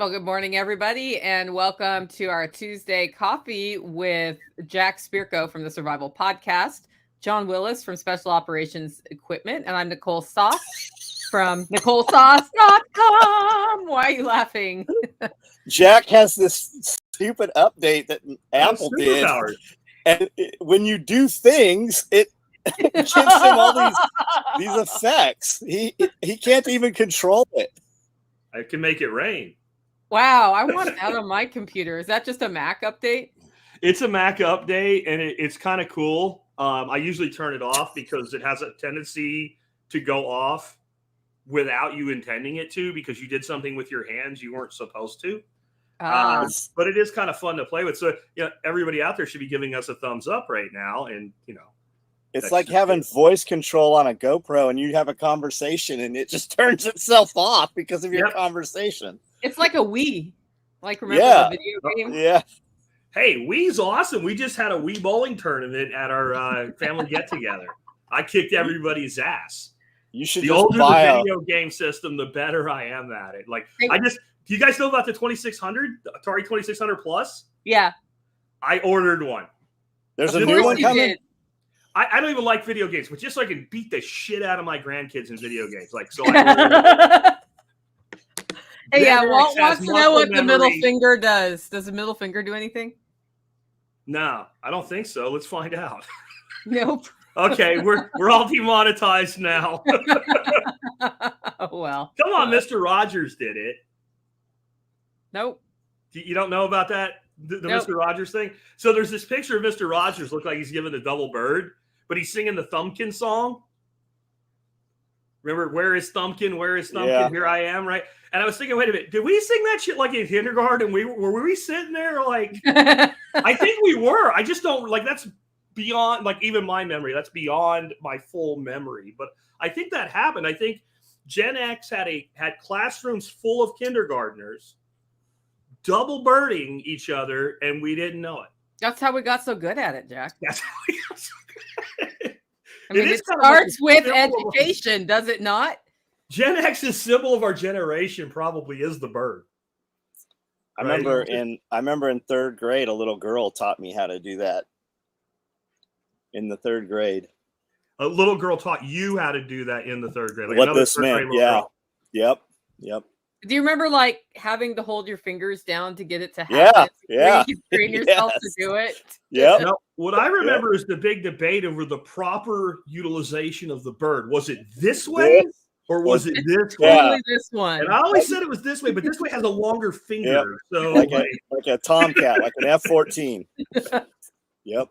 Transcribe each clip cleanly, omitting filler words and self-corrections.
Well, good morning, everybody, and welcome to our Tuesday coffee with Jack Spirko from the Survival Podcast, John Willis from Special Operations Equipment, and I'm Nicole Sauce from NicoleSauce.com. Why are you laughing? Jack has this stupid update that Apple did, and when you do things, it gives him all these effects. He can't even control it. I can make it rain. Wow, I want that on my computer. Is that just a Mac update? It's a Mac update, and it's kind of cool. I usually turn it off because it has a tendency to go off without you intending it to, because you did something with your hands you weren't supposed to. But it is kind of fun to play with. So, everybody out there should be giving us a thumbs up right now. And, it's like having voice control on a GoPro, and you have a conversation and it just turns itself off because of your conversation. It's like a Wii. Like, remember the video game? Yeah. Hey, Wii's awesome. We just had a Wii bowling tournament at our family get-together. I kicked everybody's ass. You should the older the video game system, the better I am at it. Like, do you guys know about the 2600, the Atari 2600 Plus? Yeah. I ordered one. There's a new one coming. I don't even like video games, but just so I can beat the shit out of my grandkids in video games. Like, so Hey, Walt wants to know what the middle finger does. Does the middle finger do anything? No, I don't think so. Let's find out. Nope. Okay, we're all demonetized now. Oh, well. Come on, Mr. Rogers did it. Nope. You don't know about that? The nope. Mr. Rogers thing? So there's this picture of Mr. Rogers, look like he's giving the double bird, but he's singing the Thumbkin song. Remember, where is Thumbkin? Where is Thumbkin? Yeah. Here I am, right? And I was thinking, wait a minute, did we sing that shit like in kindergarten? Were we sitting there like? I think we were. I just don't like. That's beyond like even my memory. That's beyond my full memory. But I think that happened. I think Gen X had classrooms full of kindergartners double birding each other, and we didn't know it. That's how we got so good at it, Jack. That's how we got so good at it. I mean, it starts with education, does it not? Gen X's symbol of our generation probably is the bird. I remember in third grade, a little girl taught me how to do that. In the third grade, a little girl taught you how to do that in the third grade. Like what this meant? Yeah. Girl. Yep. Do you remember like having to hold your fingers down to get it to happen? Yeah. You train yourself to do it. Yeah. Now, what I remember is the big debate over the proper utilization of the bird. Was it this way or was it this way? Totally this one. And I always said it was this way, but this way has a longer finger. Yep. So like a tomcat, like an F-14. Yep.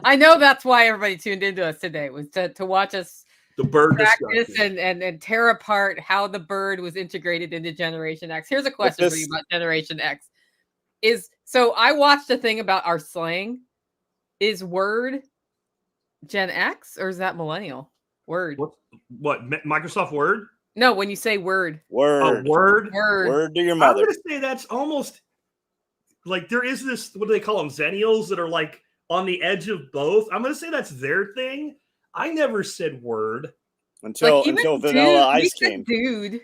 I know that's why everybody tuned into us today, was to watch us the bird practice and tear apart how the bird was integrated into Generation X. Here's a question for you about Generation X. So I watched a thing about our slang. Is Word Gen X or is that millennial? Word. What Microsoft Word? No, when you say word. Word to your mother. I'm going to say that's almost like there is this, what do they call them? Zennials that are like on the edge of both. I'm going to say that's their thing. I never said word until Vanilla Ice came. Dude.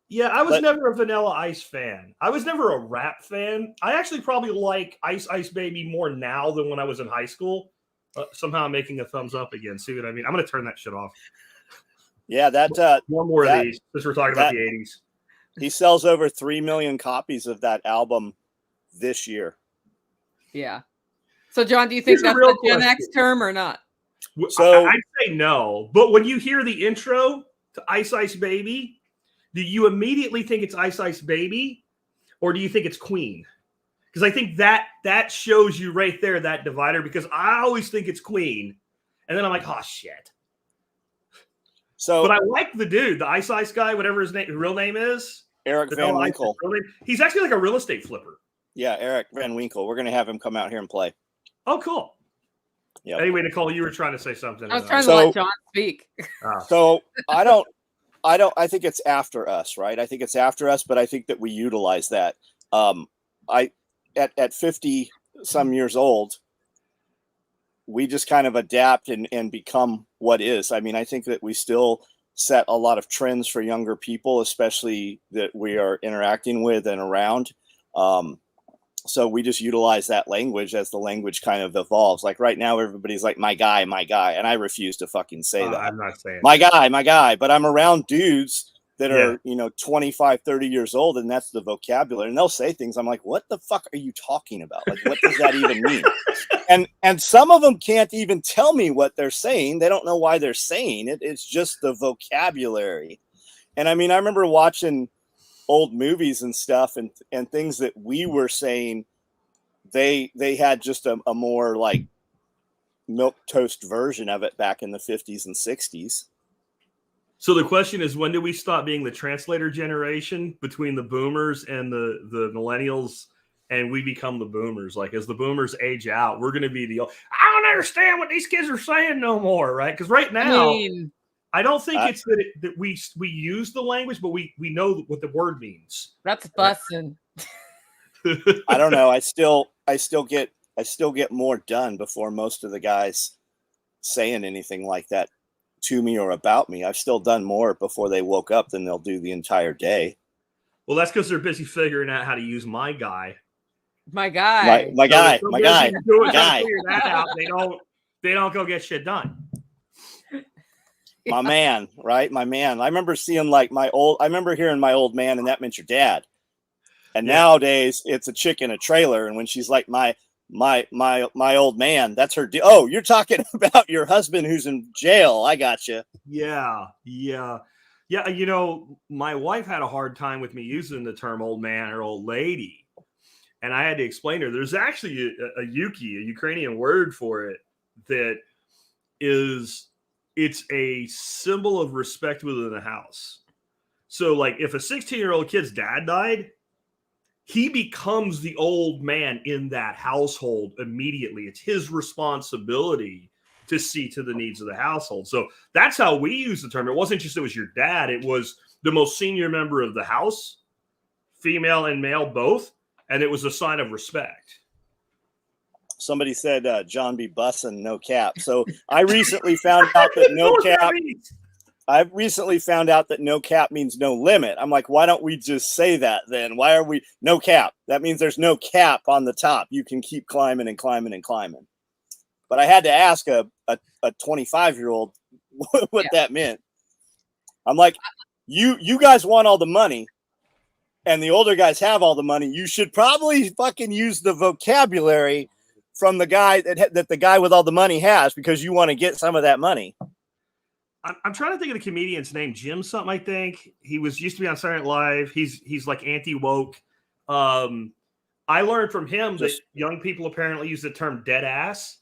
Yeah, I was never a Vanilla Ice fan. I was never a rap fan. I actually probably like Ice Ice Baby more now than when I was in high school. Somehow I'm making a thumbs up again. See what I mean? I'm going to turn that shit off. Yeah, one more of these since we're talking about the 80s. He sells over 3 million copies of that album this year. Yeah. So, John, do you think that's the Gen X term or not? So I'd say no, but when you hear the intro to Ice Ice Baby, do you immediately think it's Ice Ice Baby, or do you think it's Queen? Because I think that shows you right there that divider. Because I always think it's Queen, and then I'm like, oh shit. So, but I like the dude, the Ice Ice guy, whatever his real name is, Eric Van Winkle. He's actually like a real estate flipper. Yeah, Eric Van Winkle. We're gonna have him come out here and play. Oh, cool. Yep. Anyway, Nicole, you were trying to say something. I was trying to let John speak. So I think it's after us, right? I think it's after us, but I think that we utilize that. At 50 some years old, we just kind of adapt and become what is. I mean, I think that we still set a lot of trends for younger people, especially that we are interacting with and around. So we just utilize that language as the language kind of evolves. Like right now, everybody's like, my guy, and I refuse to fucking say that. I'm not saying my guy, but I'm around dudes that are, 25, 30 years old, and that's the vocabulary. And they'll say things. I'm like, what the fuck are you talking about? Like, what does that even mean? And some of them can't even tell me what they're saying. They don't know why they're saying it. It's just the vocabulary. And I mean, I remember watching old movies and stuff and things that we were saying, they had just a more like milk toast version of it back in the 50s and 60s. So the question is, when do we stop being the translator generation between the boomers and the millennials, and we become the boomers? Like, as the boomers age out, we're going to be I don't understand what these kids are saying no more, right? Because right now, I don't think it's that we use the language, but we know what the word means. That's bussin'. I don't know. I still get more done before most of the guys saying anything like that to me or about me. I've still done more before they woke up than they'll do the entire day. Well, that's because they're busy figuring out how to use my guy. My guy. My guy. Figure that out. They don't go get shit done. My man, right? My man. I remember seeing I remember hearing my old man, and that meant your dad. And nowadays it's a chick in a trailer. And when she's like, my old man, that's her. Oh, you're talking about your husband who's in jail. I got you. Yeah. My wife had a hard time with me using the term old man or old lady. And I had to explain to her, there's actually a Ukrainian word for it that it's a symbol of respect within the house. So like if a 16-year-old kid's dad died, he becomes the old man in that household immediately. It's his responsibility to see to the needs of the household. So that's how we use the term. It wasn't just it was your dad. It was the most senior member of the house, female and male both. And it was a sign of respect. Somebody said John B. Bussin', no cap. So I recently found out that no cap. I've recently found out that no cap means no limit. I'm like, why don't we just say that then? Why are we no cap? That means there's no cap on the top. You can keep climbing and climbing and climbing. But I had to ask a 25-year-old what that meant. I'm like, you guys want all the money, and the older guys have all the money. You should probably fucking use the vocabulary from the guy that the guy with all the money has, because you want to get some of that money. I'm trying to think of the comedian's name, Jim something, I think. He used to be on Saturday Night Live. He's like anti-woke. I learned from him that young people apparently use the term dead ass.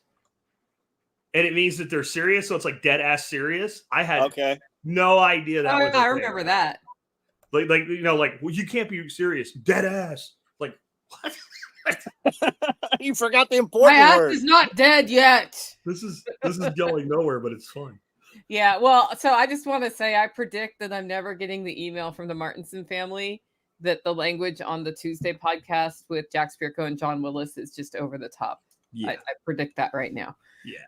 And it means that they're serious. So it's like dead ass serious. I had no idea that was I remember that. Like, well, you can't be serious. Dead ass. Like, what? You forgot the important word. My word. ass is not dead yet. This is going nowhere, but it's fun. Yeah, well, so I just want to say I predict that I'm never getting the email from the Martinson family that the language on the Tuesday podcast with Jack Spirko and John Willis is just over the top. Yeah. I predict that right now. Yeah.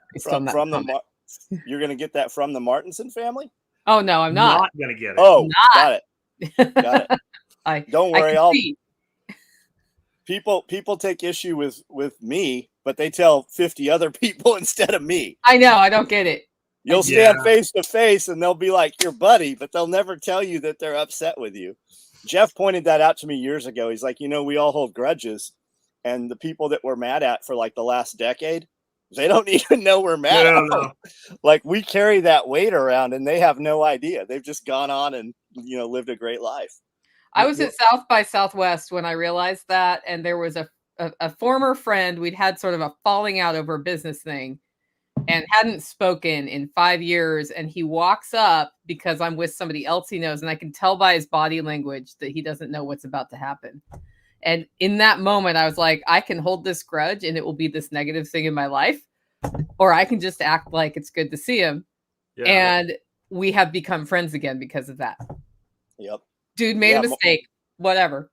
You're going to get that from the Martinson family? Oh, no, I'm not. Not going to get it. Oh, got it. Don't worry. People take issue with me, but they tell 50 other people instead of me. I know. I don't get it. You'll stand face to face and they'll be like your buddy, but they'll never tell you that they're upset with you. Jeff pointed that out to me years ago. He's like, we all hold grudges, and the people that we're mad at for like the last decade, they don't even know we're mad at them. Like, we carry that weight around and they have no idea. They've just gone on and, lived a great life. I was at South by Southwest when I realized that. And there was a former friend. We'd had sort of a falling out over a business thing and hadn't spoken in 5 years. And he walks up because I'm with somebody else he knows. And I can tell by his body language that he doesn't know what's about to happen. And in that moment, I was like, I can hold this grudge and it will be this negative thing in my life, or I can just act like it's good to see him. Yeah. And we have become friends again because of that. Yep. Dude made a mistake. Whatever.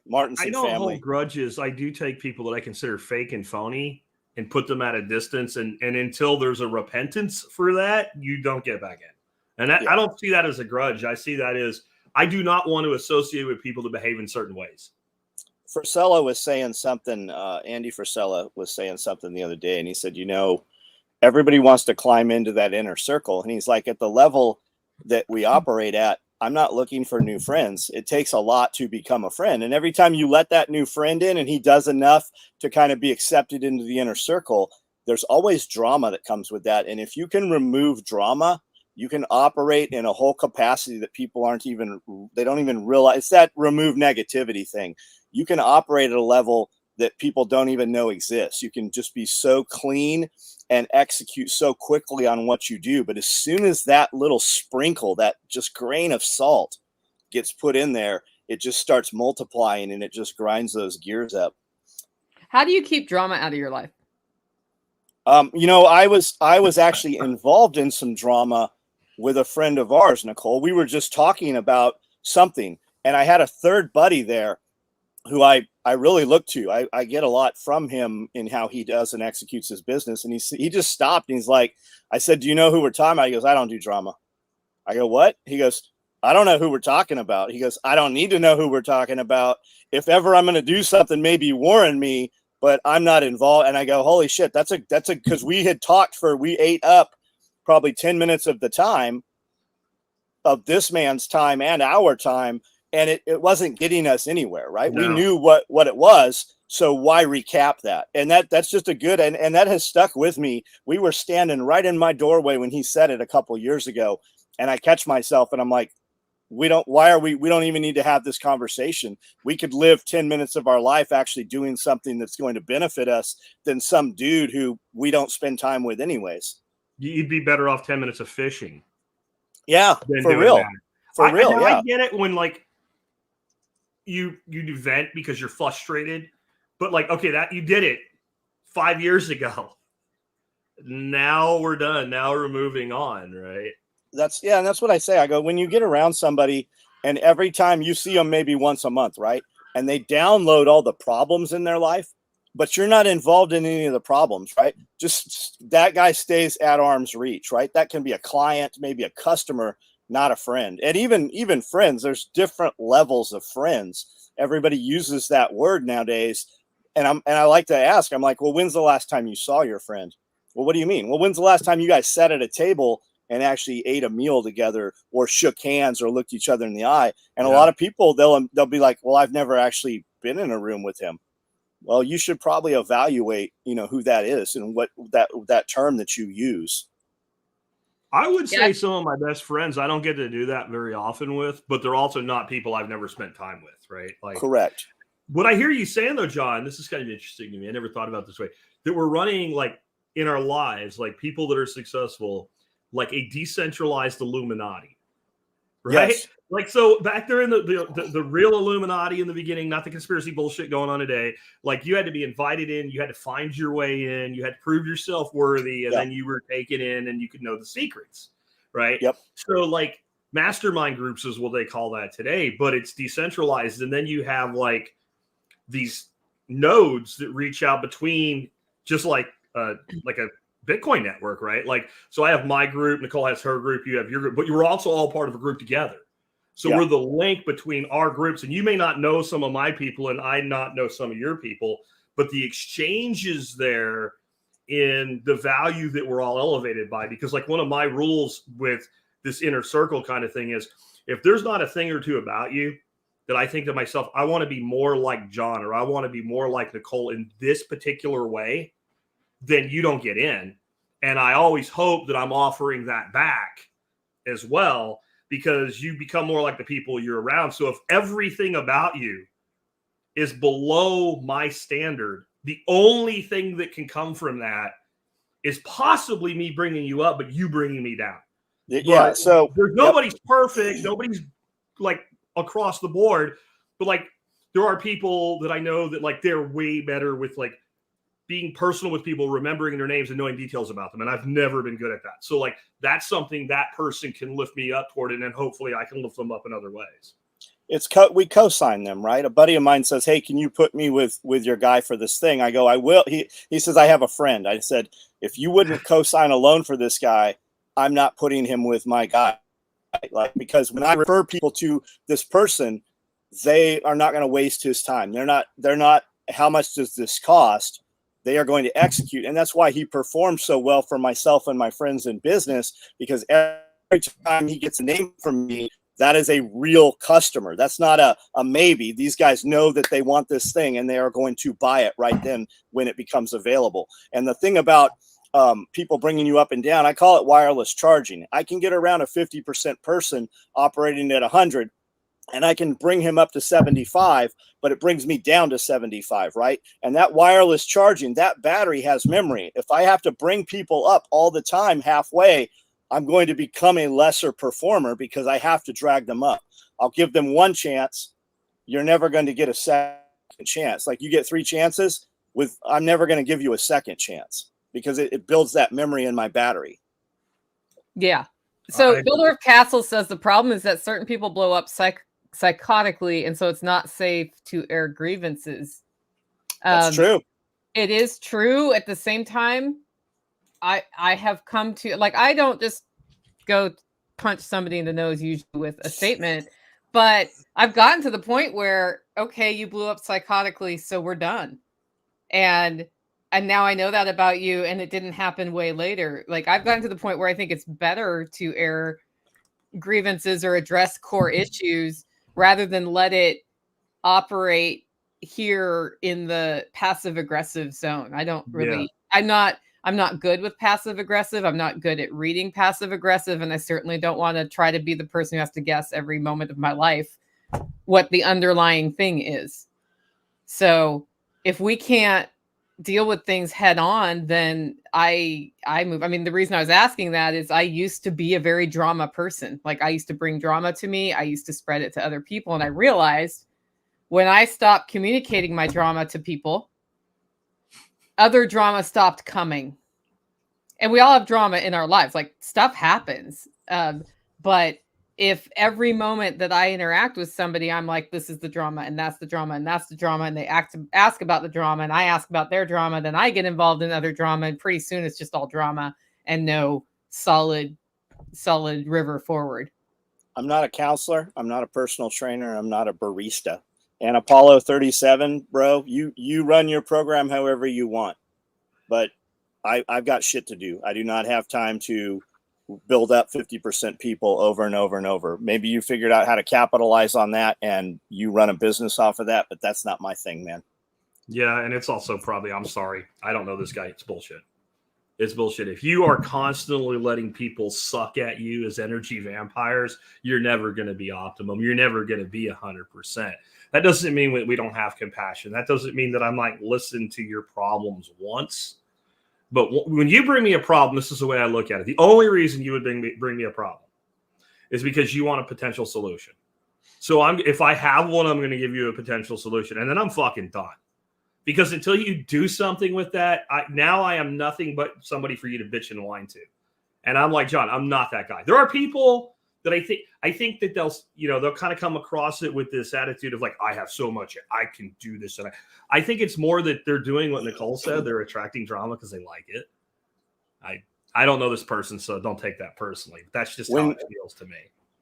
Martinson I don't family. hold grudges. I do take people that I consider fake and phony and put them at a distance. And until there's a repentance for that, you don't get back in. And that, I don't see that as a grudge. I see that as I do not want to associate with people that behave in certain ways. Frisella was saying something, Andy Frisella was saying something the other day, and he said, everybody wants to climb into that inner circle. And he's like, at the level that we operate at, I'm not looking for new friends. It takes a lot to become a friend. And every time you let that new friend in and he does enough to kind of be accepted into the inner circle, there's always drama that comes with that. And if you can remove drama, you can operate in a whole capacity that people they don't even realize. It's that remove negativity thing. You can operate at a level that people don't even know exists. You can just be so clean and execute so quickly on what you do. But as soon as that little sprinkle, that just grain of salt gets put in there, it just starts multiplying and it just grinds those gears up. How do you keep drama out of your life? I was actually involved in some drama with a friend of ours, Nicole. We were just talking about something, and I had a third buddy there who I really look to. I get a lot from him in how he does and executes his business. And he just stopped and he's like, I said, do you know who we're talking about? He goes, I don't do drama. I go, what? He goes, I don't know who we're talking about. He goes, I don't need to know who we're talking about. If ever I'm going to do something, maybe warn me, but I'm not involved. And I go, holy shit, that's because we had talked we ate up probably 10 minutes of the time of this man's time and our time. And it wasn't getting us anywhere, right? No. We knew what it was. So why recap that? And that's just a good, and that has stuck with me. We were standing right in my doorway when he said it a couple of years ago. And I catch myself and I'm like, we don't even need to have this conversation. We could live 10 minutes of our life actually doing something that's going to benefit us than some dude who we don't spend time with anyways. You'd be better off 10 minutes of fishing. Yeah, for real. That. For real, yeah. I get it when like you do vent because you're frustrated, but like, okay, that you did it 5 years ago. Now we're done. Now we're moving on, right? And that's what I say. I go, when you get around somebody and every time you see them maybe once a month, right? And they download all the problems in their life, but you're not involved in any of the problems, right? Just that guy stays at arm's reach, right? That can be a client, maybe a customer, not a friend. And even friends, there's different levels of friends. Everybody uses that word nowadays. And I like to ask, I'm like, well, when's the last time you saw your friend? Well, what do you mean? Well, when's the last time you guys sat at a table and actually ate a meal together or shook hands or looked each other in the eye? And a lot of people, they'll be like, well, I've never actually been in a room with him. Well, you should probably evaluate, who that is and what that term that you use. I would say some of my best friends, I don't get to do that very often with, but they're also not people I've never spent time with, right? Like, correct. What I hear you saying though, John, this is kind of interesting to me. I never thought about it this way, that we're running like in our lives, like people that are successful, like a decentralized Illuminati, right? Yes. Like, so back there in the real Illuminati in the beginning, not the conspiracy bullshit going on today. Like you had to be invited in, you had to find your way in, you had to prove yourself worthy, and then you were taken in and you could know the secrets, right? Yep. So like mastermind groups is what they call that today, but it's decentralized. And then you have like these nodes that reach out between just like a Bitcoin network, right? Like, so I have my group, Nicole has her group, you have your group, but you were also all part of a group together. So we're the link between our groups, and you may not know some of my people and I not know some of your people, but the exchange is there in the value that we're all elevated by. Because like one of my rules with this inner circle kind of thing is if there's not a thing or two about you that I think to myself, I want to be more like John, or I want to be more like Nicole in this particular way, then you don't get in. And I always hope that I'm offering that back as well, because you become more like the people you're around. So if everything about you is below my standard, the only thing that can come from that is possibly me bringing you up, but you bringing me down. Yeah. But so nobody's perfect. Nobody's like across the board, but like there are people that I know that like they're way better with like being personal with people, remembering their names and knowing details about them. And I've never been good at that. So like, that's something that person can lift me up toward, and then hopefully I can lift them up in other ways. We co-sign them, right? A buddy of mine says, hey, can you put me with your guy for this thing? I go, I will. He says, I have a friend. I said, if you wouldn't co-sign a loan for this guy, I'm not putting him with my guy. Like, because when I refer people to this person, they are not going to waste his time. They're not, how much does this cost? They are going to execute. And that's why he performs so well for myself and my friends in business, because every time he gets a name from me, that is a real customer. That's not a maybe. These guys know that they want this thing and they are going to buy it right then when it becomes available. And the thing about people bringing you up and down, I call it wireless charging. I can get around a 50% person operating at 100, and I can bring him up to 75, but it brings me down to 75, right? And that wireless charging, that battery has memory. If I have to bring people up all the time halfway, I'm going to become a lesser performer because I have to drag them up. I'll give them one chance. You're never going to get a second chance. Like, you get 3 chances I'm never going to give you a second chance, because it builds that memory in my battery. Yeah. So Builder of Castles says the problem is that certain people blow up psychotically, and so it's not safe to air grievances. That's true. It is true. At the same time, I have come to, like, I don't just go punch somebody in the nose usually with a statement, but I've gotten to the point where, okay, you blew up psychotically, so we're done. And now I know that about you, and it didn't happen way later. Like, I've gotten to the point where I think it's better to air grievances or address core issues rather than let it operate here in the passive aggressive zone. I don't really, I'm not good with passive aggressive. I'm not good at reading passive aggressive. And I certainly don't want to try to be the person who has to guess every moment of my life what the underlying thing is. So if we can't deal with things head on, then I move. I mean, the reason I was asking that is I used to be a very drama person. Like, I used to bring drama to me. I used to spread it to other people. And I realized when I stopped communicating my drama to people, other drama stopped coming. And we all have drama in our lives. Like, stuff happens. But if every moment that I interact with somebody, I'm like, this is the drama, and that's the drama, and that's the drama, and they ask about the drama, and I ask about their drama, then I get involved in other drama, and pretty soon it's just all drama and no solid river forward. I'm not a counselor. I'm not a personal trainer. I'm not a barista. And Apollo 37, bro, you run your program however you want. But I've got shit to do. I do not have time to build up 50% people over and over and over. Maybe you figured out how to capitalize on that and you run a business off of that, but that's not my thing, man. Yeah, and it's also probably, I'm sorry, I don't know this guy. It's bullshit. It's bullshit. If you are constantly letting people suck at you as energy vampires, you're never going to be optimum. You're never going to be 100%. That doesn't mean we don't have compassion. That doesn't mean that I might listen to your problems once. But when you bring me a problem, this is the way I look at it. The only reason you would bring me a problem is because you want a potential solution. So if I have one, I'm going to give you a potential solution, and then I'm fucking done. Because until you do something with that, I am nothing but somebody for you to bitch and whine to. And I'm like, John, I'm not that guy. There are people that I think that they'll kind of come across it with this attitude of like, I have so much, I can do this. And I think it's more that they're doing what Nicole said. They're attracting drama because they like it. I don't know this person, so don't take that personally. That's just how it feels to me.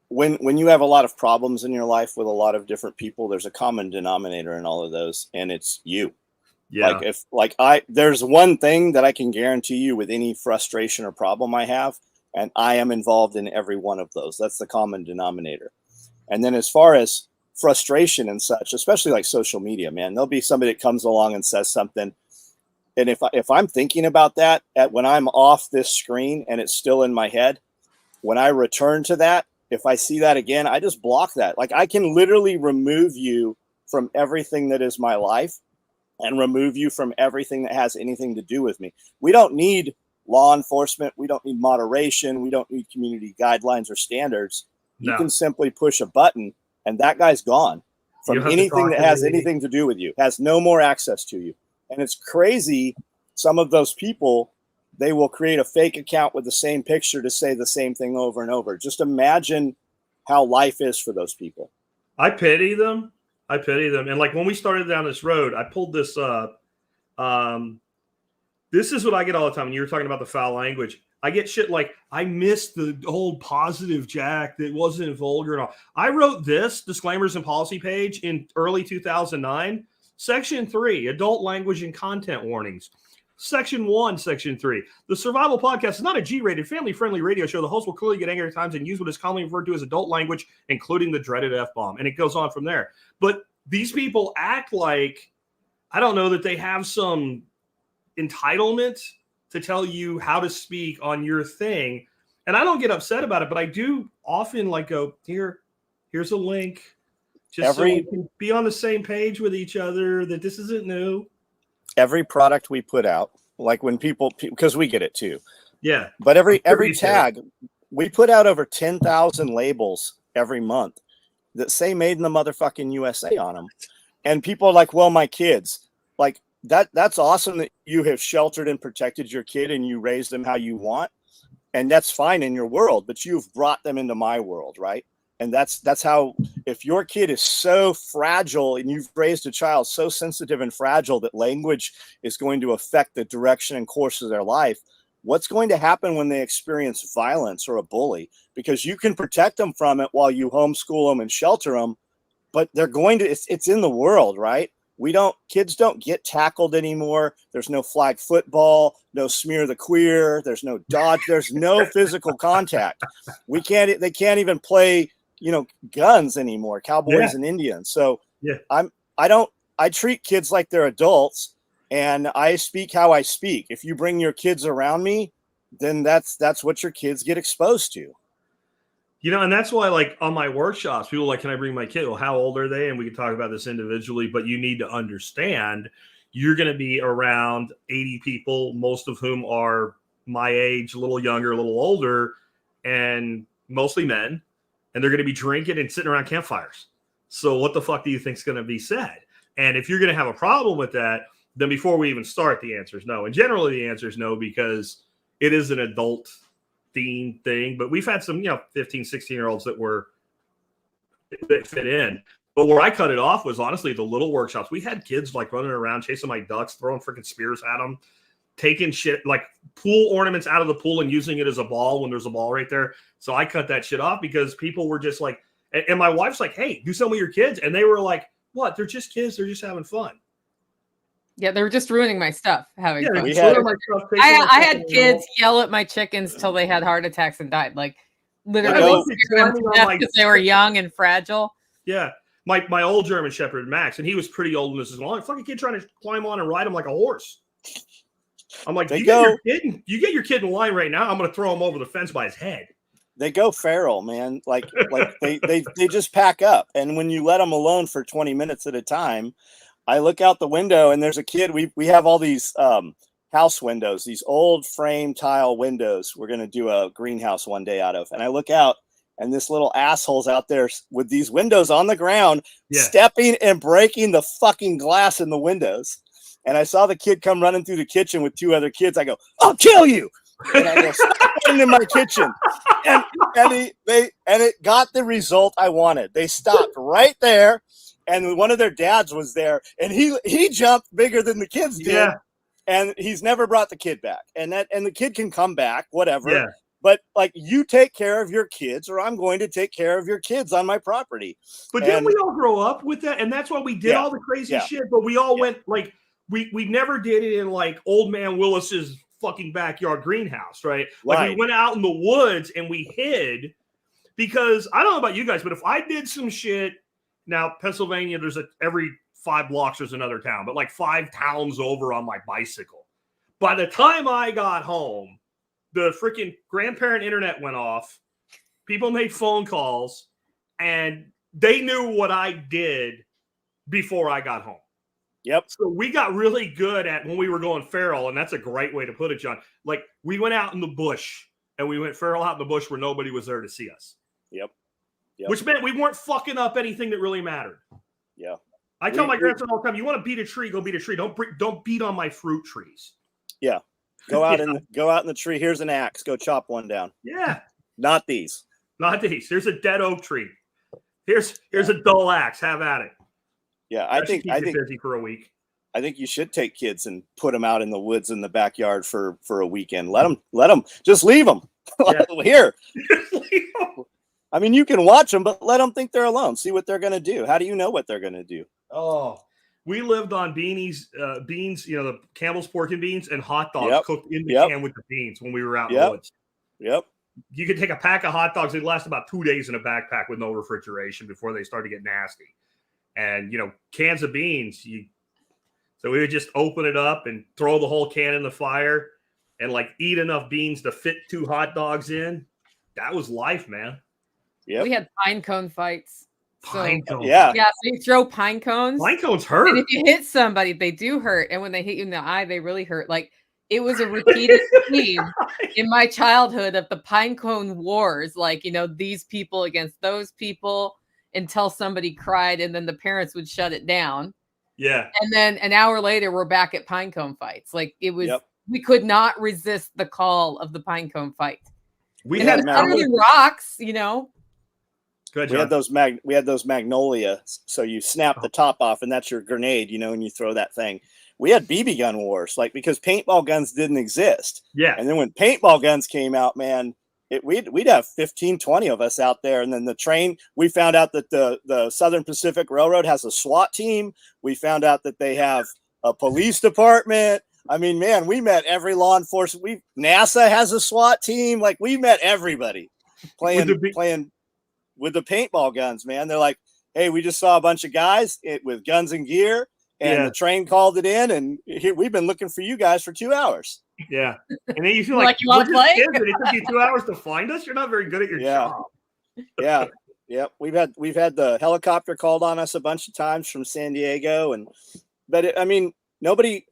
When you have a lot of problems in your life with a lot of different people, there's a common denominator in all of those, and it's you. Yeah. There's one thing that I can guarantee you with any frustration or problem I have, and I am involved in every one of those. That's the common denominator. And then as far as frustration and such, especially like social media, man, there'll be somebody that comes along and says something. And if I'm thinking about that when I'm off this screen and it's still in my head, when I return to that, if I see that again, I just block that. Like, I can literally remove you from everything that is my life and remove you from everything that has anything to do with me. We don't need law enforcement. We don't need moderation. We don't need community guidelines or standards. No. You can simply push a button and that guy's gone from anything that has anything to do with you, has no more access to you. And it's crazy. Some of those people, they will create a fake account with the same picture to say the same thing over and over. Just imagine how life is for those people. I pity them. And like when we started down this road, I pulled this up. This is what I get all the time. When you were talking about the foul language, I get shit like, I missed the old positive Jack that wasn't vulgar and all. I wrote this disclaimers and policy page in early 2009. Section 3, adult language and content warnings. Section 1, Section 3. The Survival Podcast is not a G-rated, family-friendly radio show. The host will clearly get angry at times and use what is commonly referred to as adult language, including the dreaded F-bomb. And it goes on from there. But these people act like, I don't know, that they have some entitlement to tell you how to speak on your thing. And I don't get upset about it, but I do often like go, here's a link. Just so we can be on the same page with each other, that this isn't new. Every product we put out, like when people, because we get it too. Yeah. But every tag, we put out over 10,000 labels every month that say made in the motherfucking USA on them. And people are like, well, my kids, like that's awesome that you have sheltered and protected your kid and you raised them how you want. And that's fine in your world, but you've brought them into my world, right? And that's how, if your kid is so fragile and you've raised a child so sensitive and fragile that language is going to affect the direction and course of their life, what's going to happen when they experience violence or a bully? Because you can protect them from it while you homeschool them and shelter them, but they're going to, it's in the world, right? Kids don't get tackled anymore. There's no flag football, no smear the queer. There's no dodge. There's no physical contact. They can't even play, guns anymore, cowboys and Indians. So I treat kids like they're adults and I speak how I speak. If you bring your kids around me, then that's what your kids get exposed to. And that's why, like, on my workshops, people are like, can I bring my kid? Well, how old are they? And we can talk about this individually, but you need to understand you're going to be around 80 people, most of whom are my age, a little younger, a little older, and mostly men. And they're going to be drinking and sitting around campfires. So what the fuck do you think is going to be said? And if you're going to have a problem with that, then before we even start, the answer is no. And generally the answer is no, because it is an adult themed thing. But we've had some, 15, 16-year-olds that fit in. But where I cut it off was honestly the little workshops. We had kids like running around, chasing my ducks, throwing freaking spears at them, taking shit like pool ornaments out of the pool and using it as a ball when there's a ball right there. So I cut that shit off because people were just like, and my wife's like, hey, do something with your kids. And they were like, what? They're just kids. They're just having fun. Yeah, they were just ruining my stuff. Having fun. I had kids yell at my chickens till they had heart attacks and died. Like literally because they were young and fragile. Yeah. My old German Shepherd, Max, and he was pretty old when this is long. Fucking kid trying to climb on and ride him like a horse. I'm like, you get your kid in line right now, I'm going to throw him over the fence by his head. They go feral, man. Like they just pack up. And when you let them alone for 20 minutes at a time, I look out the window and there's a kid. We have all these house windows, these old frame tile windows. We're going to do a greenhouse one day out of. And I look out and this little asshole's out there with these windows on the ground, stepping and breaking the fucking glass in the windows. And I saw the kid come running through the kitchen with two other kids. I go, I'll kill you. And I go, stop running in my kitchen. And it got the result I wanted. They stopped right there. And one of their dads was there. And he jumped bigger than the kids did. Yeah. And he's never brought the kid back. And the kid can come back, whatever. Yeah. But like, you take care of your kids or I'm going to take care of your kids on my property. But didn't we all grow up with that? And that's why we did all the crazy shit. But we all went like, we never did it in like old man Willis's fucking backyard greenhouse, right? Like we went out in the woods and we hid because I don't know about you guys, but if I did some shit now, Pennsylvania, there's every 5 blocks there's another town, but like 5 towns over on my bicycle. By the time I got home, the freaking grandparent internet went off. People made phone calls and they knew what I did before I got home. Yep. So we got really good at when we were going feral, and that's a great way to put it, John. Like we went out in the bush and we went feral out in the bush where nobody was there to see us. Yep. Which meant we weren't fucking up anything that really mattered. Yeah. I tell my grandson all the time, you want to beat a tree, go beat a tree. Don't beat on my fruit trees. Yeah. Go out in the tree. Here's an axe. Go chop one down. Yeah. Not these. There's a dead oak tree. Here's a dull axe. Have at it. Yeah, I think busy for a week. I think you should take kids and put them out in the woods in the backyard for a weekend. Let them just leave them here. I mean, you can watch them, but let them think they're alone. See what they're going to do. How do you know what they're going to do? Oh, we lived on beans, the Campbell's pork and beans and hot dogs cooked in the can with the beans when we were out in the woods. Yep. You could take a pack of hot dogs. They'd last about 2 days in a backpack with no refrigeration before they started to get nasty. And, cans of beans, so we would just open it up and throw the whole can in the fire and eat enough beans to fit 2 hot dogs in. That was life, man. Yeah. We had pine cone fights. Pine cones. Yeah. Yeah. So you throw pine cones. Pine cones hurt. And if you hit somebody, they do hurt. And when they hit you in the eye, they really hurt. It was a repeated theme in my childhood of the pine cone wars. These people against those people until somebody cried and then the parents would shut it down. Yeah. And then an hour later, we're back at pine cone fights. We could not resist the call of the pine cone fight. We had better than rocks, Good, we had those magnolia. So you snap the top off and that's your grenade, and you throw that thing. We had BB gun wars, because paintball guns didn't exist. Yeah. And then when paintball guns came out, man, we'd have 15, 20 of us out there. And then the train, we found out that the Southern Pacific Railroad has a SWAT team. We found out that they have a police department. I mean, man, we met every law enforcement. NASA has a SWAT team. We met everybody playing with the paintball guns, man. They're like, hey, we just saw a bunch of guys with guns and gear. And the train called it in, and we've been looking for you guys for 2 hours. Yeah, and then you feel like you want to play? It took you 2 hours to find us. You're not very good at your job. Yeah. We've had the helicopter called on us a bunch of times from San Diego, nobody.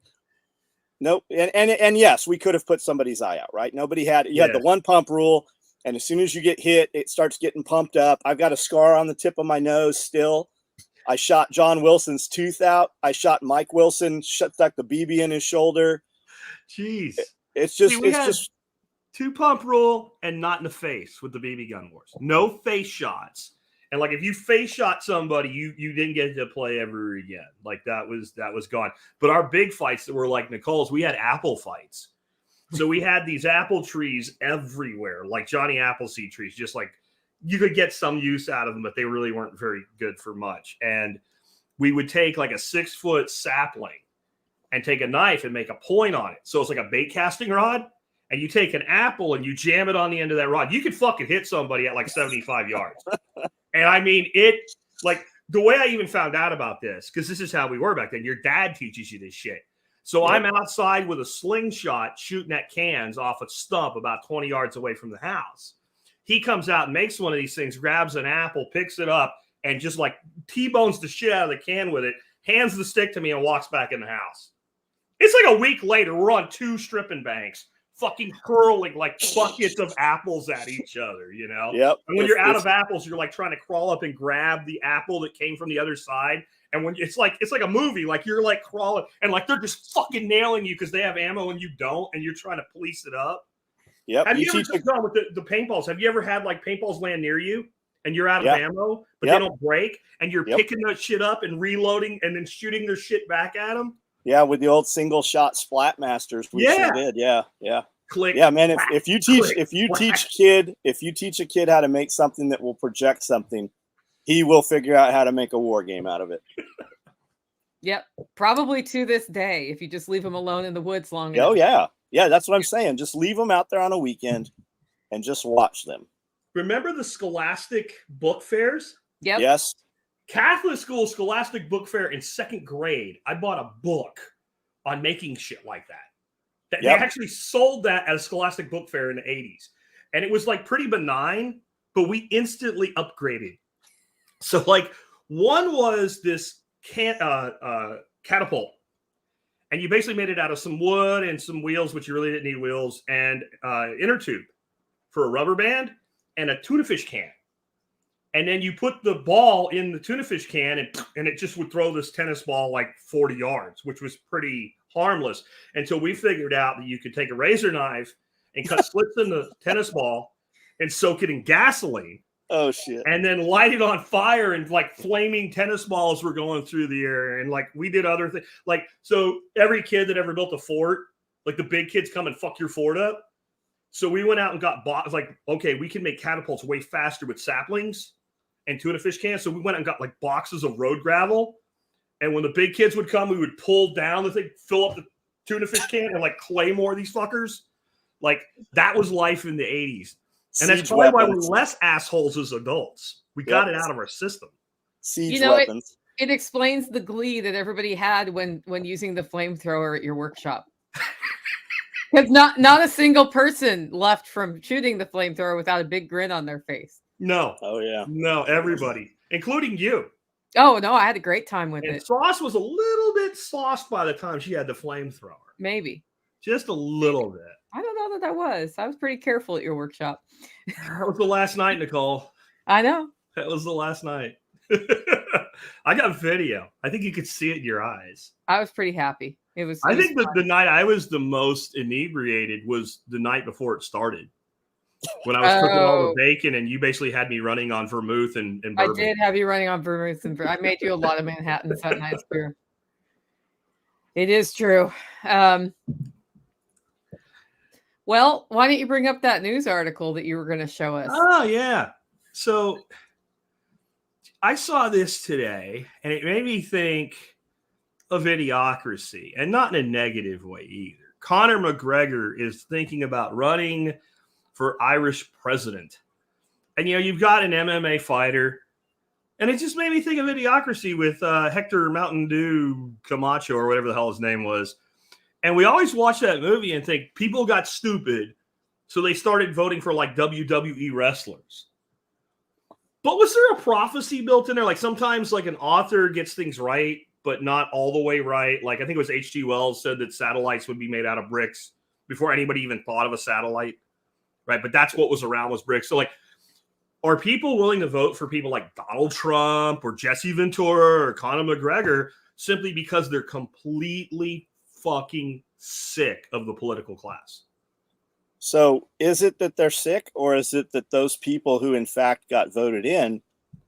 No, and yes, we could have put somebody's eye out, right? Nobody had. You had the one pump rule, and as soon as you get hit, it starts getting pumped up. I've got a scar on the tip of my nose still. I shot John Wilson's tooth out. I shot Mike Wilson, stuck the BB in his shoulder. Jeez. It's just 2 pump rule and not in the face with the BB gun wars. No face shots. And if you face shot somebody, you didn't get to play ever again. That was gone. But our big fights that were like Nicole's, we had apple fights. So we had these apple trees everywhere, like Johnny Appleseed trees, just you could get some use out of them, but they really weren't very good for much. And we would take a 6-foot sapling and take a knife and make a point on it. So it's like a bait casting rod. And you take an apple and you jam it on the end of that rod. You could fucking hit somebody at 75 yards. And I mean, the way I even found out about this, because this is how we were back then. Your dad teaches you this shit. So I'm outside with a slingshot shooting at cans off a stump about 20 yards away from the house. He comes out and makes one of these things, grabs an apple, picks it up, and just T-bones the shit out of the can with it, hands the stick to me, and walks back in the house. It's a week later. We're on 2 stripping banks, fucking hurling buckets of apples at each other, Yep. And when you're out of apples, you're trying to crawl up and grab the apple that came from the other side. And when it's like a movie, you're crawling and they're just fucking nailing you because they have ammo and you don't, and you're trying to police it up. Yep. Have you ever done with the paintballs? Have you ever had paintballs land near you and you're out of ammo, but they don't break, and you're picking that shit up and reloading and then shooting their shit back at them? Yeah, with the old single shot splat masters, we sure did. Yeah. Click. Yeah, man. If you teach a kid how to make something that will project something, he will figure out how to make a war game out of it. Yep, probably to this day, if you just leave them alone in the woods long enough. Oh yeah, that's what I'm saying. Just leave them out there on a weekend and just watch them. Remember the Scholastic book fairs? Yep. Yes. Catholic school Scholastic book fair in 2nd grade. I bought a book on making shit like that. They actually sold that at a Scholastic book fair in the 80s. And it was pretty benign, but we instantly upgraded. So one was this catapult. And you basically made it out of some wood and some wheels, which you really didn't need wheels, and inner tube for a rubber band and a tuna fish can. And then you put the ball in the tuna fish can, and it just would throw this tennis ball 40 yards, which was pretty harmless until we figured out that you could take a razor knife and cut slits in the tennis ball and soak it in gasoline Oh shit! And then light it on fire, and like flaming tennis balls were going through the air, and like we did other things. Like, so every kid that ever built a fort, like the big kids come and fuck your fort up. So we went out and got like, okay, we can make catapults way faster with saplings and tuna fish cans. So we went out and got like boxes of road gravel. And when the big kids would come, we would pull down the thing, fill up the tuna fish can, and like claymore these fuckers. Like, that was life in the 80s. And that's probably why we're less assholes as adults. We got it out of our system. Siege weapons. It explains the glee that everybody had when using the flamethrower at your workshop. Because not a single person left from shooting the flamethrower without a big grin on their face. No. Oh, yeah. No, everybody, including you. Oh, no, I had a great time with it. Sauce was a little bit sauced by the time she had the flamethrower. Maybe. Just a little bit. I don't know that I was. I was pretty careful at your workshop. That was the last night, Nicole. I know. That was the last night. I got video. I think you could see it in your eyes. I was pretty happy. I think the night I was the most inebriated was the night before it started. When I was cooking all the bacon, and you basically had me running on vermouth and bourbon. I did have you running on vermouth and I made you a lot of Manhattans that night. True. It is true. Well, why don't you bring up that news article that you were going to show us? Oh, yeah. So I saw this today, and it made me think of Idiocracy, and not in a negative way either. Conor McGregor is thinking about running for Irish president. And, you know, you've got an MMA fighter, and it just made me think of Idiocracy with Hector Mountain Dew Camacho, or whatever the hell his name was. And we always watch that movie and think people got stupid, so they started voting for like WWE wrestlers. But was there a prophecy built in there? Like sometimes like an author gets things right, but not all the way right. Like I think it was H.G. Wells said that satellites would be made out of bricks before anybody even thought of a satellite, right? But that's what was around was bricks. So like, are people willing to vote for people like Donald Trump or Jesse Ventura or Conor McGregor simply because they're completely fucking sick of the political class? So is it that they're sick, or is it that those people who in fact got voted in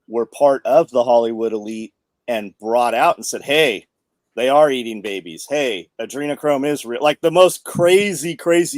were part of the Hollywood elite and brought out and said, hey, they are eating babies. Hey, adrenochrome is real. Like the most crazy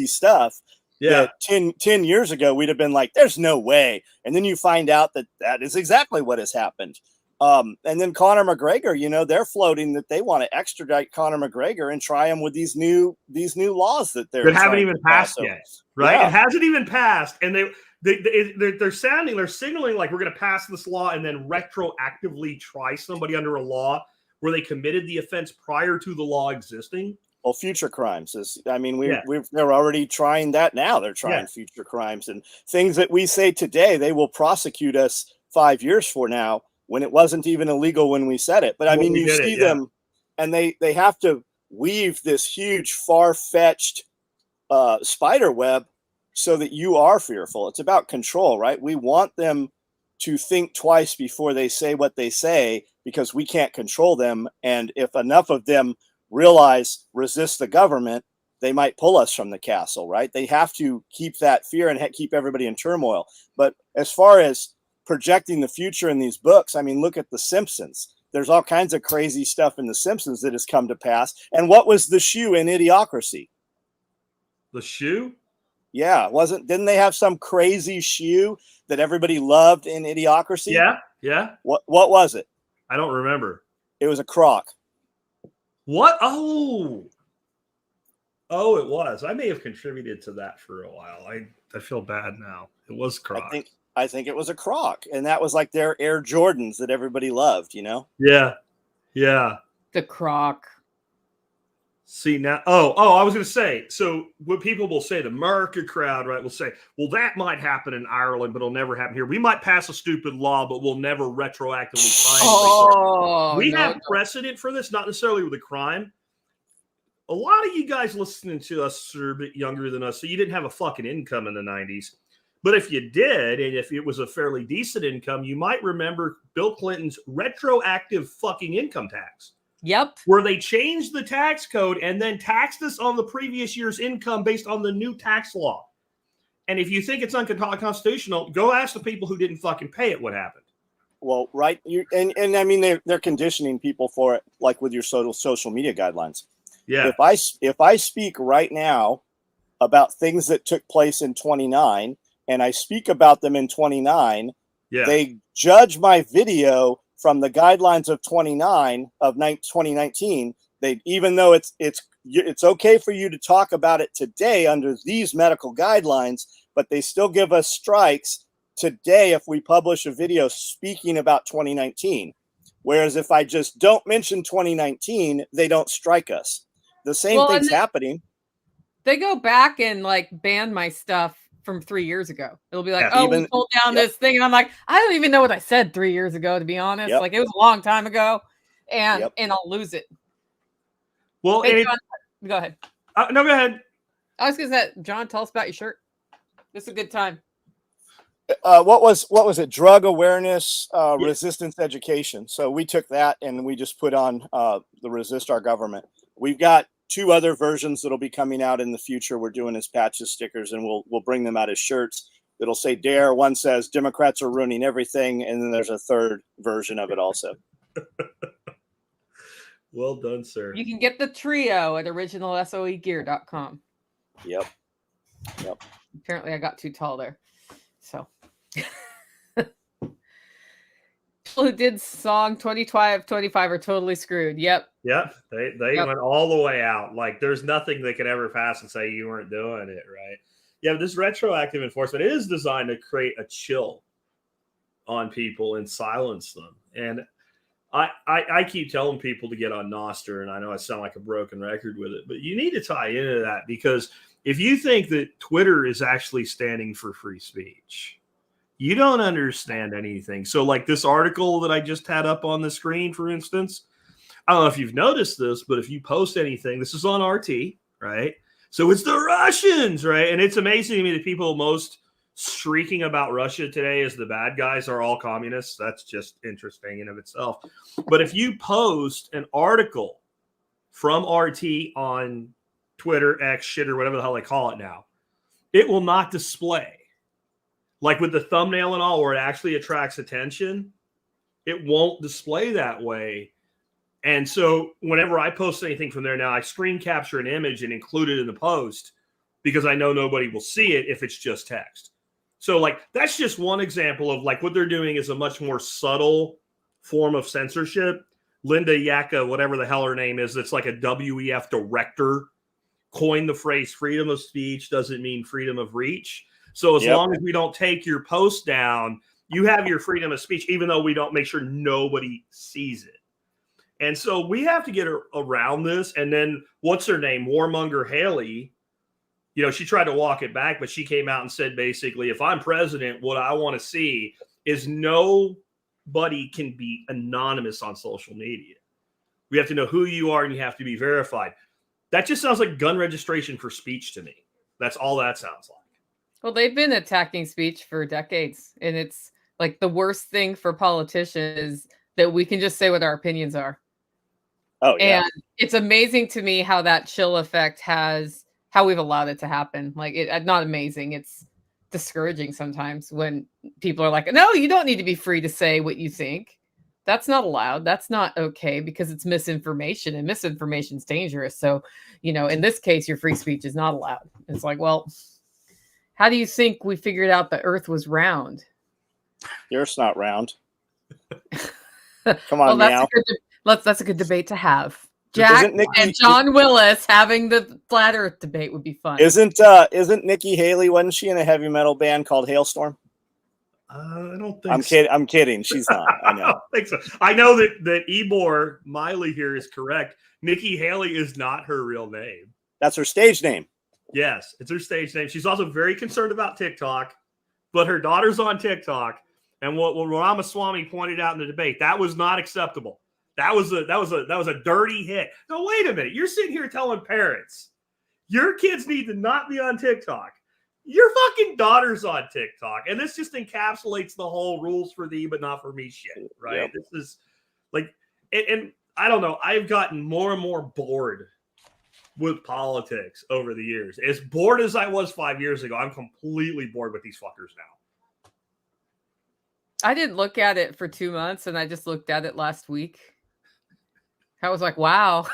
stuff. Yeah. 10 years ago, we'd have been like, there's no way. And then you find out that that is exactly what has happened. And then Conor McGregor, you know, they're floating that they want to extradite Conor McGregor and try him with these new laws that haven't even passed yet, right? Yeah. It hasn't even passed, and they're signaling like we're going to pass this law and then retroactively try somebody under a law where they committed the offense prior to the law existing. Well, future crimes is, I mean, they're already trying that now. They're trying future crimes and things that we say today, they will prosecute us 5 years from now, when it wasn't even illegal when we said it. But I mean, you see them and they have to weave this huge, far-fetched spider web so that you are fearful. It's about control, right? We want them to think twice before they say what they say because we can't control them. And if enough of them resist the government, they might pull us from the castle, right? They have to keep that fear and keep everybody in turmoil. But as far as projecting the future in these books, I mean, look at The Simpsons. There's all kinds of crazy stuff in The Simpsons that has come to pass. And what was the shoe in Idiocracy? The shoe? Yeah, didn't they have some crazy shoe that everybody loved in Idiocracy? Yeah. What was it? I don't remember. It was a Croc. What? Oh, it was. I may have contributed to that for a while. I feel bad now. It was Croc. I think it was a Croc, and that was like their Air Jordans that everybody loved, you know? Yeah. The Croc. See now, I was going to say, so what people will say, the America crowd, right, will say, well, that might happen in Ireland, but it'll never happen here. We might pass a stupid law, but we'll never retroactively find We have precedent for this, not necessarily with a crime. A lot of you guys listening to us are a bit younger than us, so you didn't have a fucking income in the 90s. But if you did, and if it was a fairly decent income, you might remember Bill Clinton's retroactive fucking income tax. Yep. Where they changed the tax code and then taxed us on the previous year's income based on the new tax law. And if you think it's unconstitutional, go ask the people who didn't fucking pay it what happened. Well, right. And I mean, they're conditioning people for it, like with your social media guidelines. Yeah. If I speak right now about things that took place in 29 and I speak about them in 29, they judge my video from the guidelines of 2019. Even though it's okay for you to talk about it today under these medical guidelines, but they still give us strikes today if we publish a video speaking about 2019. Whereas if I just don't mention 2019, they don't strike us. The same thing's happening. They go back and like ban my stuff from 3 years ago. It'll be like, we pulled down this thing. And I'm like, I don't even know what I said 3 years ago, to be honest. Like it was a long time ago. And I'll lose it. Well, hey, John, go ahead. No, go ahead. I was going to say, John, tell us about your shirt. This is a good time. What was it? Drug awareness, resistance education. So we took that and we just put on the resist our government. We've got 2 other versions that'll be coming out in the future. We're doing as patches, stickers, and we'll bring them out as shirts. It'll say "Dare." One says "Democrats are ruining everything," and then there's a third version of it also. Well done, sir. You can get the trio at originalsoegear.com. Yep. Apparently, I got too tall there. So, people who did song 25 are totally screwed. Yep. They went all the way out. Like, there's nothing they could ever pass and say you weren't doing it, right? Yeah, this retroactive enforcement is designed to create a chill on people and silence them. And I keep telling people to get on Nostr, and I know I sound like a broken record with it, but you need to tie into that, because if you think that Twitter is actually standing for free speech, you don't understand anything. So like this article that I just had up on the screen, for instance, I don't know if you've noticed this, but if you post anything, this is on RT, right? So it's the Russians, right? And it's amazing to me that people most shrieking about Russia today as the bad guys are all communists. That's just interesting in of itself. But if you post an article from RT on Twitter, X, shit, or whatever the hell they call it now, it will not display. Like with the thumbnail and all, where it actually attracts attention, it won't display that way. And so whenever I post anything from there now, I screen capture an image and include it in the post, because I know nobody will see it if it's just text. So like, that's just one example of like what they're doing is a much more subtle form of censorship. Linda Yaka, whatever the hell her name is, that's like a WEF director, coined the phrase freedom of speech doesn't mean freedom of reach. So as long as we don't take your post down, you have your freedom of speech, even though we don't make sure nobody sees it. And so we have to get around this. And then what's her name? Warmonger Haley, you know, she tried to walk it back, but she came out and said, basically, if I'm president, what I want to see is nobody can be anonymous on social media. We have to know who you are, and you have to be verified. That just sounds like gun registration for speech to me. That's all that sounds like. Well, they've been attacking speech for decades, and it's like the worst thing for politicians is that we can just say what our opinions are. Oh, yeah. And it's amazing to me how that chill effect has, how we've allowed it to happen. Like, not amazing. It's discouraging sometimes when people are like, no, you don't need to be free to say what you think. That's not allowed. That's not okay, because it's misinformation, and misinformation is dangerous. So, you know, in this case, your free speech is not allowed. It's like, well, how do you think we figured out the earth was round? The earth's not round. Come on, now. That's a good debate to have. Jack and John Willis having the flat earth debate would be fun. Isn't Nikki Haley, wasn't she in a heavy metal band called Hailstorm? I don't think I'm kidding. She's not. I know. I don't think so. I know that Ebor Miley here is correct. Nikki Haley is not her real name. That's her stage name. Yes, it's her stage name. She's also very concerned about TikTok, but her daughter's on TikTok. And what Ramaswamy pointed out in the debate, that was not acceptable. That was a dirty hit. No, wait a minute. You're sitting here telling parents your kids need to not be on TikTok. Your fucking daughter's on TikTok. And this just encapsulates the whole rules for thee, but not for me shit, right? Yep. This is like, and I don't know. I've gotten more and more bored with politics over the years. As bored as I was 5 years ago, I'm completely bored with these fuckers now. I didn't look at it for 2 months, and I just looked at it last week. I was like, wow.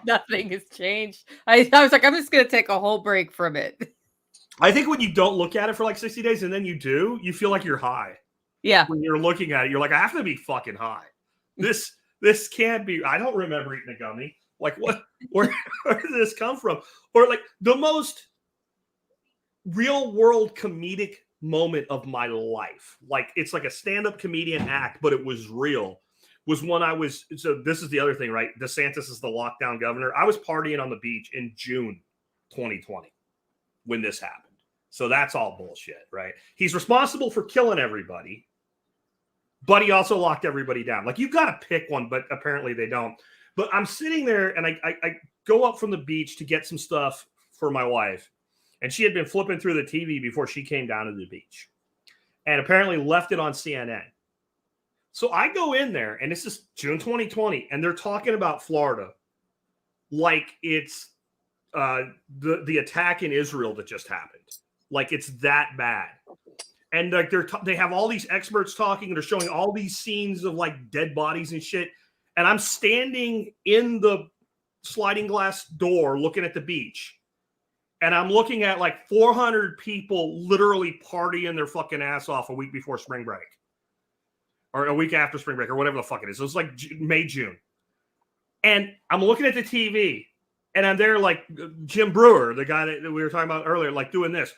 Nothing has changed. I was like, I'm just going to take a whole break from it. I think when you don't look at it for like 60 days and then you do, you feel like you're high. Yeah. When you're looking at it, you're like, I have to be fucking high. This can't be. I don't remember eating a gummy. Like, what? Where did this come from? Or like the most real world comedic moment of my life. Like, it's like a stand-up comedian act, but it was real. Was when I was, so this is the other thing, right? DeSantis is the lockdown governor. I was partying on the beach in June 2020 when this happened. So that's all bullshit, right? He's responsible for killing everybody, but he also locked everybody down. Like, you've got to pick one, but apparently they don't. But I'm sitting there and I go up from the beach to get some stuff for my wife. And she had been flipping through the TV before she came down to the beach and apparently left it on CNN. So I go in there, and this is June 2020, and they're talking about Florida like it's the attack in Israel that just happened. Like it's that bad. And like they have all these experts talking, and they're showing all these scenes of like dead bodies and shit. And I'm standing in the sliding glass door looking at the beach. And I'm looking at like 400 people literally partying their fucking ass off a week before spring break. Or a week after spring break, or whatever the fuck it is. So it's like May, June. And I'm looking at the TV, and I'm there like Jim Brewer, the guy that we were talking about earlier, like doing this.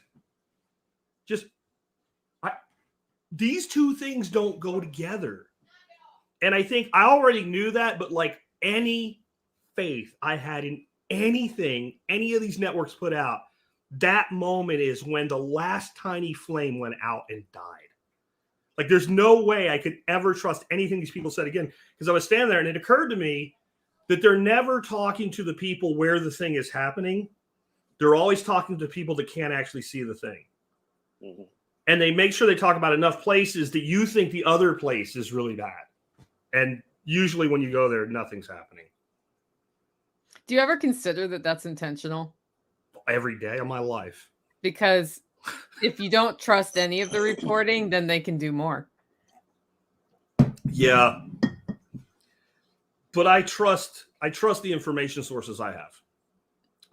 These two things don't go together. And I think I already knew that, but like any faith I had in anything any of these networks put out, that moment is when the last tiny flame went out and died. Like, there's no way I could ever trust anything these people said again, because I was standing there and it occurred to me that they're never talking to the people where the thing is happening. They're always talking to people that can't actually see the thing. Mm-hmm. And they make sure they talk about enough places that you think the other place is really bad. And usually when you go there, nothing's happening. Do you ever consider that that's intentional? Every day of my life. Because if you don't trust any of the reporting, then they can do more. Yeah. But I trust the information sources I have.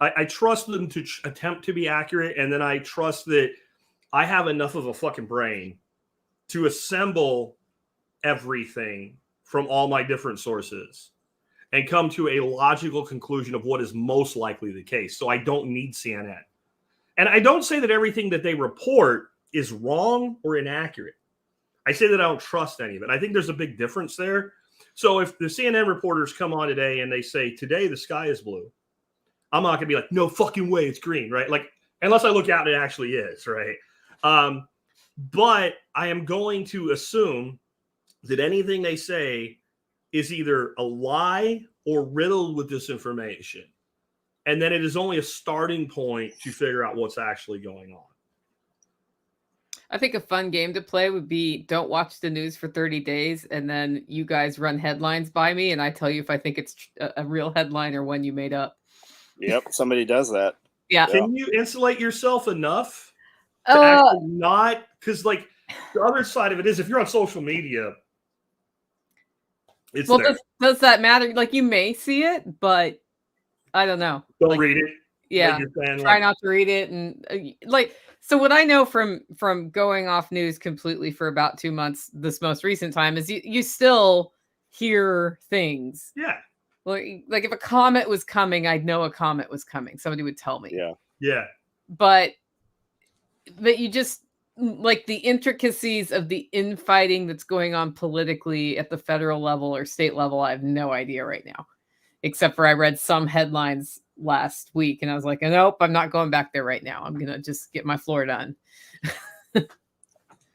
I trust them to attempt to be accurate. And then I trust that I have enough of a fucking brain to assemble everything from all my different sources and come to a logical conclusion of what is most likely the case. So I don't need CNN. And I don't say that everything that they report is wrong or inaccurate. I say that I don't trust any of it. I think there's a big difference there. So if the CNN reporters come on today and they say, today the sky is blue, I'm not going to be like, no fucking way, it's green, right? Like, unless I look out and it actually is, right? But I am going to assume that anything they say is either a lie or riddled with disinformation. And then it is only a starting point to figure out what's actually going on. I think a fun game to play would be don't watch the news for 30 days. And then you guys run headlines by me. And I tell you if I think it's a real headline or one you made up. Yep. Somebody does that. Yeah. Can you insulate yourself enough to actually not? Because like the other side of it is if you're on social media, it's there. Does that matter? Like you may see it, but I don't know. Don't read it. Yeah. Try not to read it. And so what I know from going off news completely for about 2 months, this most recent time, is you still hear things. Yeah. Like if a comet was coming, I'd know a comet was coming. Somebody would tell me. Yeah. Yeah. But you just like the intricacies of the infighting that's going on politically at the federal level or state level, I have no idea right now. Except for I read some headlines last week and I was like, nope, I'm not going back there right now. I'm going to just get my floor done.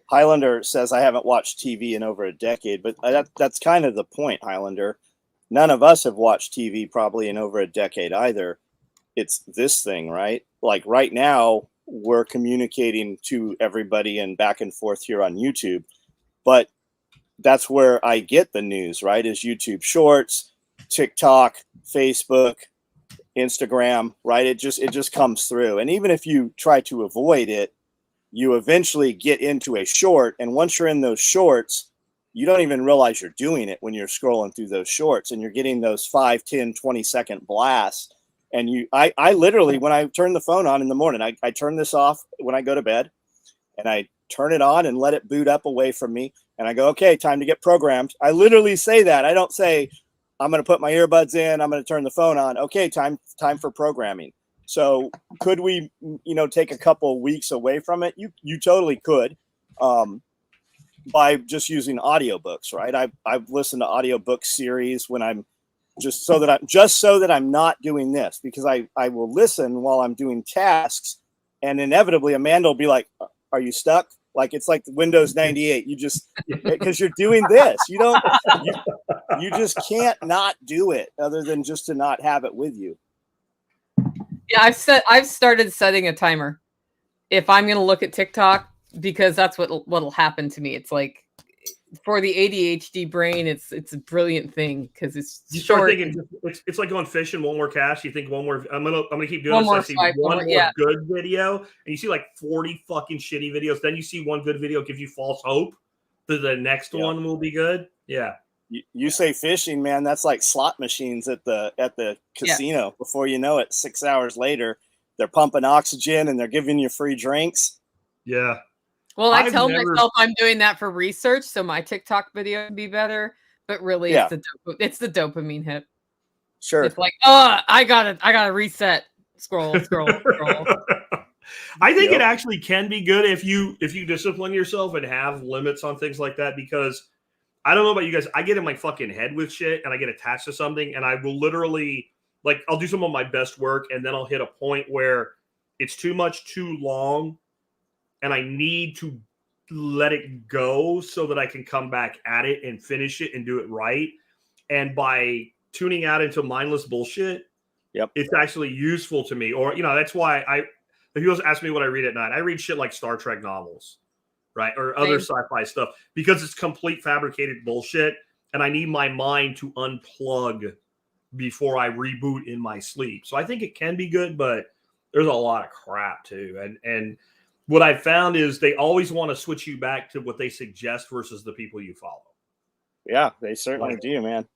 Highlander says, I haven't watched TV in over a decade, but that's kind of the point, Highlander. None of us have watched TV probably in over a decade either. It's this thing, right? Like right now, we're communicating to everybody and back and forth here on YouTube, but that's where I get the news, right? Is YouTube Shorts, TikTok, Facebook, Instagram, right? It just comes through. And even if you try to avoid it, you eventually get into a short. And once you're in those shorts, you don't even realize you're doing it when you're scrolling through those shorts, and you're getting those 5, 10, 20-second blasts. And I literally, when I turn the phone on in the morning, I turn this off when I go to bed, and I turn it on and let it boot up away from me. And I go, okay, time to get programmed. I literally say that. I don't say, I'm going to put my earbuds in, I'm going to turn the phone on. Okay, time for programming. So could we, take a couple of weeks away from it? You totally could, by just using audiobooks, right? I've listened to audiobook series when I'm just so that I'm not doing this, because I will listen while I'm doing tasks, and inevitably Amanda will be like, are you stuck? Like, it's like Windows 98. You just, because you're doing this, you just can't not do it, other than just to not have it with you. Yeah, I've started setting a timer if I'm going to look at TikTok, because that's what'll happen to me. It's like, for the ADHD brain, it's a brilliant thing, because it's you short. Start thinking it's like going fishing. One more cast. You think one more. I'm gonna keep doing One this. more I see swipe, one more yeah. good video, and you see like 40 fucking shitty videos. Then you see one good video, gives you false hope that the next one will be good. Yeah. You say fishing, man. That's like slot machines at the casino. Yeah. Before you know it, 6 hours later, they're pumping oxygen and they're giving you free drinks. Yeah. Well, I tell myself I'm doing that for research, so my TikTok video can be better. But really, it's the dopamine hit. Sure. It's like, oh, I gotta reset. Scroll. I think it actually can be good if you discipline yourself and have limits on things like that, because I don't know about you guys. I get in my fucking head with shit, and I get attached to something, and I will literally, like, I'll do some of my best work, and then I'll hit a point where it's too much, too long, and I need to let it go so that I can come back at it and finish it and do it right. And by tuning out into mindless bullshit, it's actually useful to me. Or, that's why if people ask me what I read at night, I read shit like Star Trek novels, right? Or other sci-fi stuff, because it's complete fabricated bullshit. And I need my mind to unplug before I reboot in my sleep. So I think it can be good, but there's a lot of crap too. And what I found is they always want to switch you back to what they suggest versus the people you follow. Yeah, they certainly do, man.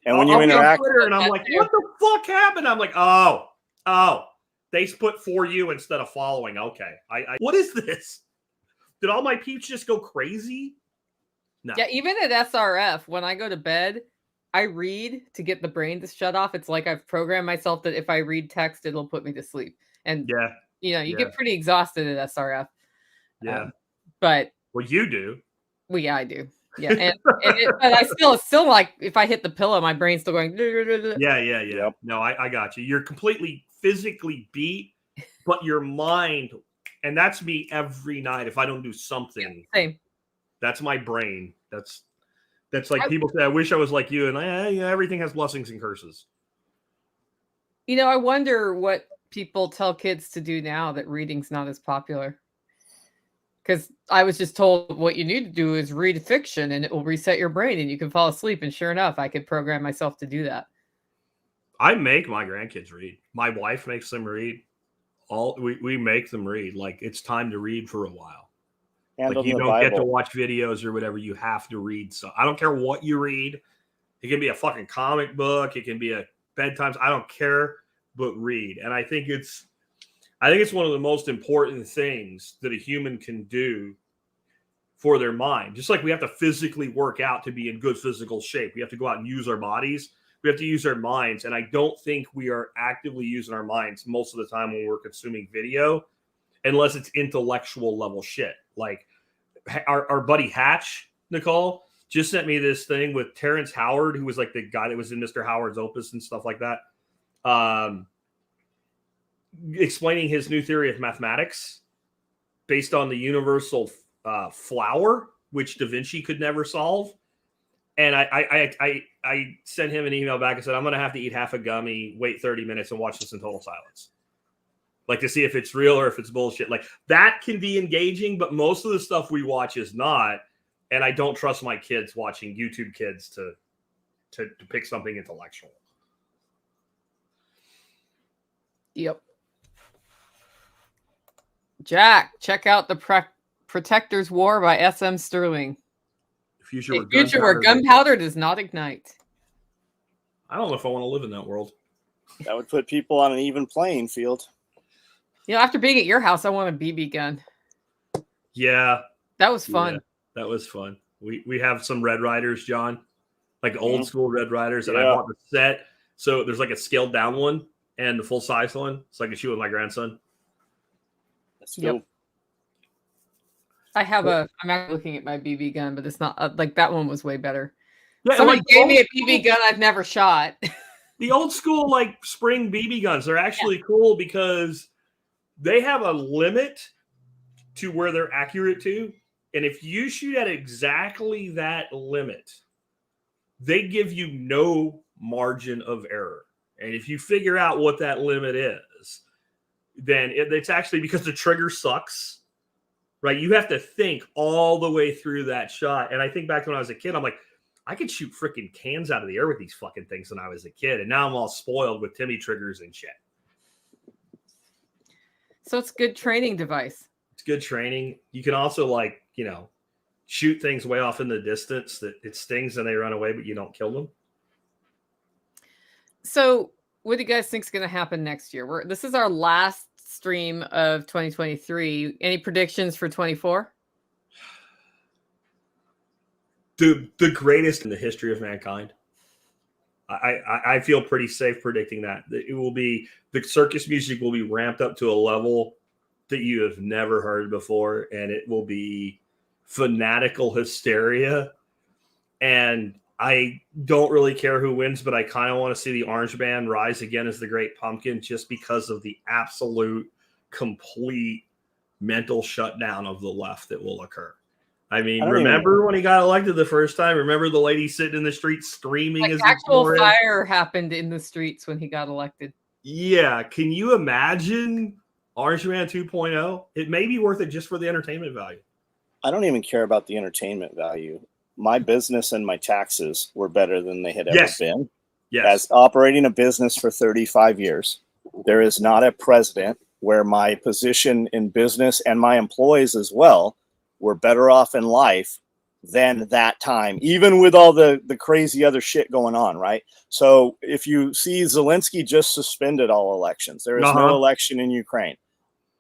And when you interact, on Twitter, and I'm like, what the fuck happened? I'm like, oh, they put for you instead of following. Okay, what is this? Did all my peeps just go crazy? No. Yeah, even at SRF, when I go to bed, I read to get the brain to shut off. It's like I've programmed myself that if I read text, it'll put me to sleep. And you get pretty exhausted at SRF. Yeah. But you do. Well, yeah, I do. Yeah. But I still like, if I hit the pillow, my brain's still going. Yeah. Yep. No, I got you. You're completely physically beat, but your mind, and that's me every night. If I don't do something, same. That's my brain. That's like people say, I wish I was like you. And everything has blessings and curses. I wonder what people tell kids to do now that reading's not as popular. Because I was just told what you need to do is read fiction and it will reset your brain and you can fall asleep. And sure enough, I could program myself to do that. I make my grandkids read. My wife makes them read. We make them read. Like, it's time to read for a while. Like, you don't get to watch videos or whatever. You have to read. So I don't care what you read. It can be a fucking comic book. It can be a bedtime. I don't care, but read. And I think it's one of the most important things that a human can do for their mind. Just like we have to physically work out to be in good physical shape. We have to go out and use our bodies. We have to use our minds. And I don't think we are actively using our minds most of the time when we're consuming video, unless it's intellectual level shit. Like our buddy Hatch, Nicole, just sent me this thing with Terrence Howard, who was like the guy that was in Mr. Howard's Opus and stuff like that. Explaining his new theory of mathematics based on the universal flower, which Da Vinci could never solve. And I sent him an email back and said, I'm going to have to eat half a gummy, wait 30 minutes and watch this in total silence. Like, to see if it's real or if it's bullshit. Like, that can be engaging, but most of the stuff we watch is not. And I don't trust my kids watching YouTube Kids to pick something intellectual. Yep. Jack, check out the Protector's War by S.M. Sterling. A future where gunpowder does not ignite. I don't know if I want to live in that world. That would put people on an even playing field. You know, after being at your house, I want a BB gun. Yeah. That was fun. Yeah, that was fun. We have some Red Riders, John, like old school Red Riders, and I bought the set. So there's like a scaled down one and the full size one, so I can shoot with my grandson. That's cool. Yep. I have I'm actually looking at my BB gun, but it's not like that one was way better. Yeah, somebody gave me a BB gun I've never shot. The old school like spring BB guns are actually cool because they have a limit to where they're accurate to. And if you shoot at exactly that limit, they give you no margin of error. And if you figure out what that limit is, then it's actually because the trigger sucks, right? You have to think all the way through that shot. And I think back to when I was a kid, I'm like, I could shoot freaking cans out of the air with these fucking things when I was a kid. And now I'm all spoiled with Timmy triggers and shit. So it's a good training device. It's good training. You can also like, you know, shoot things way off in the distance that it stings and they run away, but you don't kill them. So what do you guys think is going to happen next year? This is our last stream of 2023. Any predictions for 24? The greatest in the history of mankind. I feel pretty safe predicting that. It will be, the circus music will be ramped up to a level that you have never heard before, and it will be fanatical hysteria. And I don't really care who wins, but I kind of want to see the Orange Man rise again as the Great Pumpkin just because of the absolute, complete mental shutdown of the left that will occur. I mean, remember when he got elected the first time? Remember the lady sitting in the street screaming like as actual fire happened in the streets when he got elected. Yeah. Can you imagine Orange Man 2.0? It may be worth it just for the entertainment value. I don't even care about the entertainment value. My business and my taxes were better than they had ever been. Yes. As operating a business for 35 years, there is not a president where my position in business and my employees as well were better off in life than that time, even with all the crazy other shit going on, right? So if you see Zelensky just suspended all elections, there is no election in Ukraine.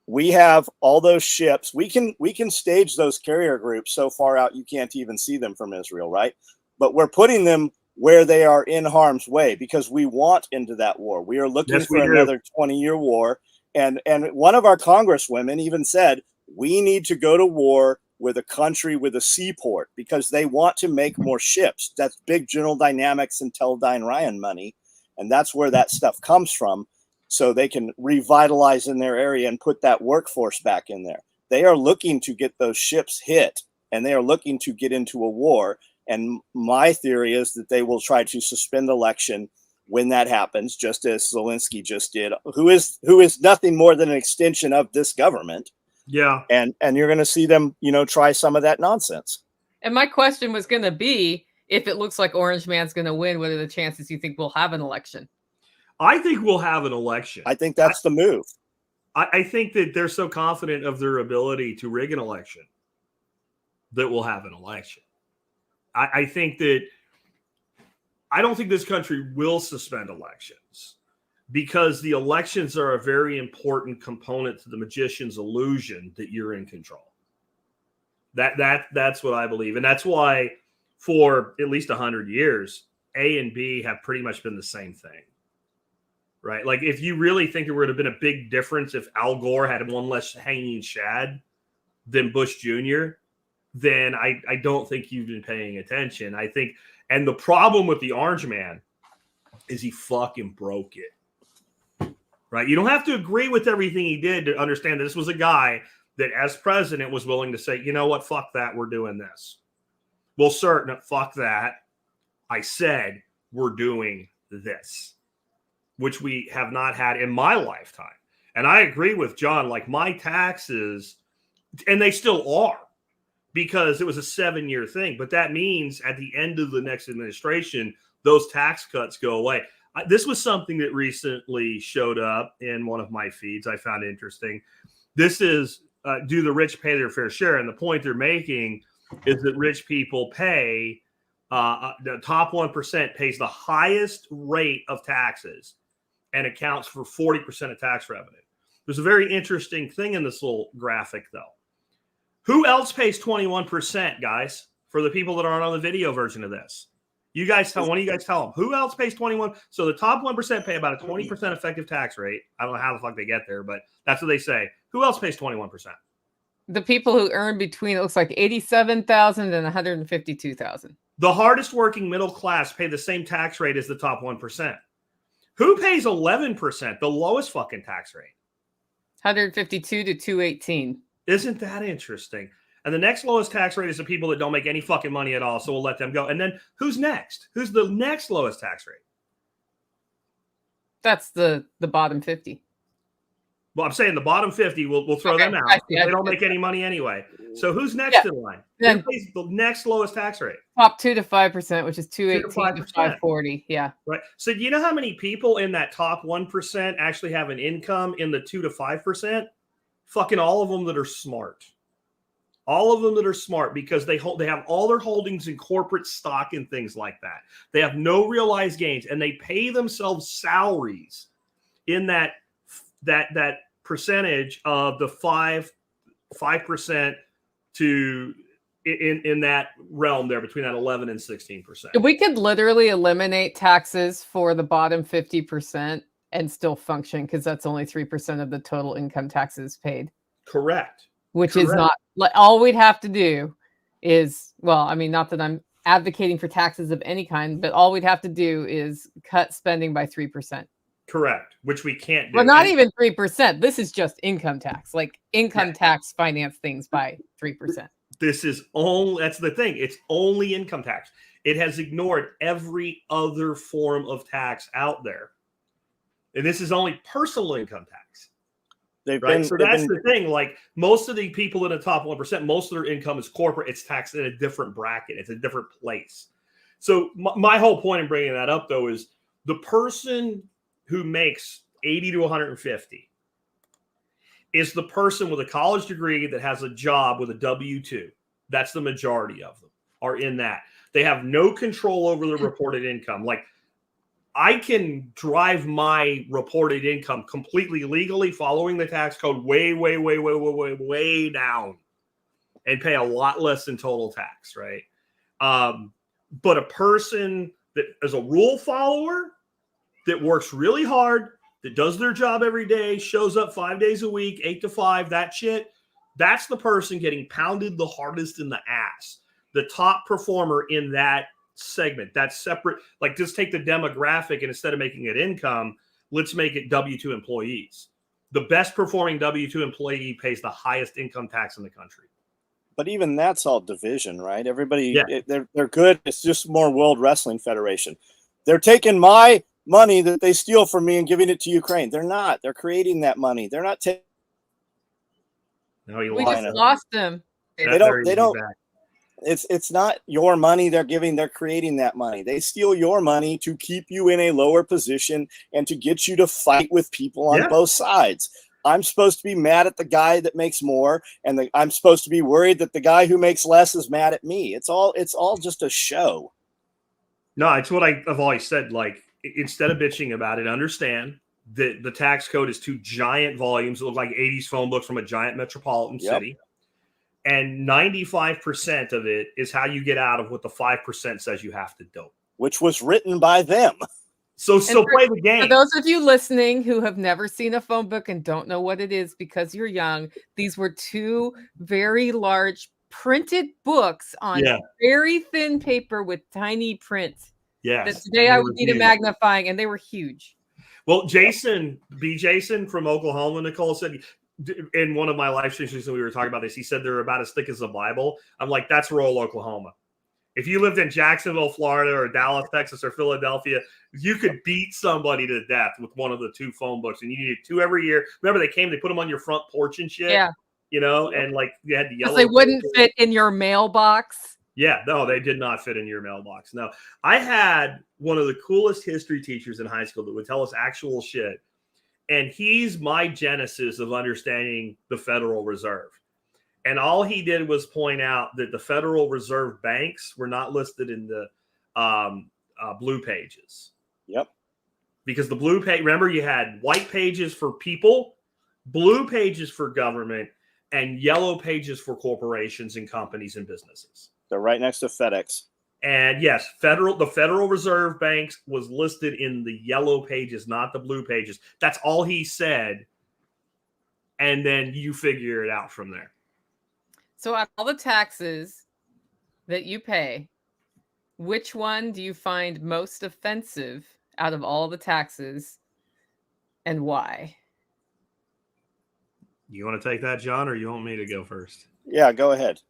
We have all those ships. We can stage those carrier groups so far out you can't even see them from Israel, right? But we're putting them where they are in harm's way because we want into that war. We are looking for another 20-year war. And one of our congresswomen even said, we need to go to war with a country with a seaport because they want to make more ships. That's big General Dynamics and Teledyne Ryan money. And that's where that stuff comes from. So they can revitalize in their area and put that workforce back in there. They are looking to get those ships hit and they are looking to get into a war. And my theory is that they will try to suspend election when that happens, just as Zelensky just did, who is nothing more than an extension of this government. Yeah. And you're going to see them, try some of that nonsense. And my question was going to be, if it looks like Orange Man's going to win, what are the chances you think we'll have an election? I think we'll have an election. I think that's the move. I think that they're so confident of their ability to rig an election that we'll have an election. I think that I don't think this country will suspend elections because the elections are a very important component to the magician's illusion that you're in control. That's what I believe. And that's why for at least 100 years, A and B have pretty much been the same thing. Right? Like if you really think there would have been a big difference if Al Gore had one less hanging shad than Bush Jr., then I don't think you've been paying attention. I think, and the problem with the Orange Man is he fucking broke it. Right? You don't have to agree with everything he did to understand that this was a guy that as president was willing to say, you know what, fuck that, we're doing this. Well, sir, no, fuck that. I said we're doing this, which we have not had in my lifetime. And I agree with John, like my taxes, and they still are, because it was a 7-year thing. But that means at the end of the next administration, those tax cuts go away. This was something that recently showed up in one of my feeds. I found interesting. This is do the rich pay their fair share? And the point they're making is that rich people pay, the top 1% pays the highest rate of taxes and accounts for 40% of tax revenue. There's a very interesting thing in this little graphic, though. Who else pays 21%, guys, for the people that aren't on the video version of this? You guys tell, one of you guys tell them. Who else pays 21? So the top 1% pay about a 20% effective tax rate. I don't know how the fuck they get there, but that's what they say. Who else pays 21%? The people who earn between, it looks like 87,000 and 152,000. The hardest working middle class pay the same tax rate as the top 1%. Who pays 11%, the lowest fucking tax rate? 152 to 218. Isn't that interesting? And the next lowest tax rate is the people that don't make any fucking money at all, so we'll let them go. And then who's next? Who's the next lowest tax rate? That's the bottom 50. Well, I'm saying the bottom 50, we'll throw them out. They don't make any money anyway. So who's next in line? Who pays the next lowest tax rate? Top 2 to 5%, which is 218 to 540. Yeah. Right. So do you know how many people in that top 1% actually have an income in the 2 to 5%? Fucking all of them that are smart. All of them that are smart, because they have all their holdings in corporate stock and things like that. They have no realized gains, and they pay themselves salaries in that percentage of the 5% to in that realm there between that 11 and 16%. We could literally eliminate taxes for the bottom 50% and still function, because that's only 3% of the total income taxes paid. Correct. Which is not, all we'd have to do is, well, I mean, not that I'm advocating for taxes of any kind, but all we'd have to do is cut spending by 3%. Correct. Which we can't do. Well, not even 3%. This is just income tax. Like income tax finance things by 3%. This is only, that's the thing. It's only income tax. It has ignored every other form of tax out there. And this is only personal income tax. So that's the thing. Like most of the people in the top 1%, most of their income is corporate. It's taxed in a different bracket. It's a different place. So my whole point in bringing that up, though, is the person who makes 80 to 150 is the person with a college degree that has a job with a W-2. That's the majority of them are in that. They have no control over their reported income. Like, I can drive my reported income completely legally, following the tax code way down, and pay a lot less in total tax, right? But a person that is a rule follower, that works really hard, that does their job every day, shows up 5 days a week, 8 to 5, that shit, that's the person getting pounded the hardest in the ass. The top performer in that segment, that's separate. Like, just take the demographic, and instead of making it income, let's make it W-2 employees. The best performing W-2 employee pays the highest income tax in the country. But even that's all division, right? Everybody, they're good. It's just more World Wrestling Federation. They're taking my money that they steal from me and giving it to Ukraine. They're not. They're creating that money. They're not taking. No, we just lost them. They don't. It's not your money they're giving. They're creating that money. They steal your money to keep you in a lower position and to get you to fight with people on both sides. I'm supposed to be mad at the guy that makes more, and I'm supposed to be worried that the guy who makes less is mad at me. It's all just a show. No, it's what I've always said. Like, instead of bitching about it, understand that the tax code is 2 giant volumes that look like 80s phone books from a giant metropolitan city. And 95% of it is how you get out of what the 5% says you have to do. Which was written by them. So play the game. For those of you listening who have never seen a phone book and don't know what it is because you're young, these were 2 very large printed books on very thin paper with tiny print. Yes. That today I would need a magnifying, and they were huge. Well, Jason from Oklahoma, Nicole, said in one of my live streams when we were talking about this, he said they're about as thick as the Bible. I'm like, that's rural Oklahoma. If you lived in Jacksonville, Florida, or Dallas, Texas, or Philadelphia, you could beat somebody to death with one of the 2 phone books, and you needed 2 every year. Remember, they put them on your front porch and shit. Yeah. You know, and like you had the yellow. They wouldn't fit in your mailbox. Yeah, no, they did not fit in your mailbox. No, I had one of the coolest history teachers in high school that would tell us actual shit. And he's my genesis of understanding the Federal Reserve. And all he did was point out that the Federal Reserve banks were not listed in the blue pages. Yep. Because the blue page, remember, you had white pages for people, blue pages for government, and yellow pages for corporations and companies and businesses. They're right next to FedEx. And yes, the Federal Reserve Banks was listed in the yellow pages, not the blue pages. That's all he said. And then you figure it out from there. So out of all the taxes that you pay, which one do you find most offensive out of all the taxes, and why? You want to take that, John, or you want me to go first? Yeah, go ahead.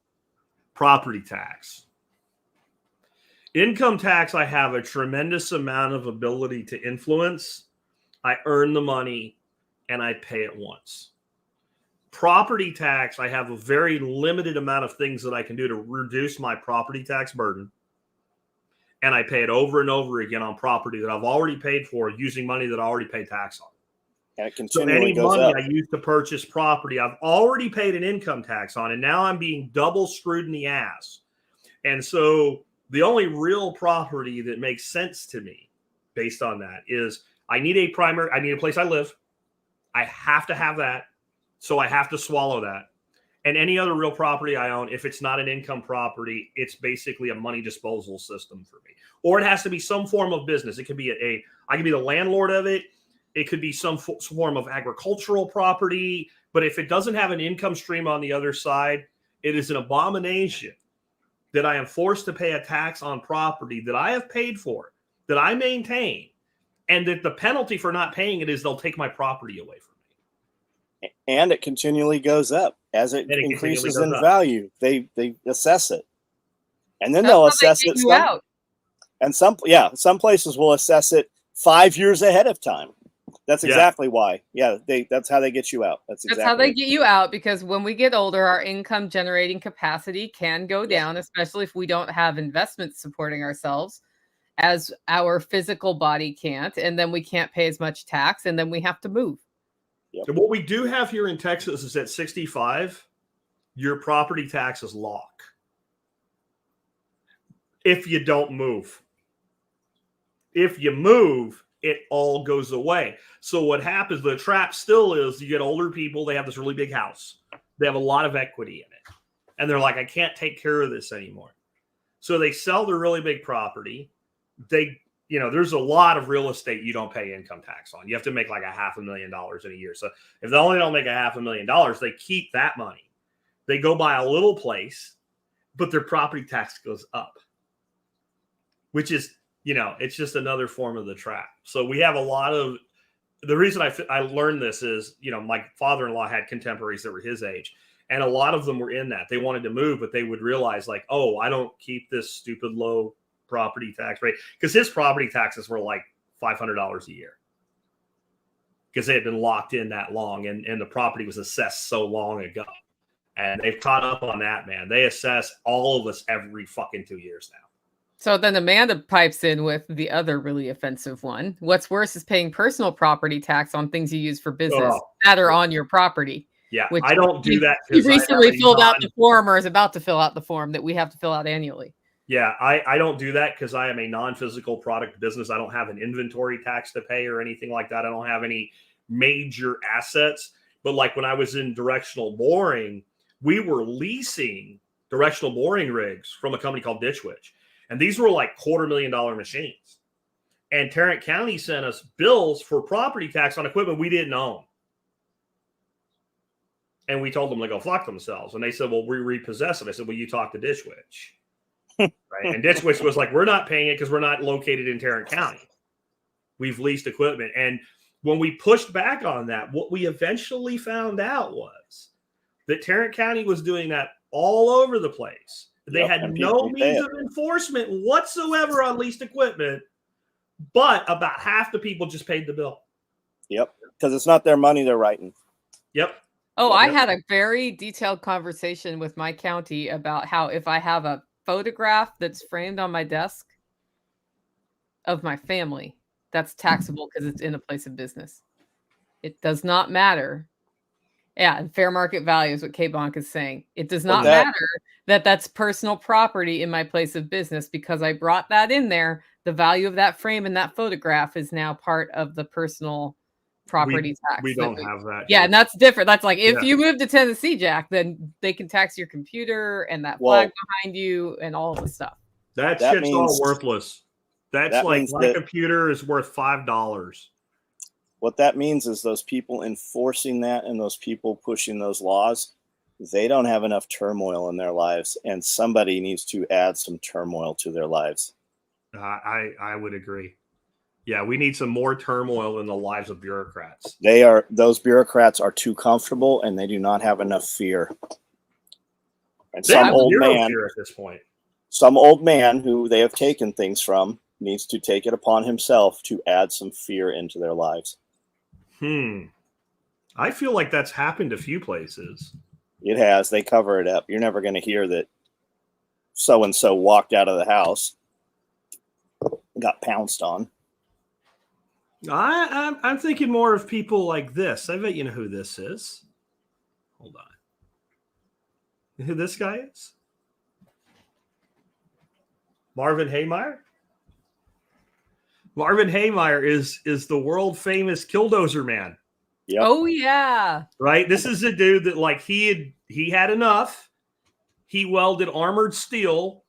Property tax. Income tax, I have a tremendous amount of ability to influence. I earn the money and I pay it once. Property tax, I have a very limited amount of things that I can do to reduce my property tax burden. And I pay it over and over again on property that I've already paid for using money that I already paid tax on. And it So continually any goes money up. I use to purchase property, I've already paid an income tax on, and now I'm being double screwed in the ass. And so the only real property that makes sense to me based on that is I need a place I live. I have to have that. So I have to swallow that. And any other real property I own, if it's not an income property, it's basically a money disposal system for me. Or it has to be some form of business. It could be I can be the landlord of it. It could be some form of agricultural property. But if it doesn't have an income stream on the other side, it is an abomination that I am forced to pay a tax on property that I have paid for, that I maintain, and that the penalty for not paying it is they'll take my property away from me. And it continually goes up as it increases in value. They assess it, and then they'll assess it. And some places will assess it 5 years ahead of time. That's exactly why. Yeah, that's how they get you out. That's how they get you out, because when we get older, our income generating capacity can go down, especially if we don't have investments supporting ourselves, as our physical body can't, and then we can't pay as much tax, and then we have to move. Yep. So what we do have here in Texas is at 65, your property taxes lock if you don't move. If you move, it all goes away. So what happens, the trap still is you get older people, they have this really big house. They have a lot of equity in it. And they're like, I can't take care of this anymore. So they sell their really big property. There's a lot of real estate you don't pay income tax on. You have to make like $500,000 in a year. So if they only don't make $500,000, they keep that money. They go buy a little place, but their property tax goes up, which is, it's just another form of the trap. So we have a lot of, the reason I learned this is, my father-in-law had contemporaries that were his age, and a lot of them were in that. They wanted to move, but they would realize like, oh, I don't keep this stupid low property tax rate, because his property taxes were like $500 a year because they had been locked in that long, and the property was assessed so long ago. And they've caught up on that, man. They assess all of us every fucking 2 years now. So then Amanda pipes in with the other really offensive one. What's worse is paying personal property tax on things you use for business that are on your property. Yeah, I don't do that. He recently filled out the form, or is about to fill out the form that we have to fill out annually. Yeah, I don't do that because I am a non-physical product business. I don't have an inventory tax to pay or anything like that. I don't have any major assets. But like when I was in directional boring, we were leasing directional boring rigs from a company called Ditch Witch. And these were like $250,000 machines. And Tarrant County sent us bills for property tax on equipment we didn't own. And we told them to go fuck themselves. And they said, well, we repossess it. I said, well, you talk to Ditch Witch. Right? And Ditch Witch was like, we're not paying it because we're not located in Tarrant County. We've leased equipment. And when we pushed back on that, what we eventually found out was that Tarrant County was doing that all over the place. They had no means of enforcement whatsoever on leased equipment, but about half the people just paid the bill. Yep, because it's not their money they're writing. Yep. Oh, I had a very detailed conversation with my county about how if I have a photograph that's framed on my desk of my family, that's taxable because it's in a place of business. It does not matter. Yeah, and fair market value is what K-Bonk is saying. It does not matter that that's personal property in my place of business because I brought that in there. The value of that frame and that photograph is now part of the personal property tax. We don't have that. Yeah, and that's different. That's like if you move to Tennessee, Jack, then they can tax your computer and that flag behind you and all of the stuff. That shit's all worthless. That's like my computer is worth $5. What that means is those people enforcing that and those people pushing those laws, they don't have enough turmoil in their lives, and somebody needs to add some turmoil to their lives. I would agree. Yeah, we need some more turmoil in the lives of bureaucrats. Those bureaucrats are too comfortable, and they do not have enough fear. And some old man at this point, some old man who they have taken things from needs to take it upon himself to add some fear into their lives. I feel like that's happened a few places. It has. They cover it up. You're never going to hear that so-and-so walked out of the house, got pounced on. I'm thinking more of people like this. I bet you know who this is. Hold on. You know who this guy is? Marvin Haymeyer? Marvin Haymeyer is the world famous Killdozer man. Yep. Oh yeah. Right? This is a dude that like he had enough. He welded armored steel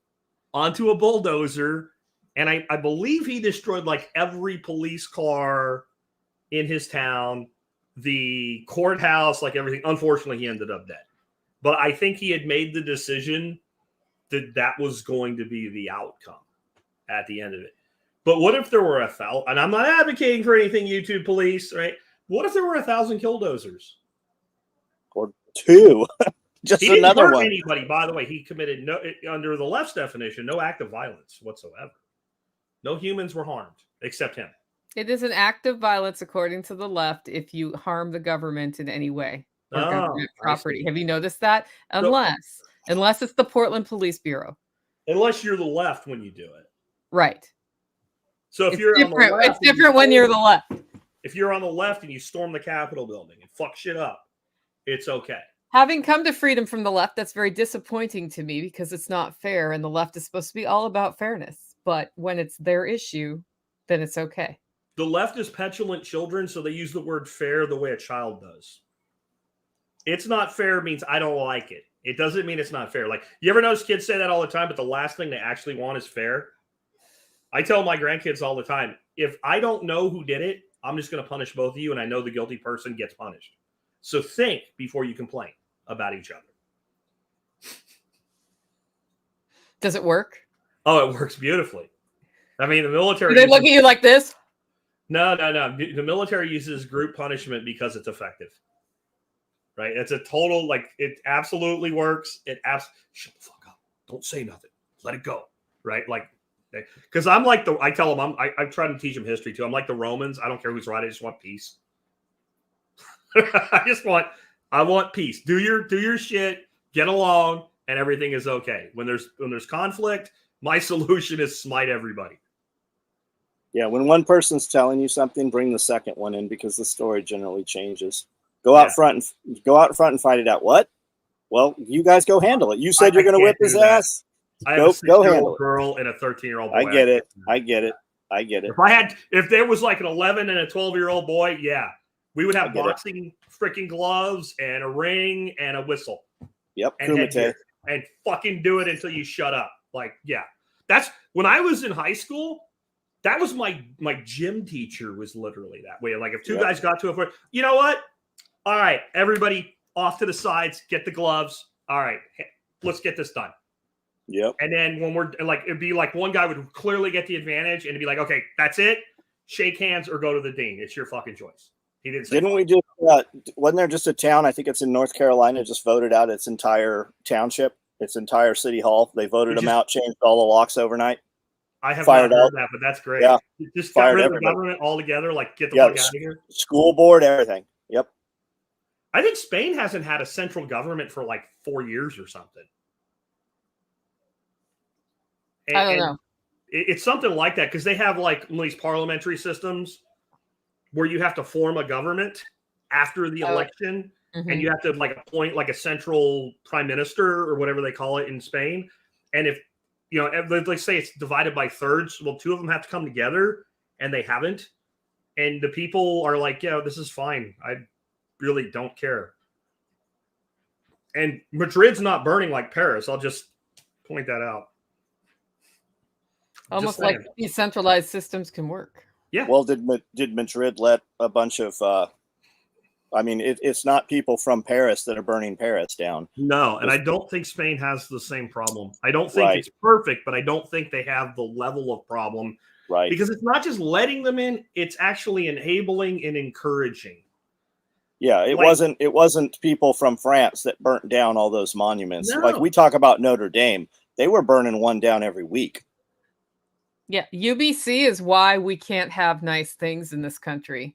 onto a bulldozer, and I believe he destroyed like every police car in his town, the courthouse, like everything. Unfortunately, he ended up dead. But I think he had made the decision that was going to be the outcome at the end of it. But what if there were 1,000? And I'm not advocating for anything, YouTube police, right? What if there were 1,000 Killdozers? Or 2. Just he another didn't hurt one. Anybody, by the way, he committed no, under the left's definition, no act of violence whatsoever. No humans were harmed except him. It is an act of violence according to the left if you harm the government in any way or government property. Have you noticed that? Unless it's the Portland Police Bureau. Unless you're the left when you do it. Right. So if you're different, on the left, it's different when you're the left. If you're on the left and you storm the Capitol building and fuck shit up, it's okay. Having come to freedom from the left, that's very disappointing to me because it's not fair, and the left is supposed to be all about fairness. But when it's their issue, then it's okay. The left is petulant children, so they use the word fair the way a child does. It's not fair means I don't like it. It doesn't mean it's not fair. Like, you ever notice kids say that all the time, but the last thing they actually want is fair? I tell my grandkids all the time, if I don't know who did it, I'm just going to punish both of you, and I know the guilty person gets punished. So think before you complain about each other. Does it work? Oh, it works beautifully. I mean, the military... Do they look at you like this? No. The military uses group punishment because it's effective. Right? It's a total, like, it absolutely works. Shut the fuck up. Don't say nothing. Let it go. Right? Like, because I'm like I tell them, I'm trying to teach them history too. I'm like the Romans. I don't care who's right. I just want peace. I want peace. Do your shit, get along, and everything is okay. When there's conflict, my solution is smite everybody. Yeah, when one person's telling you something, bring the second one in because the story generally changes. Go out front and fight it out. What? Well, you guys go handle it. You said you're going to whip his ass. I have a 6-year-old girl and a 13-year-old boy. I get it. If there was like an 11 and a 12-year-old boy, yeah, we would have boxing freaking gloves and a ring and a whistle. Yep, and fucking do it until you shut up. Like, yeah, that's when I was in high school. That was my gym teacher was literally that way. Like, if two guys got to it, you know what? All right, everybody off to the sides, get the gloves. All right, let's get this done. Yep. And then when we're like, it'd be like one guy would clearly get the advantage and it'd be like, okay, that's it. Shake hands or go to the dean. It's your fucking choice. He didn't say. Didn't we just, wasn't there just a town, I think it's in North Carolina, just voted out its entire township, its entire city hall. They voted them out, changed all the locks overnight. I have not heard that, but that's great. Yeah. Just got rid of the government altogether. Like, get the fuck out of here. School board, everything. Yep. I think Spain hasn't had a central government for like 4 years or something. I don't know. It's something like that because they have like these parliamentary systems where you have to form a government after the election, and you have to like appoint like a central prime minister or whatever they call it in Spain. And if let's say it's divided by thirds, well, two of them have to come together, and they haven't. And the people are like, yeah, this is fine. I really don't care. And Madrid's not burning like Paris. I'll just point that out. Almost like decentralized systems can work. Yeah. Well, did Madrid let a bunch of? It's not people from Paris that are burning Paris down. No, and I don't think Spain has the same problem. I don't think it's perfect, but I don't think they have the level of problem. Right. Because it's not just letting them in; it's actually enabling and encouraging. Yeah, it wasn't people from France that burnt down all those monuments. No. Like we talk about Notre Dame, they were burning one down every week. Yeah, UBC is why we can't have nice things in this country.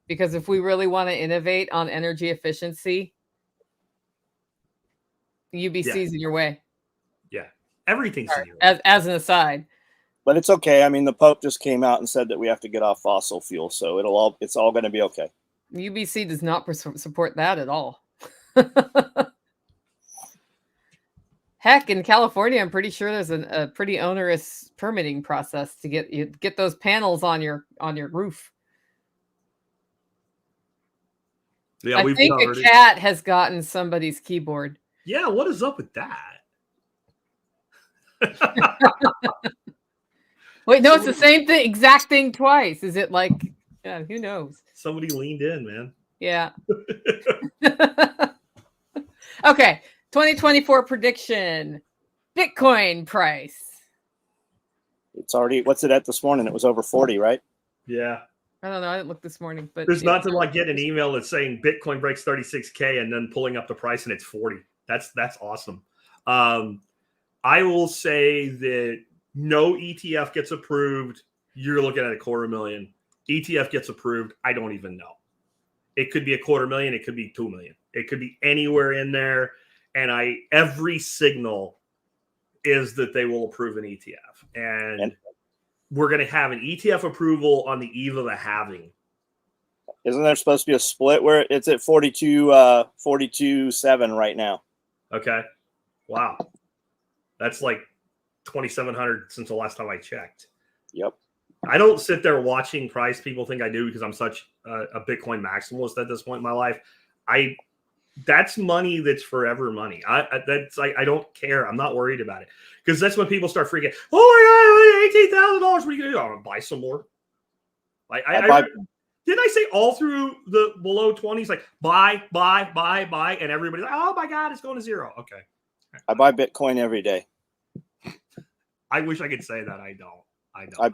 Because if we really want to innovate on energy efficiency, UBC's in your way. Yeah, everything's in your way. As an aside. But it's okay. I mean, the Pope just came out and said that we have to get off fossil fuel, so it's all going to be okay. UBC does not support that at all. Heck, in California, I'm pretty sure there's a pretty onerous permitting process to get those panels on your roof. Yeah, I think a cat has gotten somebody's keyboard. Yeah, what is up with that? Wait, no, it's the same thing, exact thing twice. Is it like, yeah, who knows? Somebody leaned in, man. Yeah. Okay, 2024 prediction. Bitcoin price. It's already, what's it at this morning? It was over 40, right? Yeah. I don't know. I didn't look this morning, but there's nothing like getting an email that's saying Bitcoin breaks 36K and then pulling up the price and it's 40. That's awesome. I will say that no ETF gets approved. You're looking at $250,000. ETF gets approved. I don't even know. It could be $250,000. It could be $2 million. It could be anywhere in there. And every signal is that they will approve an ETF. And we're going to have an ETF approval on the eve of a halving. Isn't there supposed to be a split where it's at 42.7 right now? Okay. Wow. That's like 2,700 since the last time I checked. Yep. I don't sit there watching price. People think I do because I'm such a Bitcoin maximalist at this point in my life. That's money that's forever money. I don't care. I'm not worried about it because that's when people start freaking. Oh my God, $18,000. What are you gonna do? I'm gonna buy some more. Didn't I say all through the below 20s, like buy, and everybody's like, oh my God, it's going to zero. Okay. I buy Bitcoin every day. I wish I could say that. I don't. I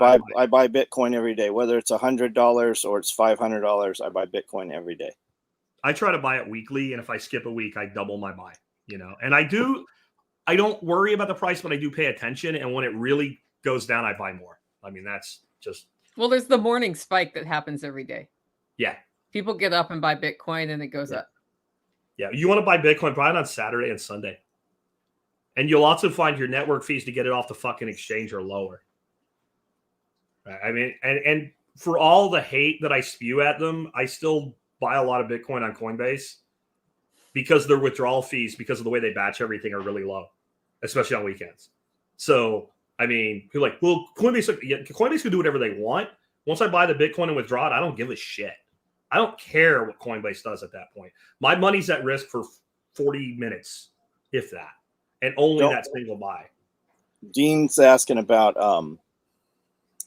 buy Bitcoin every day, whether it's $100 or it's $500. I buy Bitcoin every day. I try to buy it weekly, and if I skip a week, I double my buy. And I don't worry about the price, but I do pay attention. And when it really goes down, I buy more. I mean, that's just. Well, there's the morning spike that happens every day. Yeah. People get up and buy Bitcoin, and it goes up. Yeah, you want to buy Bitcoin, buy it on Saturday and Sunday. And you'll also find your network fees to get it off the fucking exchange are lower. I mean, and for all the hate that I spew at them, I still buy a lot of Bitcoin on Coinbase because their withdrawal fees, because of the way they batch everything, are really low, especially on weekends. So, I mean, you're like, well, Coinbase can do whatever they want. Once I buy the Bitcoin and withdraw it, I don't give a shit. I don't care what Coinbase does at that point. My money's at risk for 40 minutes, if that, and only that single buy. Dean's asking about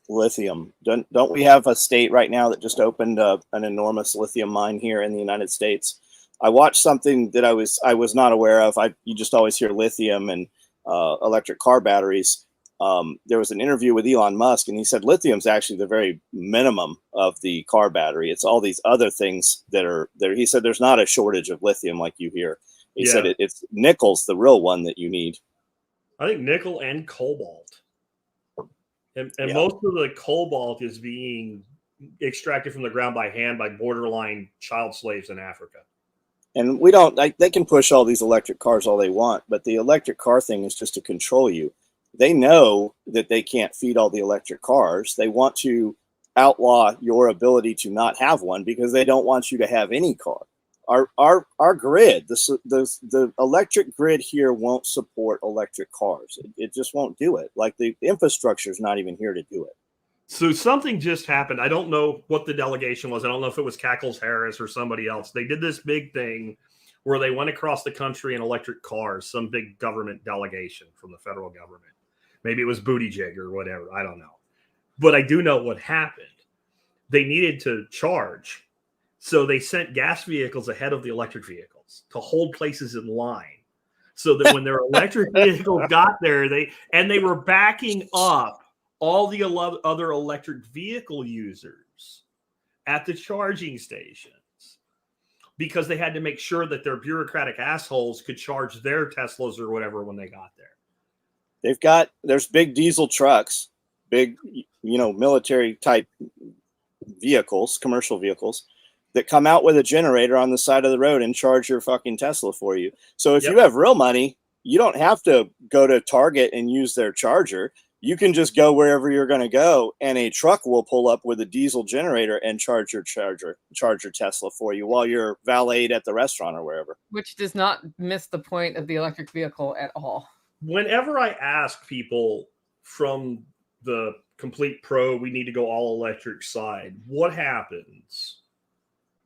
lithium. Don't we have a state right now that just opened an enormous lithium mine here in the United States? I watched something that I was not aware of. You just always hear lithium and electric car batteries. There was an interview with Elon Musk, and he said lithium's actually the very minimum of the car battery. It's all these other things that are there. He said there's not a shortage of lithium like you hear. He said it's nickel's the real one that you need. I think nickel and cobalt. And most of the cobalt is being extracted from the ground by hand by borderline child slaves in Africa. And they can push all these electric cars all they want, but the electric car thing is just to control you. they know that they can't feed all the electric cars. They want to outlaw your ability to not have one because they don't want you to have any car. Our grid, the electric grid here won't support electric cars. It just won't do it. Like the infrastructure is not even here to do it. So something just happened. I don't know what the delegation was. I don't know if it was Cackles Harris or somebody else. They did this big thing where they went across the country in electric cars, some big government delegation from the federal government. Maybe it was Buttigieg or whatever. I don't know. But I do know what happened. They needed to charge. So they sent gas vehicles ahead of the electric vehicles to hold places in line so that when their electric vehicles got there, they were backing up all the other electric vehicle users at the charging stations because they had to make sure that their bureaucratic assholes could charge their Teslas or whatever when they got there. There's big diesel trucks, big, military type vehicles, commercial vehicles that come out with a generator on the side of the road and charge your fucking Tesla for you. So if you have real money, you don't have to go to Target and use their charger. You can just go wherever you're going to go, and a truck will pull up with a diesel generator and charge your Tesla for you while you're valeted at the restaurant or wherever. Which does not miss the point of the electric vehicle at all. Whenever I ask people from the complete pro, we need to go all electric side, what happens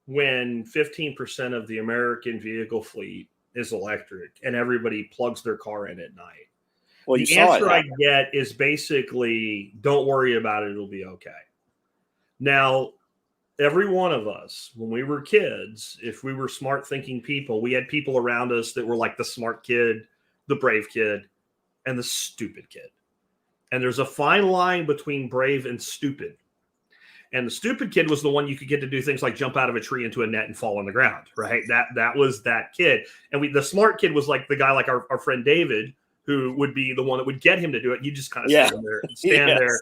when 15% of the American vehicle fleet is electric and everybody plugs their car in at night? Well, the answer I get is basically, don't worry about it. It'll be okay. Now, every one of us, when we were kids, if we were smart thinking people, we had people around us that were like the smart kid, the brave kid, and the stupid kid. And there's a fine line between brave and stupid. And the stupid kid was the one you could get to do things like jump out of a tree into a net and fall on the ground, right? That was that kid. And the smart kid was like the guy like our friend David, who would be the one that would get him to do it. You just kind of stand there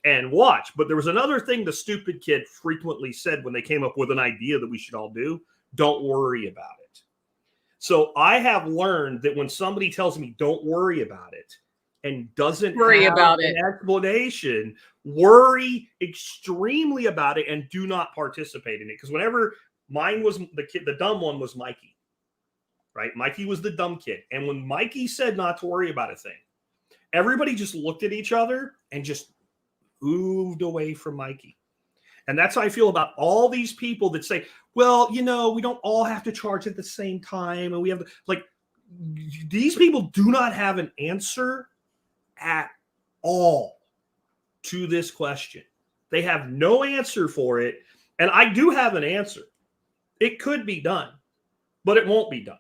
and watch. But there was another thing the stupid kid frequently said when they came up with an idea that we should all do: don't worry about it. So I have learned that when somebody tells me don't worry about it and doesn't worry have about an explanation, worry extremely about it and do not participate in it. Because whenever mine was the dumb one was Mikey. Right? Mikey was the dumb kid. And when Mikey said not to worry about a thing, everybody just looked at each other and just moved away from Mikey. And that's how I feel about all these people that say, well, we don't all have to charge at the same time. And we have these people do not have an answer at all to this question. They have no answer for it. And I do have an answer. It could be done, but it won't be done.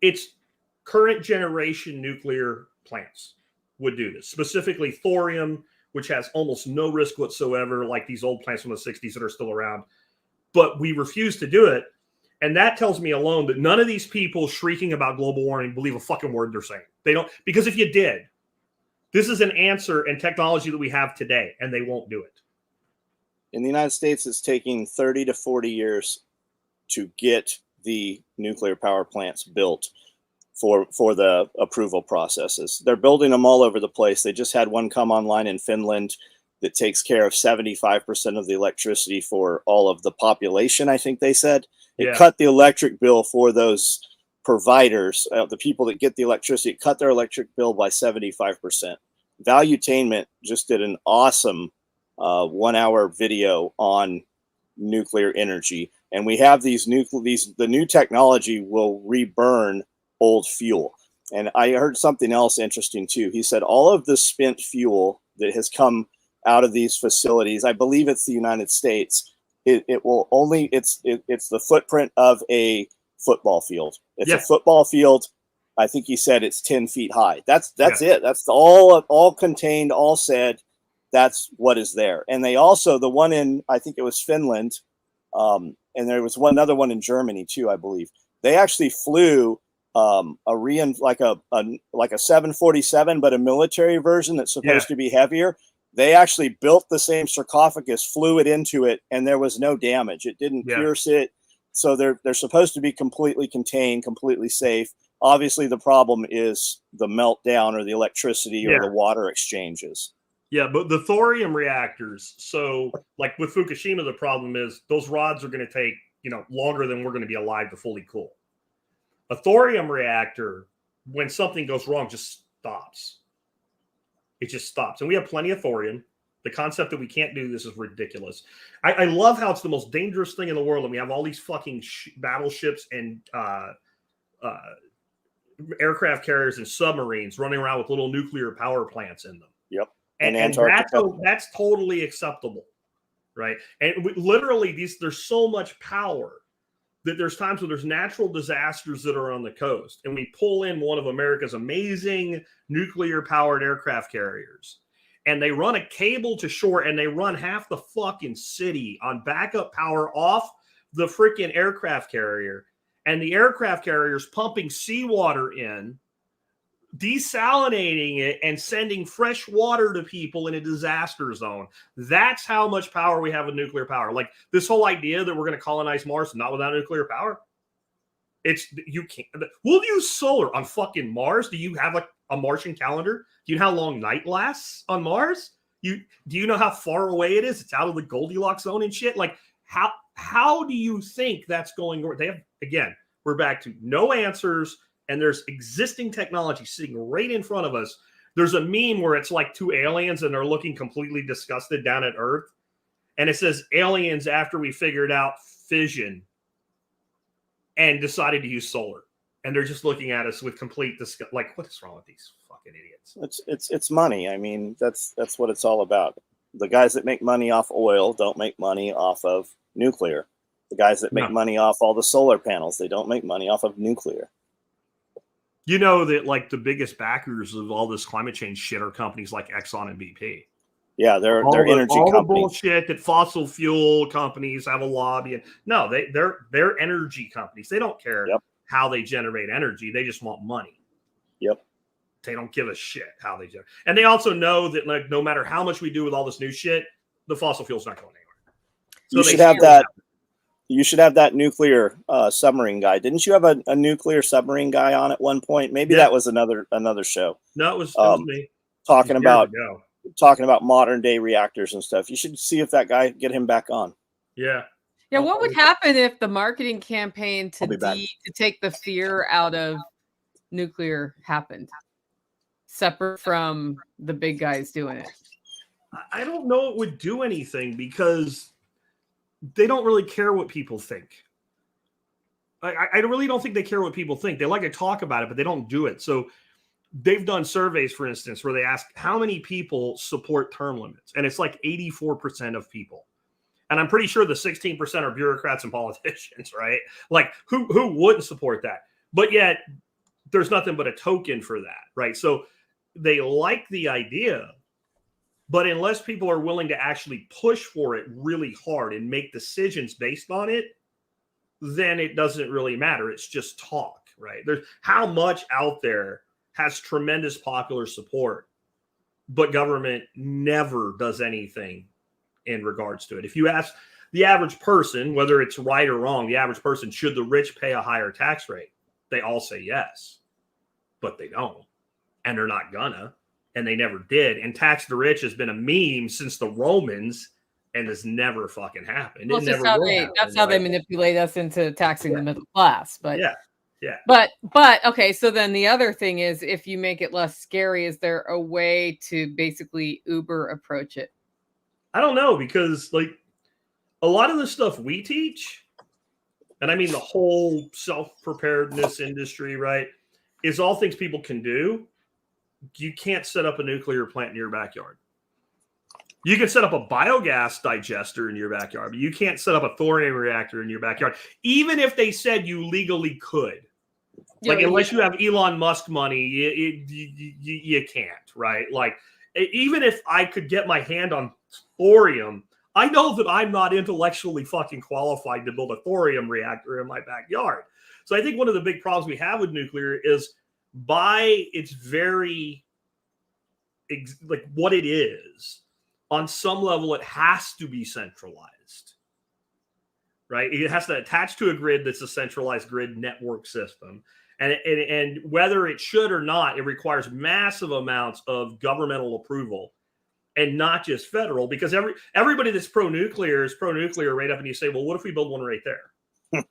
It's current generation nuclear plants would do this, specifically thorium, which has almost no risk whatsoever, like these old plants from the 60s that are still around. But we refuse to do it. And that tells me alone that none of these people shrieking about global warming believe a fucking word they're saying. They don't, because if you did, this is an answer and technology that we have today, and they won't do it. In the United States, it's taking 30 to 40 years to get the nuclear power plants built for the approval processes. They're building them all over the place. They just had one come online in Finland that takes care of 75% of the electricity for all of the population, I think they said. It cut the electric bill for those providers, the people that get the electricity, it cut their electric bill by 75%. Valuetainment just did an awesome 1 hour video on nuclear energy. And we have the new technology will reburn old fuel. And I heard something else interesting too. He said all of the spent fuel that has come out of these facilities, I believe it's the United States, it will only, it's the footprint of a football field. It's a football field. I think he said it's 10 feet high. That's it. That's all contained, all said. That's what is there. And they also, the one in, I think it was Finland, and there was another one in Germany too, I believe. They actually flew like a 747, but a military version that's supposed to be heavier. They actually built the same sarcophagus, flew it into it, and there was no damage. It didn't pierce it. So they're supposed to be completely contained, completely safe. Obviously, the problem is the meltdown or the electricity or the water exchanges. Yeah, but the thorium reactors. So, like with Fukushima, the problem is those rods are going to take, longer than we're going to be alive to fully cool. A thorium reactor, when something goes wrong, just stops. It just stops. And we have plenty of thorium. The concept that we can't do this is ridiculous. I love how it's the most dangerous thing in the world, and we have all these fucking battleships and aircraft carriers and submarines running around with little nuclear power plants in them. Yep. And that's totally acceptable, right? And literally, there's so much power that there's times when there's natural disasters that are on the coast, and we pull in one of America's amazing nuclear-powered aircraft carriers, and they run a cable to shore, and they run half the fucking city on backup power off the freaking aircraft carrier, and the aircraft carrier's pumping seawater in, desalinating it, and sending fresh water to people in a disaster zone. That's how much power we have with nuclear power. Like this whole idea that we're going to colonize Mars not without nuclear power. You can't. We'll use solar on fucking Mars. Do you have a Martian calendar? Do you know how long night lasts on Mars? Do you know how far away it is? It's out of the Goldilocks zone and shit. Like how do you think that's going to work? They have, again, we're back to no answers. And there's existing technology sitting right in front of us. There's a meme where it's like two aliens and they're looking completely disgusted down at Earth. And it says aliens after we figured out fission and decided to use solar. And they're just looking at us with complete disgust. Like, what is wrong with these fucking idiots? It's money. I mean, that's what it's all about. The guys that make money off oil don't make money off of nuclear. The guys that make money off all the solar panels, they don't make money off of nuclear. You know that like the biggest backers of all this climate change shit are companies like Exxon and BP. Yeah, they're energy all companies. The bullshit that fossil fuel companies have a lobby. No, they're energy companies. They don't care how they generate energy. They just want money. Yep. They don't give a shit how they generate. And they also know that like no matter how much we do with all this new shit, the fossil fuel's not going anywhere. So you should have that nuclear submarine guy. Didn't you have a nuclear submarine guy on at one point? Maybe that was another show. No, it was me. Talking about modern day reactors and stuff. You should see if that guy, get him back on. Yeah. Yeah. What would happen if the marketing campaign to take the fear out of nuclear happened, separate from the big guys doing it? I don't know it would do anything because they don't really care what people think. I really don't think they care what people think. They like to talk about it, but they don't do it. So they've done surveys, for instance, where they ask how many people support term limits. And it's like 84% of people. And I'm pretty sure the 16% are bureaucrats and politicians, right? Like who wouldn't support that? But yet there's nothing but a token for that, right? So they like the idea, but unless people are willing to actually push for it really hard and make decisions based on it, then it doesn't really matter. It's just talk, right? There's how much out there has tremendous popular support, but government never does anything in regards to it. If you ask the average person, whether it's right or wrong, the average person, should the rich pay a higher tax rate? They all say yes, but they don't. And they're not gonna. And they never did. And tax the rich has been a meme since the Romans and has never fucking happened. Well, that's how they manipulate us into taxing the middle class. But yeah. But okay, so then the other thing is, if you make it less scary, is there a way to basically Uber approach it? I don't know, because like a lot of the stuff we teach, and I mean the whole self-preparedness industry, right, is all things people can do. You can't set up a nuclear plant in your backyard. You can set up a biogas digester in your backyard, but you can't set up a thorium reactor in your backyard, even if they said you legally could. Like, unless you have Elon Musk money, you can't, right? Like, even if I could get my hand on thorium, I know that I'm not intellectually fucking qualified to build a thorium reactor in my backyard. So I think one of the big problems we have with nuclear is, by its very, like what it is, on some level, it has to be centralized, right? It has to attach to a grid that's a centralized grid network system. And whether it should or not, it requires massive amounts of governmental approval, and not just federal, because everybody that's pro-nuclear is pro-nuclear right up, and you say, well, what if we build one right there?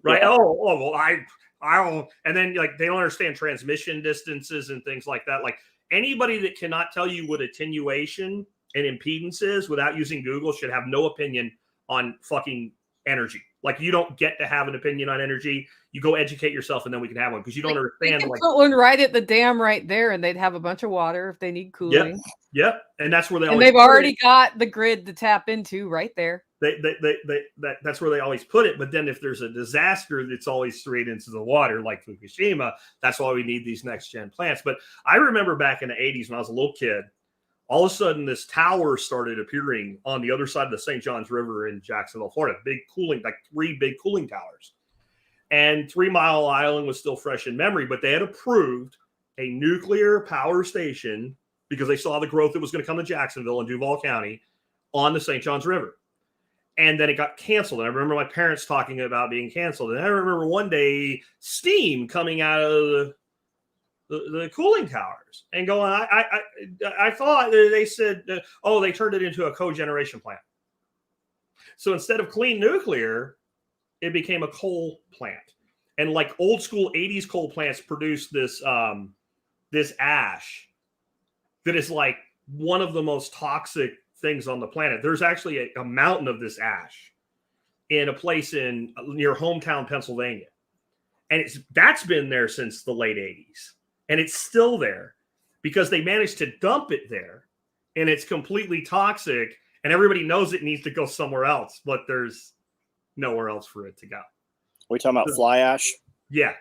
Right? Yeah. Well, I don't, and then like they don't understand transmission distances and things like that. Like anybody that cannot tell you what attenuation and impedance is without using Google should have no opinion on fucking energy. Like you don't get to have an opinion on energy. You go educate yourself, and then we can have one, because you don't understand. They can put one right at the dam right there, and they'd have a bunch of water if they need cooling. Yep. And that's where they've already got the grid to tap into right there. That's where they always put it. But then if there's a disaster, it's always straight into the water, like Fukushima. That's why we need these next gen plants. But I remember back in the 80s when I was a little kid, all of a sudden this tower started appearing on the other side of the St. Johns River in Jacksonville, Florida. Big cooling, like 3 big cooling towers. And 3 Mile Island was still fresh in memory, but they had approved a nuclear power station because they saw the growth that was going to come to Jacksonville and Duval County on the St. Johns River. And then it got canceled. And I remember my parents talking about being canceled. And I remember one day steam coming out of the cooling towers and going, I thought they said, they turned it into a cogeneration plant. So instead of clean nuclear, it became a coal plant. And like old school 80s coal plants produce this ash that is like one of the most toxic things on the planet. There's actually a mountain of this ash in a place near hometown Pennsylvania. And that's been there since the late 80s. And it's still there because they managed to dump it there, and it's completely toxic, and everybody knows it needs to go somewhere else, but there's nowhere else for it to go. We talking about fly ash? Yeah.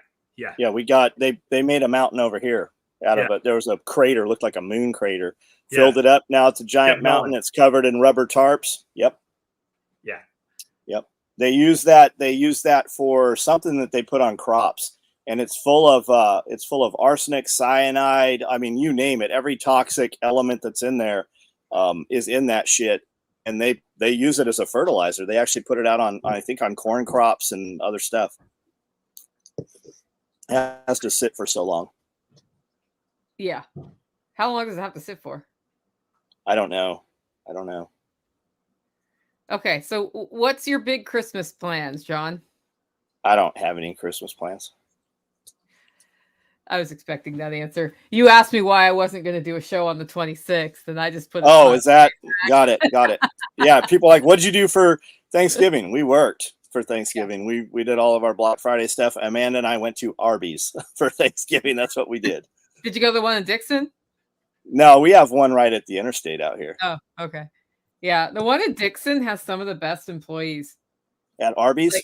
We got they made a mountain over here out of it. There was a crater, looked like a moon crater. Filled it up. Now it's a giant mountain. It's covered in rubber tarps. Yep. They use that for something that they put on crops. And it's full of arsenic, cyanide. I mean, you name it. Every toxic element that's in there is in that shit. And they use it as a fertilizer. They actually put it out on corn crops and other stuff. It has to sit for so long. Yeah. How long does it have to sit for? I don't know. Okay, so what's your big Christmas plans, John? I don't have any Christmas plans. I was expecting that answer. You asked me why I wasn't going to do a show on the 26th, and I just put. Oh, is that? Got it. Yeah, people are like, what'd you do for Thanksgiving? We worked for Thanksgiving. We did all of our Black Friday stuff. Amanda and I went to Arby's for Thanksgiving. That's what we did. Did you go to the one in Dixon? No, we have one right at the interstate out here. Oh, okay. Yeah, the one in Dixon has some of the best employees. At Arby's?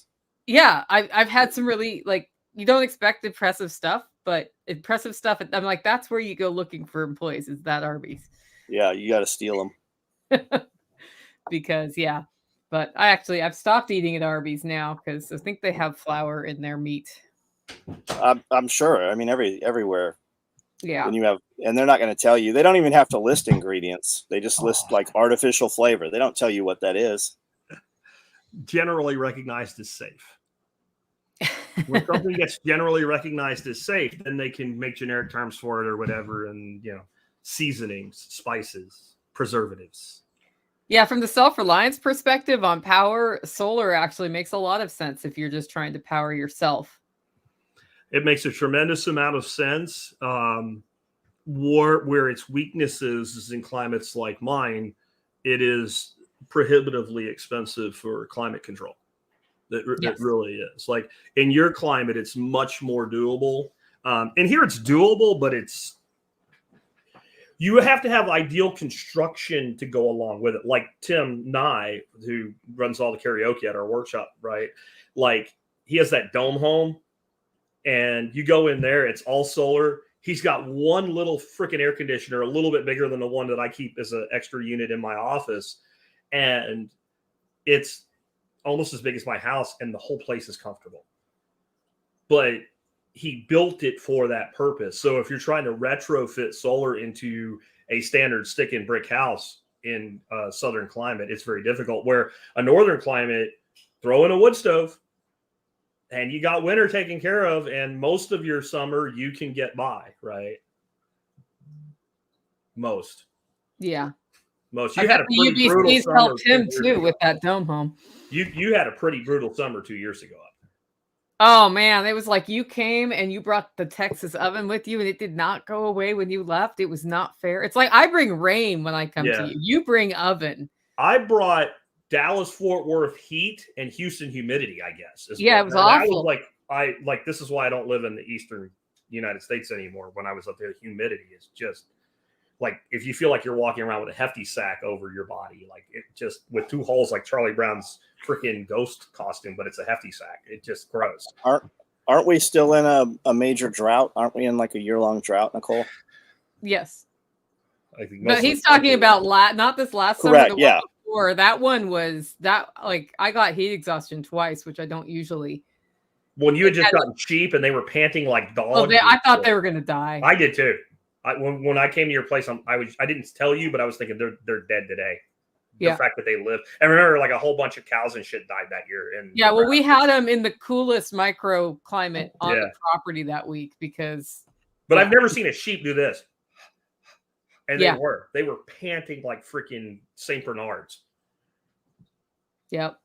I've had some really, like, you don't expect impressive stuff, but impressive stuff. I'm like, that's where you go looking for employees, is that Arby's. Yeah, you got to steal them. Because, but I've stopped eating at Arby's now because I think they have flour in their meat. I'm sure. I mean, everywhere. Yeah. And they're not going to tell you. They don't even have to list ingredients. They just list like artificial flavor. They don't tell you what that is. Generally recognized as safe. When something gets generally recognized as safe, then they can make generic terms for it or whatever, and seasonings, spices, preservatives. Yeah, from the self-reliance perspective on power, solar actually makes a lot of sense if you're just trying to power yourself. It makes a tremendous amount of sense. Where its weaknesses is in climates like mine, it is prohibitively expensive for climate control. It really is. Like in your climate, it's much more doable. And here it's doable, but you have to have ideal construction to go along with it. Like Tim Nye, who runs all the karaoke at our workshop, right? Like he has that dome home, and you go in there, it's all solar. He's got one little freaking air conditioner, a little bit bigger than the one that I keep as an extra unit in my office. And it's almost as big as my house, and the whole place is comfortable. But he built it for that purpose. So if you're trying to retrofit solar into a standard stick and brick house in a southern climate, it's very difficult. Where a northern climate, throw in a wood stove, and you got winter taken care of, and most of your summer you can get by, right? Most. Yeah. Most. You had a pretty brutal summer. Helped him too with that dome home. You had a pretty brutal summer 2 years ago. Oh man, it was like you came and you brought the Texas oven with you, and it did not go away when you left. It was not fair. It's like I bring rain when I come to you. You bring oven. I brought Dallas-Fort Worth heat and Houston humidity, I guess. It was awful. That was this is why I don't live in the eastern United States anymore. When I was up there, the humidity is just like if you feel like you're walking around with a hefty sack over your body, like it just with 2 holes like Charlie Brown's freaking ghost costume, but it's a hefty sack. It just grows. Aren't we still in a major drought? Aren't we in like a year-long drought, Nicole? Yes. I think but he's talking about not this last Correct, summer. One before. That one was that like I got heat exhaustion twice, which I don't usually. When you had just gotten cheap and they were panting like dogs. I thought they were going to die. I did too. When I came to your place, I didn't tell you, but I was thinking they're dead today. The fact that they live. And remember, like a whole bunch of cows and shit died that year. Well, we had them in the coolest microclimate on the property that week because. But I've never seen a sheep do this. And they were panting like freaking St. Bernards. Yep.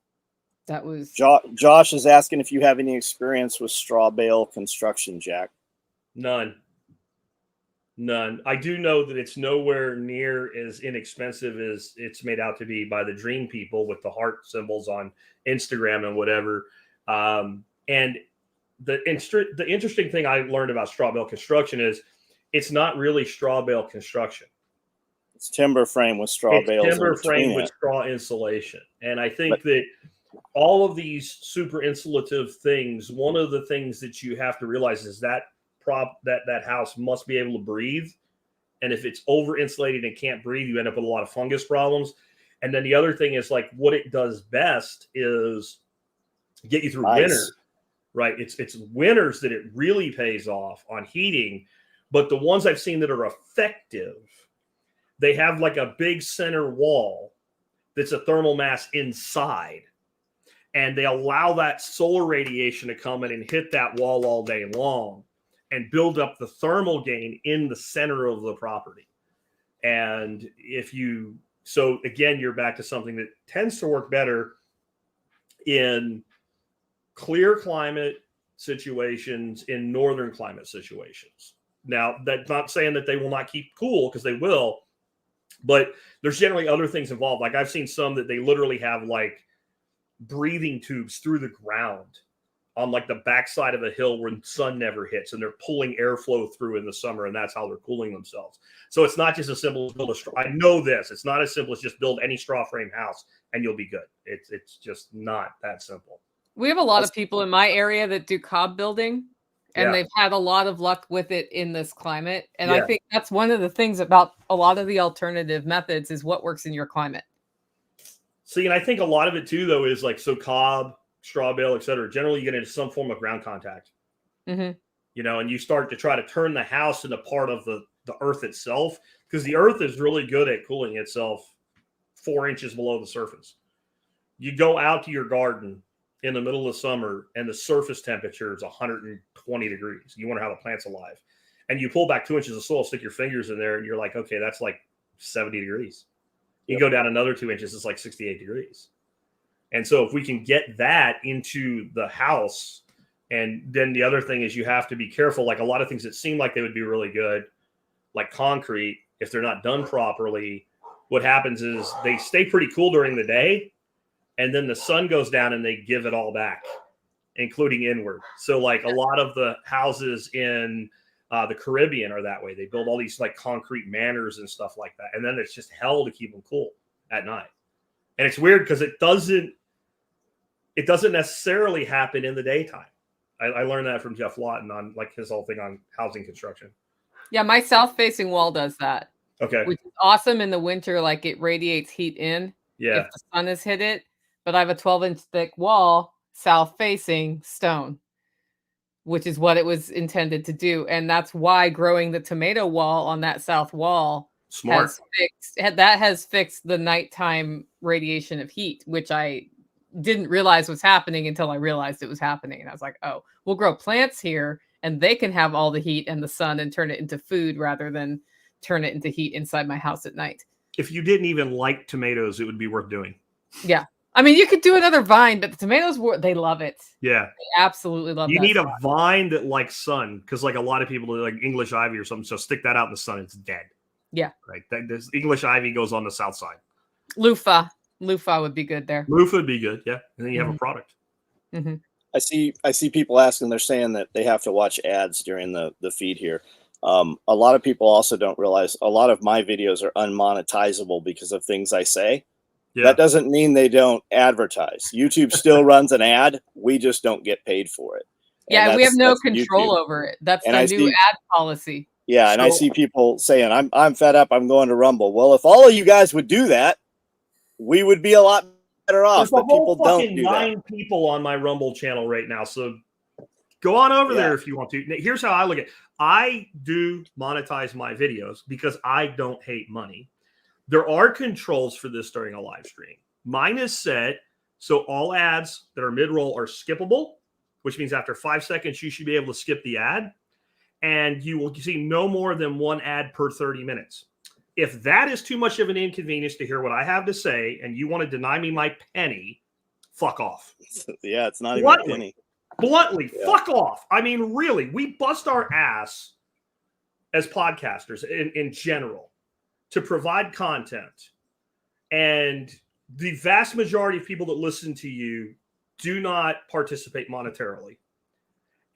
That was. Josh is asking if you have any experience with straw bale construction, Jack. None. I do know that it's nowhere near as inexpensive as it's made out to be by the dream people with the heart symbols on Instagram and whatever. And the interesting thing I learned about straw bale construction is it's not really straw bale construction. It's timber frame with straw bales. Timber frame with straw insulation. And I think that all of these super insulative things, one of the things that you have to realize is that that house must be able to breathe, and if it's over insulated and can't breathe, you end up with a lot of fungus problems. And then the other thing is like what it does best is get you through winter, right? It's winters that it really pays off on heating. But the ones I've seen that are effective, they have like a big center wall that's a thermal mass inside, and they allow that solar radiation to come in and hit that wall all day long and build up the thermal gain in the center of the property. And so again, you're back to something that tends to work better in clear climate situations, in northern climate situations. Now, that's not saying that they will not keep cool, because they will, but there's generally other things involved. Like I've seen some that they literally have like breathing tubes through the ground on like the backside of a hill where the sun never hits, and they're pulling airflow through in the summer, and that's how they're cooling themselves. So it's not just as simple as build a straw. I know this. It's not as simple as just build any straw frame house and you'll be good. It's just not that simple. We have a lot of people in my area that do cob building, and they've had a lot of luck with it in this climate. And I think that's one of the things about a lot of the alternative methods is what works in your climate. See, and I think a lot of it too, though, is like, so cob, straw bale, et cetera, generally you get into some form of ground contact, and you start to try to turn the house into part of the earth itself, because the earth is really good at cooling itself 4 inches below the surface. You go out to your garden in the middle of summer and the surface temperature is 120 degrees. You wonder how the plant's alive. And you pull back 2 inches of soil, stick your fingers in there, and you're like, okay, that's like 70 degrees. You go down another 2 inches, it's like 68 degrees. And so if we can get that into the house, and then the other thing is you have to be careful. Like a lot of things that seem like they would be really good, like concrete, if they're not done properly, what happens is they stay pretty cool during the day, and then the sun goes down and they give it all back, including inward. So like a lot of the houses in the Caribbean are that way. They build all these like concrete manors and stuff like that. And then it's just hell to keep them cool at night. And it's weird because it doesn't necessarily happen in the daytime. I learned that from Jeff Lawton on like his whole thing on housing construction. Yeah, my south facing wall does that. Okay. Which is awesome in the winter, like it radiates heat in if the sun has hit it. But I have a 12-inch thick wall, south facing stone, which is what it was intended to do. And that's why growing the tomato wall on that south wall has fixed the nighttime radiation of heat, which I didn't realize what's happening until I realized it was happening. And I was like, oh, we'll grow plants here and they can have all the heat and the sun and turn it into food rather than turn it into heat inside my house at night. If you didn't even like tomatoes, it would be worth doing. Yeah. I mean, you could do another vine, but the tomatoes, they love it. Yeah. They absolutely love it. You need a vine that likes sun, because like a lot of people do like English ivy or something. So stick that out in the sun, it's dead. Yeah. Right. This English ivy goes on the south side. Loofah would be good there. Loofah would be good. Yeah. And then you have a product. Mm-hmm. I see people asking, they're saying that they have to watch ads during the feed here. A lot of people also don't realize a lot of my videos are unmonetizable because of things I say. Yeah. That doesn't mean they don't advertise. YouTube still runs an ad. We just don't get paid for it. Yeah, we have no control over it. That's the new ad policy. Yeah, and I see people saying, I'm fed up, I'm going to Rumble. Well, if all of you guys would do that, we would be a lot better off. But people don't do 9 people on my Rumble channel right now. So go on over there if you want to. Here's how I look at it. I do monetize my videos because I don't hate money. There are controls for this during a live stream. Mine is set so all ads that are mid-roll are skippable, which means after 5 seconds, you should be able to skip the ad. And you will see no more than 1 ad per 30 minutes. If that is too much of an inconvenience to hear what I have to say and you want to deny me my penny, fuck off. Yeah, it's not even a penny. Bluntly, fuck off. I mean, really, we bust our ass as podcasters in general to provide content. And the vast majority of people that listen to you do not participate monetarily.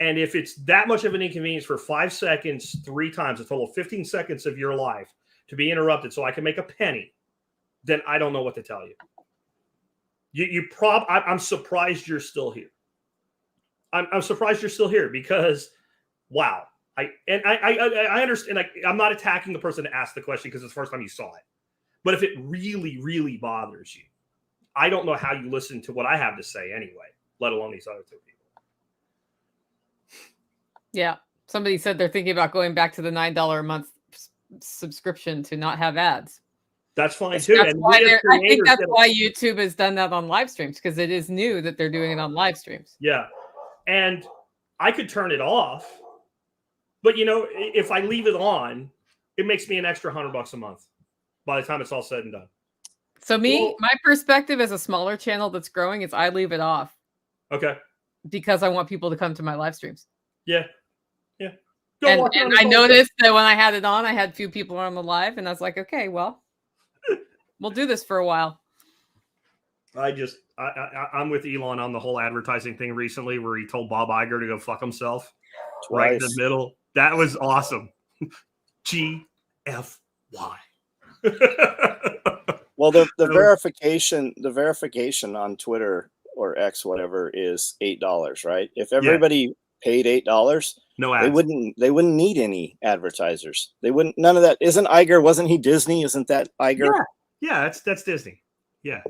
And if it's that much of an inconvenience for 5 seconds, 3 times, a total of 15 seconds of your life to be interrupted so I can make a penny, then I don't know what to tell you. I'm surprised you're still here. I'm surprised you're still here because, wow. I understand. I'm not attacking the person that asked the question because it's the first time you saw it. But if it really, really bothers you, I don't know how you listen to what I have to say anyway, let alone these other 2 people. Yeah. Somebody said they're thinking about going back to the $9 a month subscription to not have ads. That's fine too. I think that's why YouTube has done that on live streams, because it is new that they're doing it on live streams. Yeah. And I could turn it off, but if I leave it on, it makes me an extra $100 a month by the time it's all said and done. So my perspective as a smaller channel that's growing is I leave it off. Okay. Because I want people to come to my live streams. Yeah. Yeah. And I noticed that when I had it on, I had few people on the live, and I was like, okay, well, we'll do this for a while. I'm with Elon on the whole advertising thing recently where he told Bob Iger to go fuck himself. Twice. Right in the middle. That was awesome. GFY. Well, the verification on Twitter or X, whatever, is $8, right? If everybody paid $8, no ads. They wouldn't need any advertisers. They wouldn't. None of that. Isn't Iger? Wasn't he Disney? Isn't that Iger? Yeah, that's Disney. Yeah.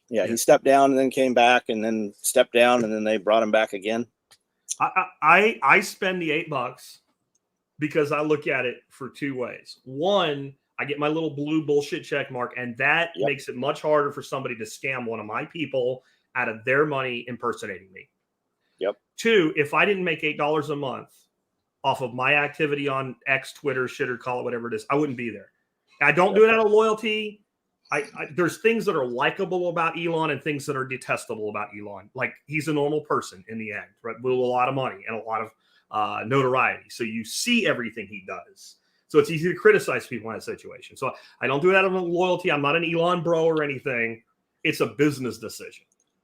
Yeah, he stepped down and then came back and then stepped down and then they brought him back again. I spend the $8 because I look at it for 2 ways. One, I get my little blue bullshit check mark, and that makes it much harder for somebody to scam one of my people out of their money impersonating me. Yep. 2, if I didn't make $8 a month off of my activity on X, Twitter, shit or call it whatever it is, I wouldn't be there. I don't do it out of loyalty. There's things that are likable about Elon and things that are detestable about Elon. Like, he's a normal person in the end, right? With a lot of money and a lot of notoriety. So you see everything he does. So it's easy to criticize people in that situation. So I don't do it out of loyalty. I'm not an Elon bro or anything. It's a business decision.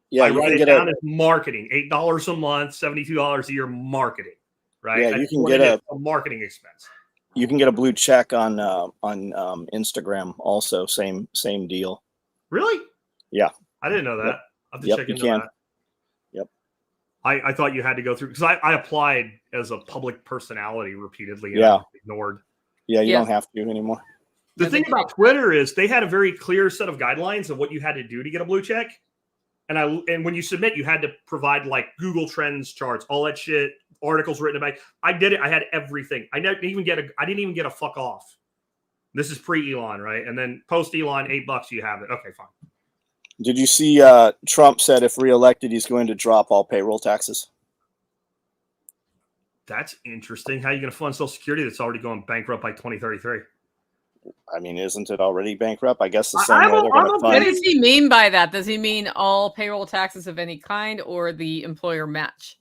Yeah, I write it down as marketing. $8 a month, $72 a year marketing. Right? Yeah, you can get a marketing expense. You can get a blue check on Instagram also. Same deal. Really? Yeah. I didn't know that. Yep. I have to check into that. Yep. I thought you had to go through, because I applied as a public personality repeatedly and ignored. Yeah, you don't have to anymore. The thing about Twitter is they had a very clear set of guidelines of what you had to do to get a blue check. And when you submit, you had to provide like Google Trends charts, all that shit, articles written about. I did it. I had everything. I didn't even get a fuck off. This is pre-Elon, right? And then post-Elon, $8, you have it. Okay, fine. Did you see Trump said if reelected, he's going to drop all payroll taxes? That's interesting. How are you going to fund Social Security that's already going bankrupt by 2033? I mean, isn't it already bankrupt? I guess the same way they're going to fund. What does he mean by that? Does he mean all payroll taxes of any kind or the employer match?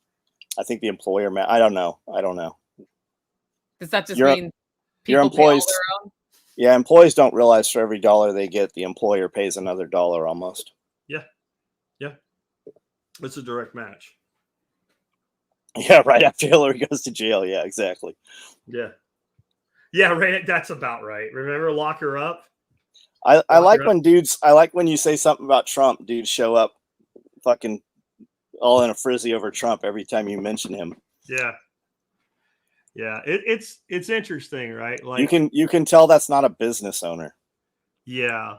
I think the employer match. I don't know. Does that just mean your employees? Yeah, employees don't realize for every dollar they get, the employer pays another dollar almost. Yeah. It's a direct match. Yeah, right after Hillary goes to jail. Yeah, exactly. Yeah, right. That's about right. Remember, lock her up. I like when you say something about Trump, dudes show up fucking all in a frizzy over Trump every time you mention him. Yeah. It's interesting, right? Like you can tell that's not a business owner. Yeah.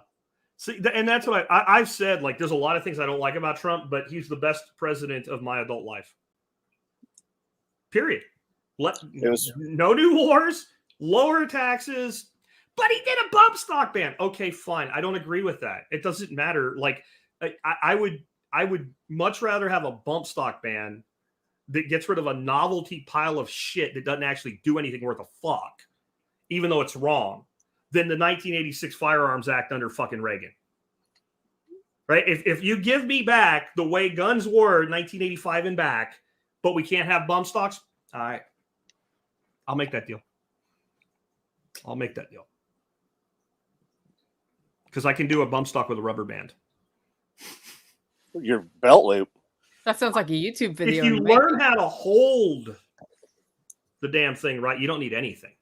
See, and that's what I've said. Like, there's a lot of things I don't like about Trump, but he's the best president of my adult life. Period. No new wars, lower taxes, but he did a bump stock ban. Okay, fine. I don't agree with that. It doesn't matter. Like, I would much rather have a bump stock ban that gets rid of a novelty pile of shit that doesn't actually do anything worth a fuck, even though it's wrong, than the 1986 Firearms Act under fucking Reagan. Right? If you give me back the way guns were 1985 and back, but we can't have bump stocks, all right, I'll make that deal. Because I can do a bump stock with a rubber band. Your belt loop. That sounds like a YouTube video. If you learn how to hold the damn thing right, you don't need anything.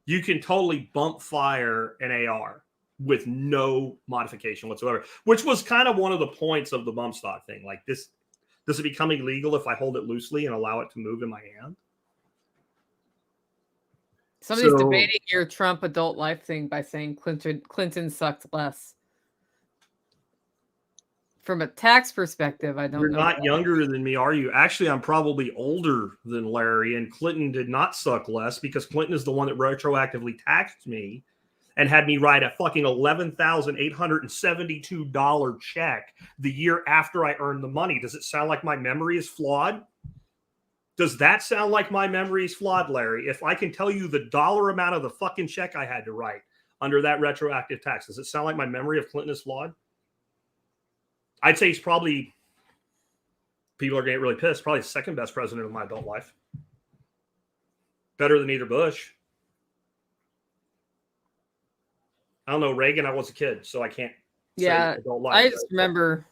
You can totally bump fire an AR with no modification whatsoever, which was kind of one of the points of the bump stock thing. Like, this, does it become illegal if I hold it loosely and allow it to move in my hand? Somebody's debating your Trump adult life thing by saying Clinton sucked less. From a tax perspective, I don't know. You're not younger than me, are you? Actually, I'm probably older than Larry, and Clinton did not suck less because Clinton is the one that retroactively taxed me and had me write a fucking $11,872 check the year after I earned the money. Does it sound like my memory is flawed? Does that sound like my memory is flawed, Larry? If I can tell you the dollar amount of the fucking check I had to write under that retroactive tax, does it sound like my memory of Clinton is flawed? I'd say he's probably, people are getting really pissed, probably the second best president of my adult life. Better than either Bush. I don't know, Reagan, I was a kid, so I can't say adult life. I just remember,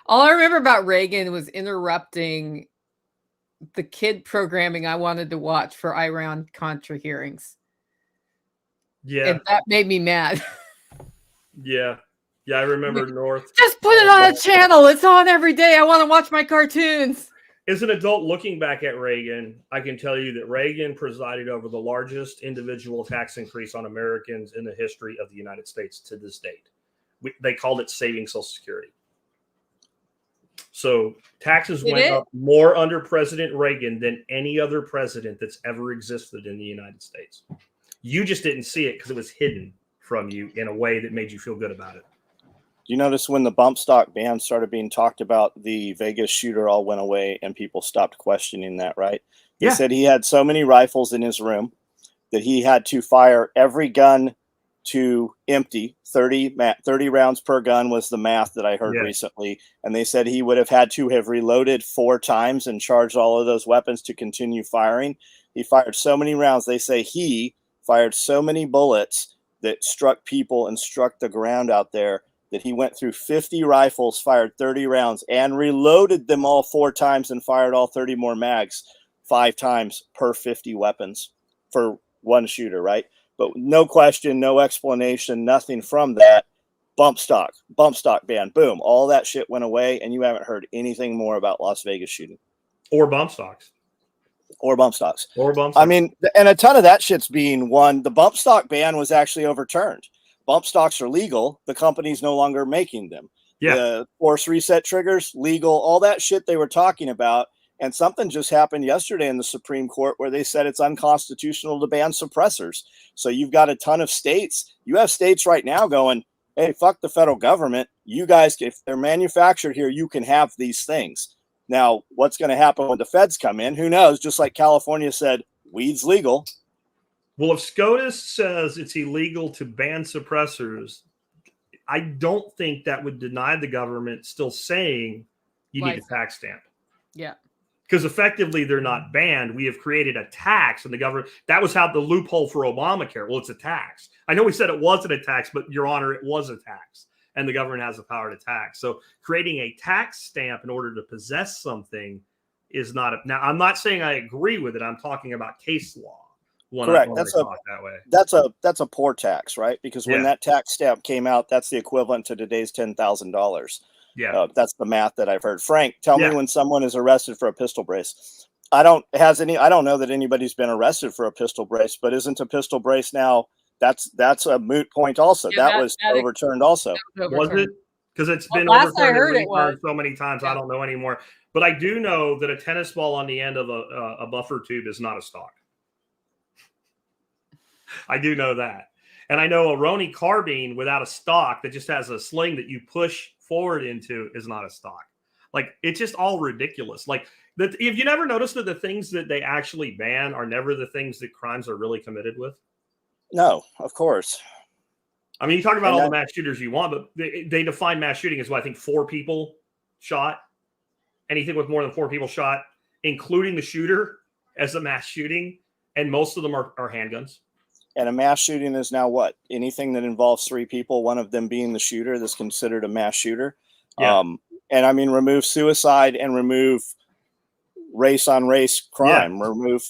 all I remember about Reagan was interrupting the kid programming I wanted to watch for Iran-Contra hearings. Yeah. And that made me mad. Yeah, I remember North. Just put it on a channel. It's on every day. I want to watch my cartoons. As an adult looking back at Reagan, I can tell you that Reagan presided over the largest individual tax increase on Americans in the history of the United States to this date. They called it saving Social Security. So taxes went up more under President Reagan than any other president that's ever existed in the United States. You just didn't see it because it was hidden from you in a way that made you feel good about it. You notice when the bump stock ban started being talked about, the Vegas shooter all went away and people stopped questioning that, right? They said he had so many rifles in his room that he had to fire every gun to empty. 30 rounds per gun was the math that I heard recently. And they said he would have had to have reloaded 4 times and charged all of those weapons to continue firing. He fired so many rounds. They say he fired so many bullets that struck people and struck the ground out there that he went through 50 rifles, fired 30 rounds, and reloaded them all 4 times and fired all 30 more mags 5 times per 50 weapons for one shooter, right? But no question, no explanation, nothing from that. Bump stock ban, boom. All that shit went away, and you haven't heard anything more about Las Vegas shooting. Or bump stocks. I mean, and a ton of that shit's being won. The bump stock ban was actually overturned. Bump stocks are legal. The company's no longer making them. Yeah. The force reset triggers, legal, all that shit they were talking about. And something just happened yesterday in the Supreme Court where they said it's unconstitutional to ban suppressors. So you've got a ton of states. You have states right now going, hey, fuck the federal government. You guys, if they're manufactured here, you can have these things. Now, what's going to happen when the feds come in? Who knows? Just like California said, weed's legal. Well, if SCOTUS says it's illegal to ban suppressors, I don't think that would deny the government still saying you need a tax stamp. Yeah. Because effectively they're not banned. We have created a tax, and the government, that was how the loophole for Obamacare. Well, it's a tax. I know we said it wasn't a tax, but Your Honor, it was a tax, and the government has the power to tax. So creating a tax stamp in order to possess something is not now, I'm not saying I agree with it. I'm talking about case law. Correct. That's a poor tax, right? Because when that tax stamp came out, that's the equivalent to today's $10,000. Yeah, that's the math that I've heard. Frank, tell me when someone is arrested for a pistol brace. I don't know that anybody's been arrested for a pistol brace, but isn't a pistol brace now? That's a moot point. Also, that was overturned. Also, was it? Because it's been last I heard it was so many times. I don't know anymore. But I do know that a tennis ball on the end of a buffer tube is not a stock. I do know that. And I know a Roni carbine without a stock that just has a sling that you push forward into is not a stock. Like, it's just all ridiculous. Like, if you never noticed that the things that they actually ban are never the things that crimes are really committed with? No, of course. I mean, you talk about all the mass shooters you want, but they define mass shooting as what, I think 4 people shot. Anything with more than 4 people shot, including the shooter, as a mass shooting. And most of them are handguns. And a mass shooting is now what? Anything that involves 3 people, one of them being the shooter, that's considered a mass shooter. Yeah. And I mean, remove suicide and remove race on race crime, remove,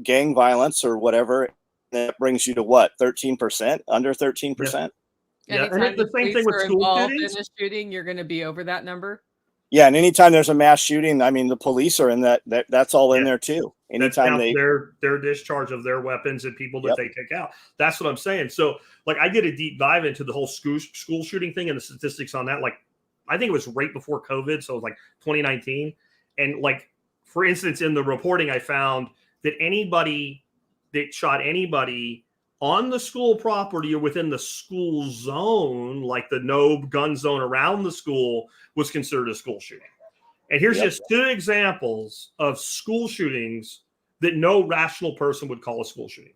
gang violence or whatever. That brings you to what? 13%, under 13%. Yeah. And it's the same thing with school shootings. In a shooting, you're going to be over that number. Yeah, and anytime there's a mass shooting, I mean, the police are in that's all in there too. Anytime their discharge of their weapons and people that they take out. That's what I'm saying. So, like, I did a deep dive into the whole school shooting thing and the statistics on that. Like, I think it was right before COVID, so it was like 2019. And, like, for instance, in the reporting, I found that anybody that shot anybody on the school property or within the school zone, like the no gun zone around the school, was considered a school shooting. And here's just 2 examples of school shootings that no rational person would call a school shooting.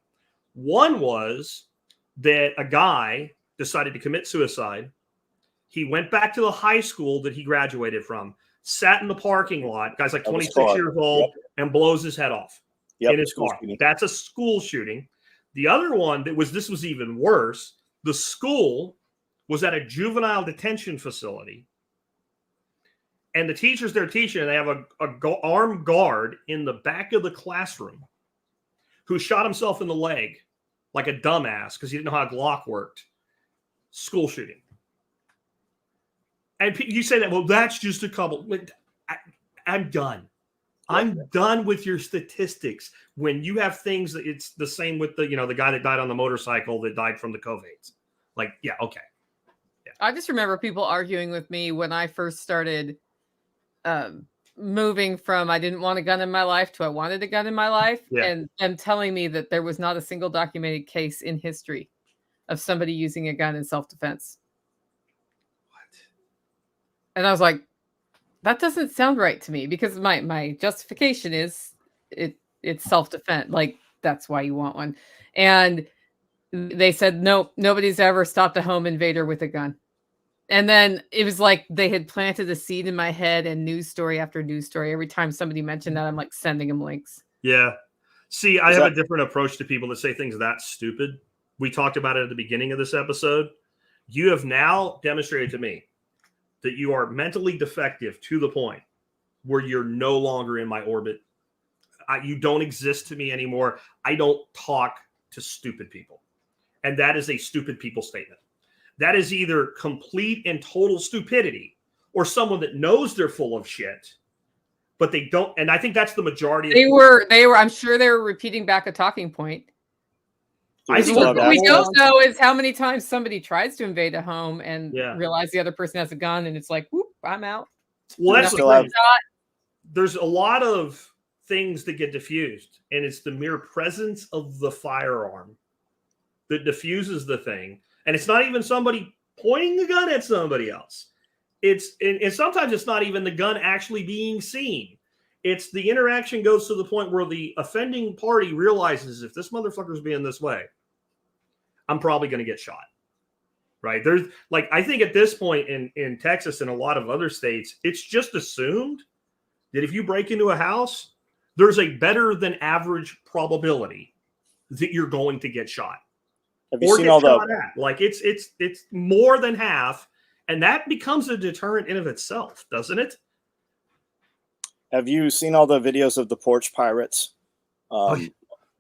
One was that a guy decided to commit suicide. He went back to the high school that he graduated from, sat in the parking lot, guy's like 26 years old, and blows his head off in his car. That's a school shooting. The other one this was even worse. The school was at a juvenile detention facility, and the teachers they're teaching, and they have a armed guard in the back of the classroom who shot himself in the leg like a dumbass because he didn't know how a Glock worked. School shooting. And you say that, well, that's just a couple. I'm done. I'm done with your statistics. When you have things that it's the same with the guy that died on the motorcycle that died from the COVID. Like, okay. Yeah. I just remember people arguing with me when I first started moving from I didn't want a gun in my life to I wanted a gun in my life, and telling me that there was not a single documented case in history of somebody using a gun in self-defense. What? And I was like, that doesn't sound right to me, because my justification is it's self-defense. Like, that's why you want one. And they said, no, nobody's ever stopped a home invader with a gun. And then it was like they had planted a seed in my head, and news story after news story. Every time somebody mentioned that, I'm like sending them links. Yeah. See, I have a different approach to people that say things that stupid. We talked about it at the beginning of this episode. You have now demonstrated to me that you are mentally defective to the point where you're no longer in my orbit. You don't exist to me anymore. I don't talk to stupid people. And that is a stupid people statement. That is either complete and total stupidity or someone that knows they're full of shit, but they don't. And I think that's the majority. They were, I'm sure they were repeating back a talking point. I think what we don't know is how many times somebody tries to invade a home and realize the other person has a gun, and it's like, whoop, I'm out. Well, there's a lot of things that get diffused, and it's the mere presence of the firearm that diffuses the thing. And it's not even somebody pointing the gun at somebody else. And sometimes it's not even the gun actually being seen. It's the interaction goes to the point where the offending party realizes if this motherfucker's being this way, I'm probably going to get shot. Right? There's like, I think at this point in Texas and a lot of other states, it's just assumed that if you break into a house, there's a better than average probability that you're going to get shot. Have you seen all the like it's more than half, and that becomes a deterrent in of itself, doesn't it? Have you seen all the videos of the porch pirates?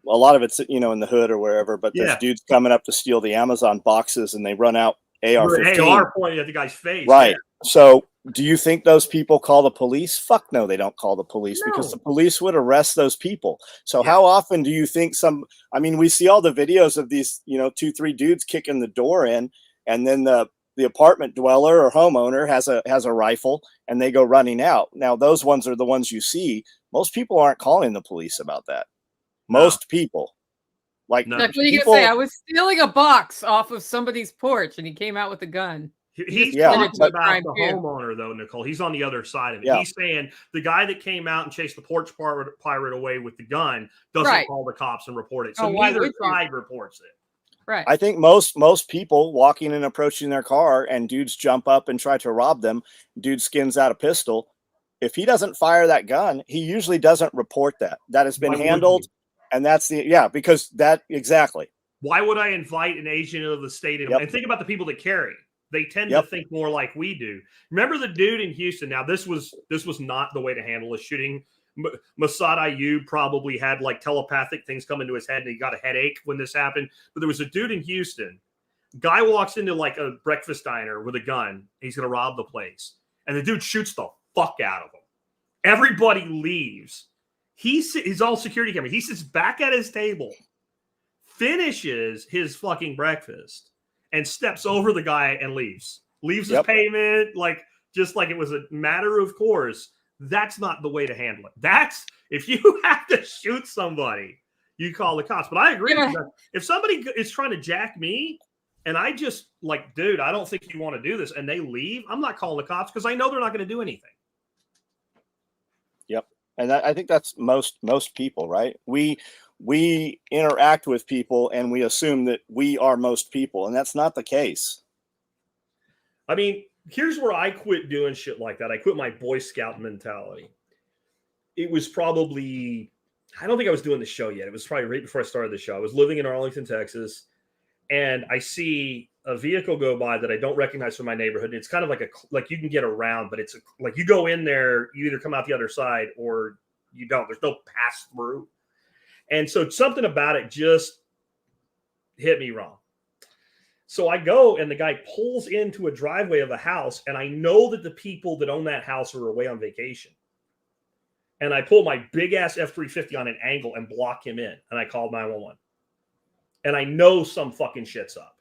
A lot of it's, in the hood or wherever, but there's dudes coming up to steal the Amazon boxes and they run out AR-15. AR pointing at the guy's face. Right. Yeah. So do you think those people call the police? Fuck no, they don't call the police because the police would arrest those people. So how often do you think we see all the videos of these, 2-3 dudes kicking the door in, and then the apartment dweller or homeowner has a rifle and they go running out. Now those ones are the ones you see. Most people aren't calling the police about that. Most people. Like, what are you gonna say? I was stealing a box off of somebody's porch and he came out with a gun. He's talking about the homeowner, though, Nicole. He's on the other side of it. Yeah. He's saying the guy that came out and chased the porch pirate away with the gun doesn't call the cops and report it. So neither side reports it. Right. I think most people walking and approaching their car and dudes jump up and try to rob them. Dude skins out a pistol. If he doesn't fire that gun, he usually doesn't report that. That has been handled. And that's because that exactly. Why would I invite an agent of the state? And think about the people that carry. They tend to think more like we do. Remember the dude in Houston? Now, this was not the way to handle a shooting. Masad Ayub probably had like telepathic things come into his head and he got a headache when this happened. But there was a dude in Houston. Guy walks into like a breakfast diner with a gun. He's going to rob the place. And the dude shoots the fuck out of him. Everybody leaves. He's all security camera. He sits back at his table, finishes his fucking breakfast, and steps over the guy and leaves. Leaves his payment, just like it was a matter of course. That's not the way to handle it. That's if you have to shoot somebody, you call the cops. But I agree with that. If somebody is trying to jack me and I just dude, I don't think you want to do this, and they leave, I'm not calling the cops because I know they're not going to do anything. Yep. And I think that's most people, right? We interact with people and we assume that we are most people, and that's not the case. I mean, here's where I quit doing shit like that. I quit my Boy Scout mentality. It was probably, I don't think I was doing the show yet. It was probably right before I started the show. I was living in Arlington, Texas, and I see a vehicle go by that I don't recognize from my neighborhood. It's kind of like you can get around, but it's like you go in there, you either come out the other side or you don't. There's no pass through. And so something about it just hit me wrong. So I go and the guy pulls into a driveway of a house, and I know that the people that own that house are away on vacation. And I pull my big ass F-350 on an angle and block him in. And I called 911. And I know some fucking shit's up.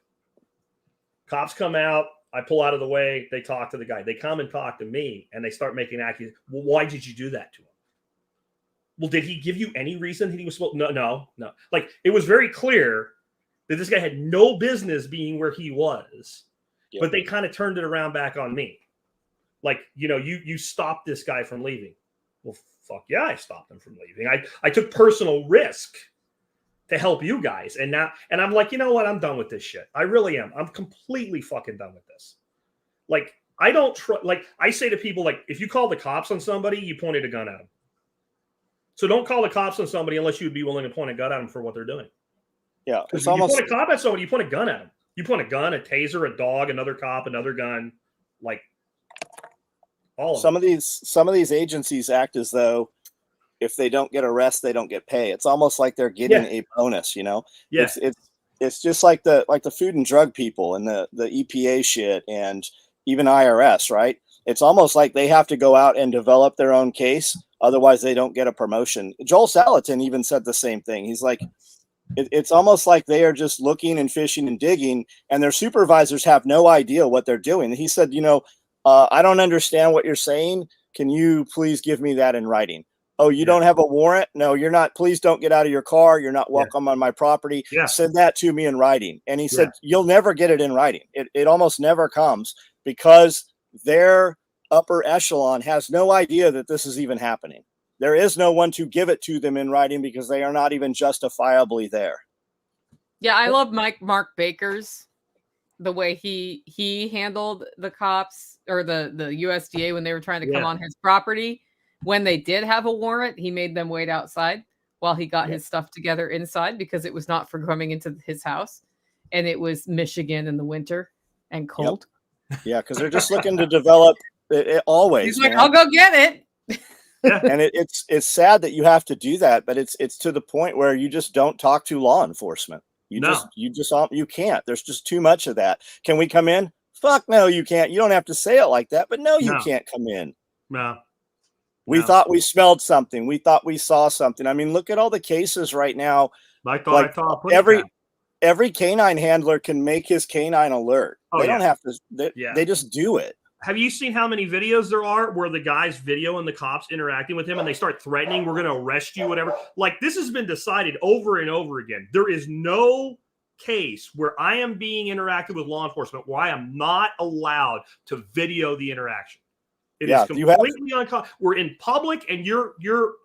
Cops come out. I pull out of the way. They talk to the guy. They come and talk to me, and they start making accusations. Well, why did you do that to him? Well, did he give you any reason that he was supposed? No. Like, it was very clear that this guy had no business being where he was, but they kind of turned it around back on me. Like, you stopped this guy from leaving. Well, fuck yeah, I stopped him from leaving. I took personal risk to help you guys. And I'm like, you know what? I'm done with this shit. I really am. I'm completely fucking done with this. Like, I don't I say to people, like, if you call the cops on somebody, you pointed a gun at them. So don't call the cops on somebody unless you'd be willing to point a gun at them for what they're doing. Yeah. It's almost, you point a cop at somebody, you point a gun at them. You point a gun, a taser, a dog, another cop, another gun, like all of some of these agencies act as though if they don't get arrested, they don't get pay. It's almost like they're getting a bonus, Yeah. It's just like the food and drug people and the EPA shit and even IRS, right? It's almost like they have to go out and develop their own case. Otherwise they don't get a promotion. Joel Salatin even said the same thing. He's like, it's almost like they are just looking and fishing and digging, and their supervisors have no idea what they're doing. And he said, I don't understand what you're saying. Can you please give me that in writing? Oh, you don't have a warrant? No, you're not. Please don't get out of your car. You're not welcome on my property. Send that to me in writing. And he said, you'll never get it in writing. It almost never comes because their upper echelon has no idea that this is even happening. There is no one to give it to them in writing because they are not even justifiably there. Yeah, I love Mark Baker's the way he handled the cops or the USDA when they were trying to come on his property. When they did have a warrant, he made them wait outside while he got his stuff together inside because it was not for coming into his house. And it was Michigan in the winter and cold. Yeah, because they're just looking to develop it always. He's like, I'll go get it. And it's sad that you have to do that, but it's to the point where you just don't talk to law enforcement. You can't. There's just too much of that. Can we come in? Fuck no, you can't. You don't have to say it like that, but no, you can't come in. No. We thought we smelled something. We thought we saw something. I mean, look at all the cases right now. Every canine handler can make his canine alert. They don't have to. They just do it. Have you seen how many videos there are where the guy's videoing the cops interacting with him and they start threatening, we're going to arrest you, whatever? Like, this has been decided over and over again. There is no case where I am being interacted with law enforcement where I am not allowed to video the interaction. It is completely unconscious. We're in public, and you're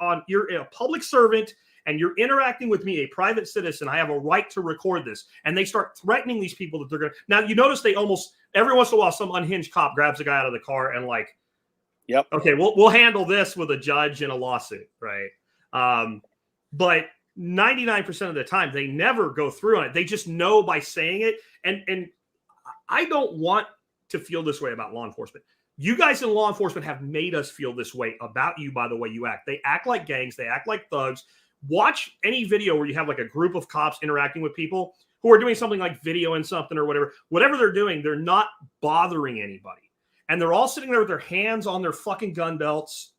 a public servant, and you're interacting with me, a private citizen. I have a right to record this. And they start threatening these people that they're going to. Now, you notice they almost every once in a while, some unhinged cop grabs a guy out of the car and like, okay, we'll handle this with a judge and a lawsuit, right? But 99% of the time, they never go through on it. They just know by saying it. And I don't want to feel this way about law enforcement. You guys in law enforcement have made us feel this way about you by the way you act. They act like gangs. They act like thugs. Watch any video where you have like a group of cops interacting with people who are doing something like videoing something or whatever. Whatever they're doing, they're not bothering anybody. And they're all sitting there with their hands on their fucking gun belts.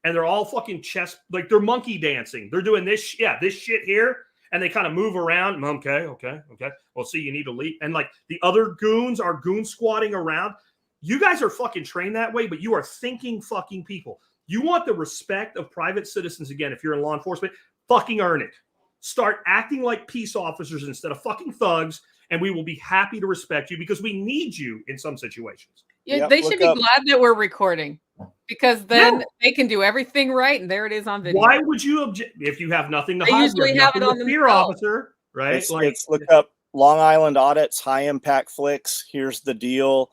And they're all fucking like they're monkey dancing. They're doing this shit here. And they kind of move around. Okay. Well, see, you need to leave. And like the other goons are goon squatting around. You guys are fucking trained that way, but you are thinking fucking people. You want the respect of private citizens again. If you're in law enforcement, fucking earn it. Start acting like peace officers instead of fucking thugs, and we will be happy to respect you because we need you in some situations. Yeah, they should be glad that we're recording because then they can do everything right, and there it is on video. Why would you object if you have nothing to hide? They usually have it on the fear officer, right? It's look up Long Island audits, high impact flicks. Here's the deal.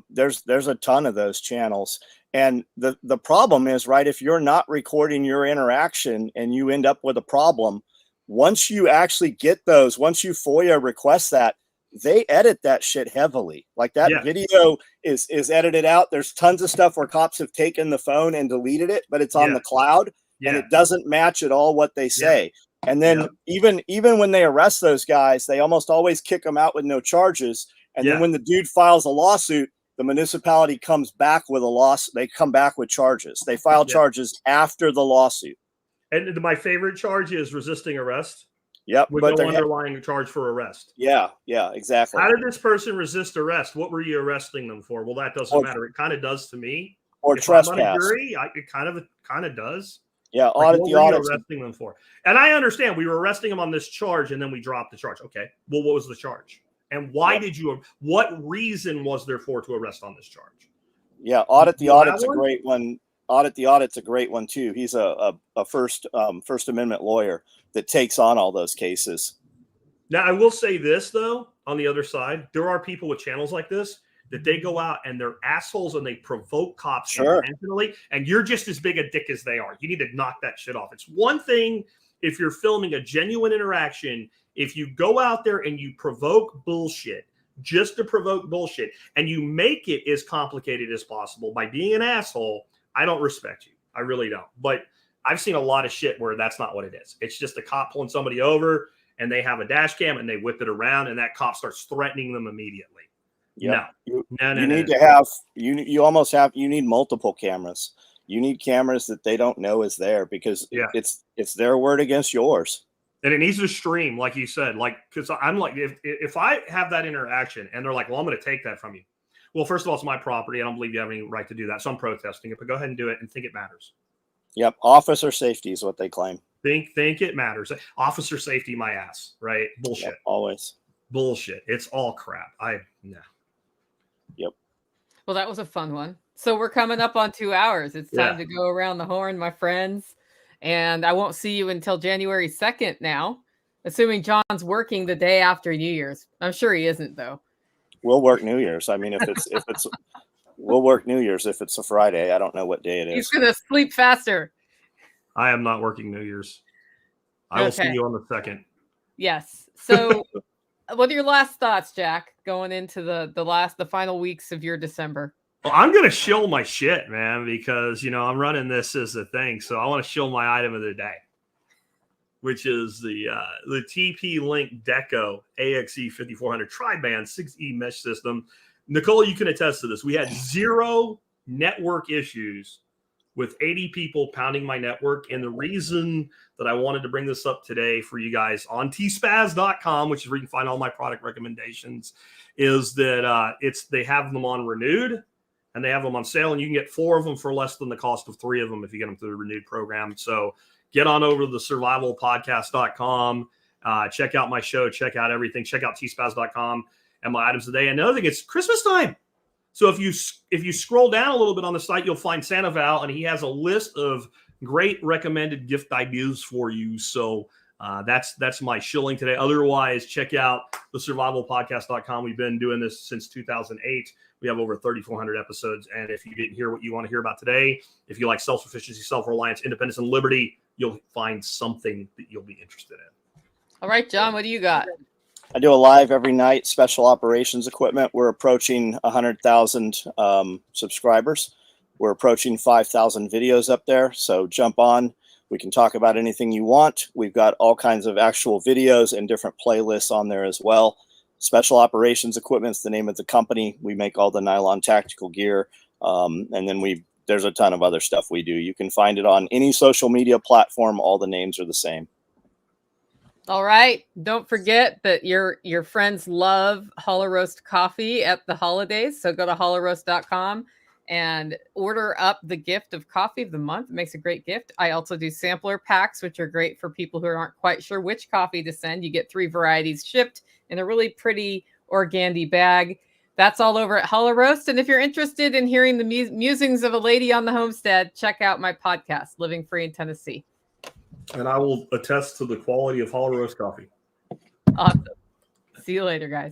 There's a ton of those channels. And the problem is, right, if you're not recording your interaction and you end up with a problem, once you actually get those, once you FOIA request that, they edit that shit heavily. Like that video is edited out. There's tons of stuff where cops have taken the phone and deleted it, but it's on the cloud and it doesn't match at all what they say. And then even when they arrest those guys, they almost always kick them out with no charges. And then when the dude files a lawsuit, the municipality comes back with a loss. They come back with charges. They file charges after the lawsuit. And my favorite charge is resisting arrest. Yep. With no underlying charge for arrest. Yeah, exactly. How did this person resist arrest? What were you arresting them for? Well, that doesn't matter. It kind of does to me. Or if trespass. I'm on a jury, it kind of does. Yeah, audit the audit. Arresting them for. And I understand we were arresting them on this charge and then we dropped the charge. Okay. Well, what was the charge? And why what reason was there for to arrest on this charge? Yeah, audit the audit's a great one. Audit the audit's a great one too. He's a First Amendment lawyer that takes on all those cases. Now, I will say this though, on the other side, there are people with channels like this that they go out and they're assholes and they provoke cops intentionally, and you're just as big a dick as they are. You need to knock that shit off. It's one thing if you're filming a genuine interaction. If you go out there and you provoke bullshit just to provoke bullshit and you make it as complicated as possible by being an asshole, I don't respect you. I really don't. But I've seen a lot of shit where that's not what it is. It's just a cop pulling somebody over and they have a dash cam and they whip it around and that cop starts threatening them immediately. Yeah. You need multiple cameras. You need cameras that they don't know is there because it's their word against yours. And it needs to stream, like you said, like, because I'm like, if I have that interaction and they're like, well, I'm going to take that from you. Well, first of all, it's my property. I don't believe you have any right to do that. So I'm protesting it, but go ahead and do it and think it matters. Yep. Officer safety is what they claim. Think it matters. Officer safety, my ass, right? Bullshit. Yep, always. Bullshit. It's all crap. Yep. Well, that was a fun one. So we're coming up on 2 hours. It's time to go around the horn, my friends. And I won't see you until January 2nd now, assuming John's working the day after New Year's. I'm sure he isn't, though. We'll work New Year's. I mean, we'll work New Year's if it's a Friday. I don't know what day it is. He's going to sleep faster. I am not working New Year's. I will see you on the 2nd. Yes. So what are your last thoughts, Jack, going into the final weeks of your December? Well, I'm going to shill my shit, man, because, I'm running this as a thing. So I want to shill my item of the day, which is the TP-Link Deco AXE-5400 tri-band 6E mesh system. Nicole, you can attest to this. We had 0 network issues with 80 people pounding my network. And the reason that I wanted to bring this up today for you guys on tspaz.com, which is where you can find all my product recommendations, is that they have them on renewed and they have them on sale, and you can get 4 of them for less than the cost of 3 of them if you get them through the renewed program. So get on over to the survivalpodcast.com, check out my show, check out everything, check out tspaz.com and my items today. And another thing, it's Christmas time. So if you scroll down a little bit on the site, you'll find Santa Val, and he has a list of great recommended gift ideas for you. So that's my shilling today. Otherwise, check out the survivalpodcast.com. We've been doing this since 2008. We have over 3,400 episodes. And if you didn't hear what you want to hear about today, if you like self-sufficiency, self-reliance, independence, and liberty, you'll find something that you'll be interested in. All right, John, what do you got? I do a live every night, special operations equipment. We're approaching 100,000 subscribers. We're approaching 5,000 videos up there. So jump on. We can talk about anything you want. We've got all kinds of actual videos and different playlists on there as well. Special Operations Equipment is the name of the company. We make all the nylon tactical gear. And then there's a ton of other stuff we do. You can find it on any social media platform. All the names are the same. All right. Don't forget that your friends love Hollow Roast coffee at the holidays. So go to hollowroast.com and order up the gift of coffee of the month. It makes a great gift. I also do sampler packs, which are great for people who aren't quite sure which coffee to send. You get 3 varieties shipped in a really pretty organdy bag. That's all over at Hollow Roast. And if you're interested in hearing the musings of a lady on the homestead, check out my podcast, Living Free in Tennessee. And I will attest to the quality of Hollow Roast coffee. Awesome. See you later, guys.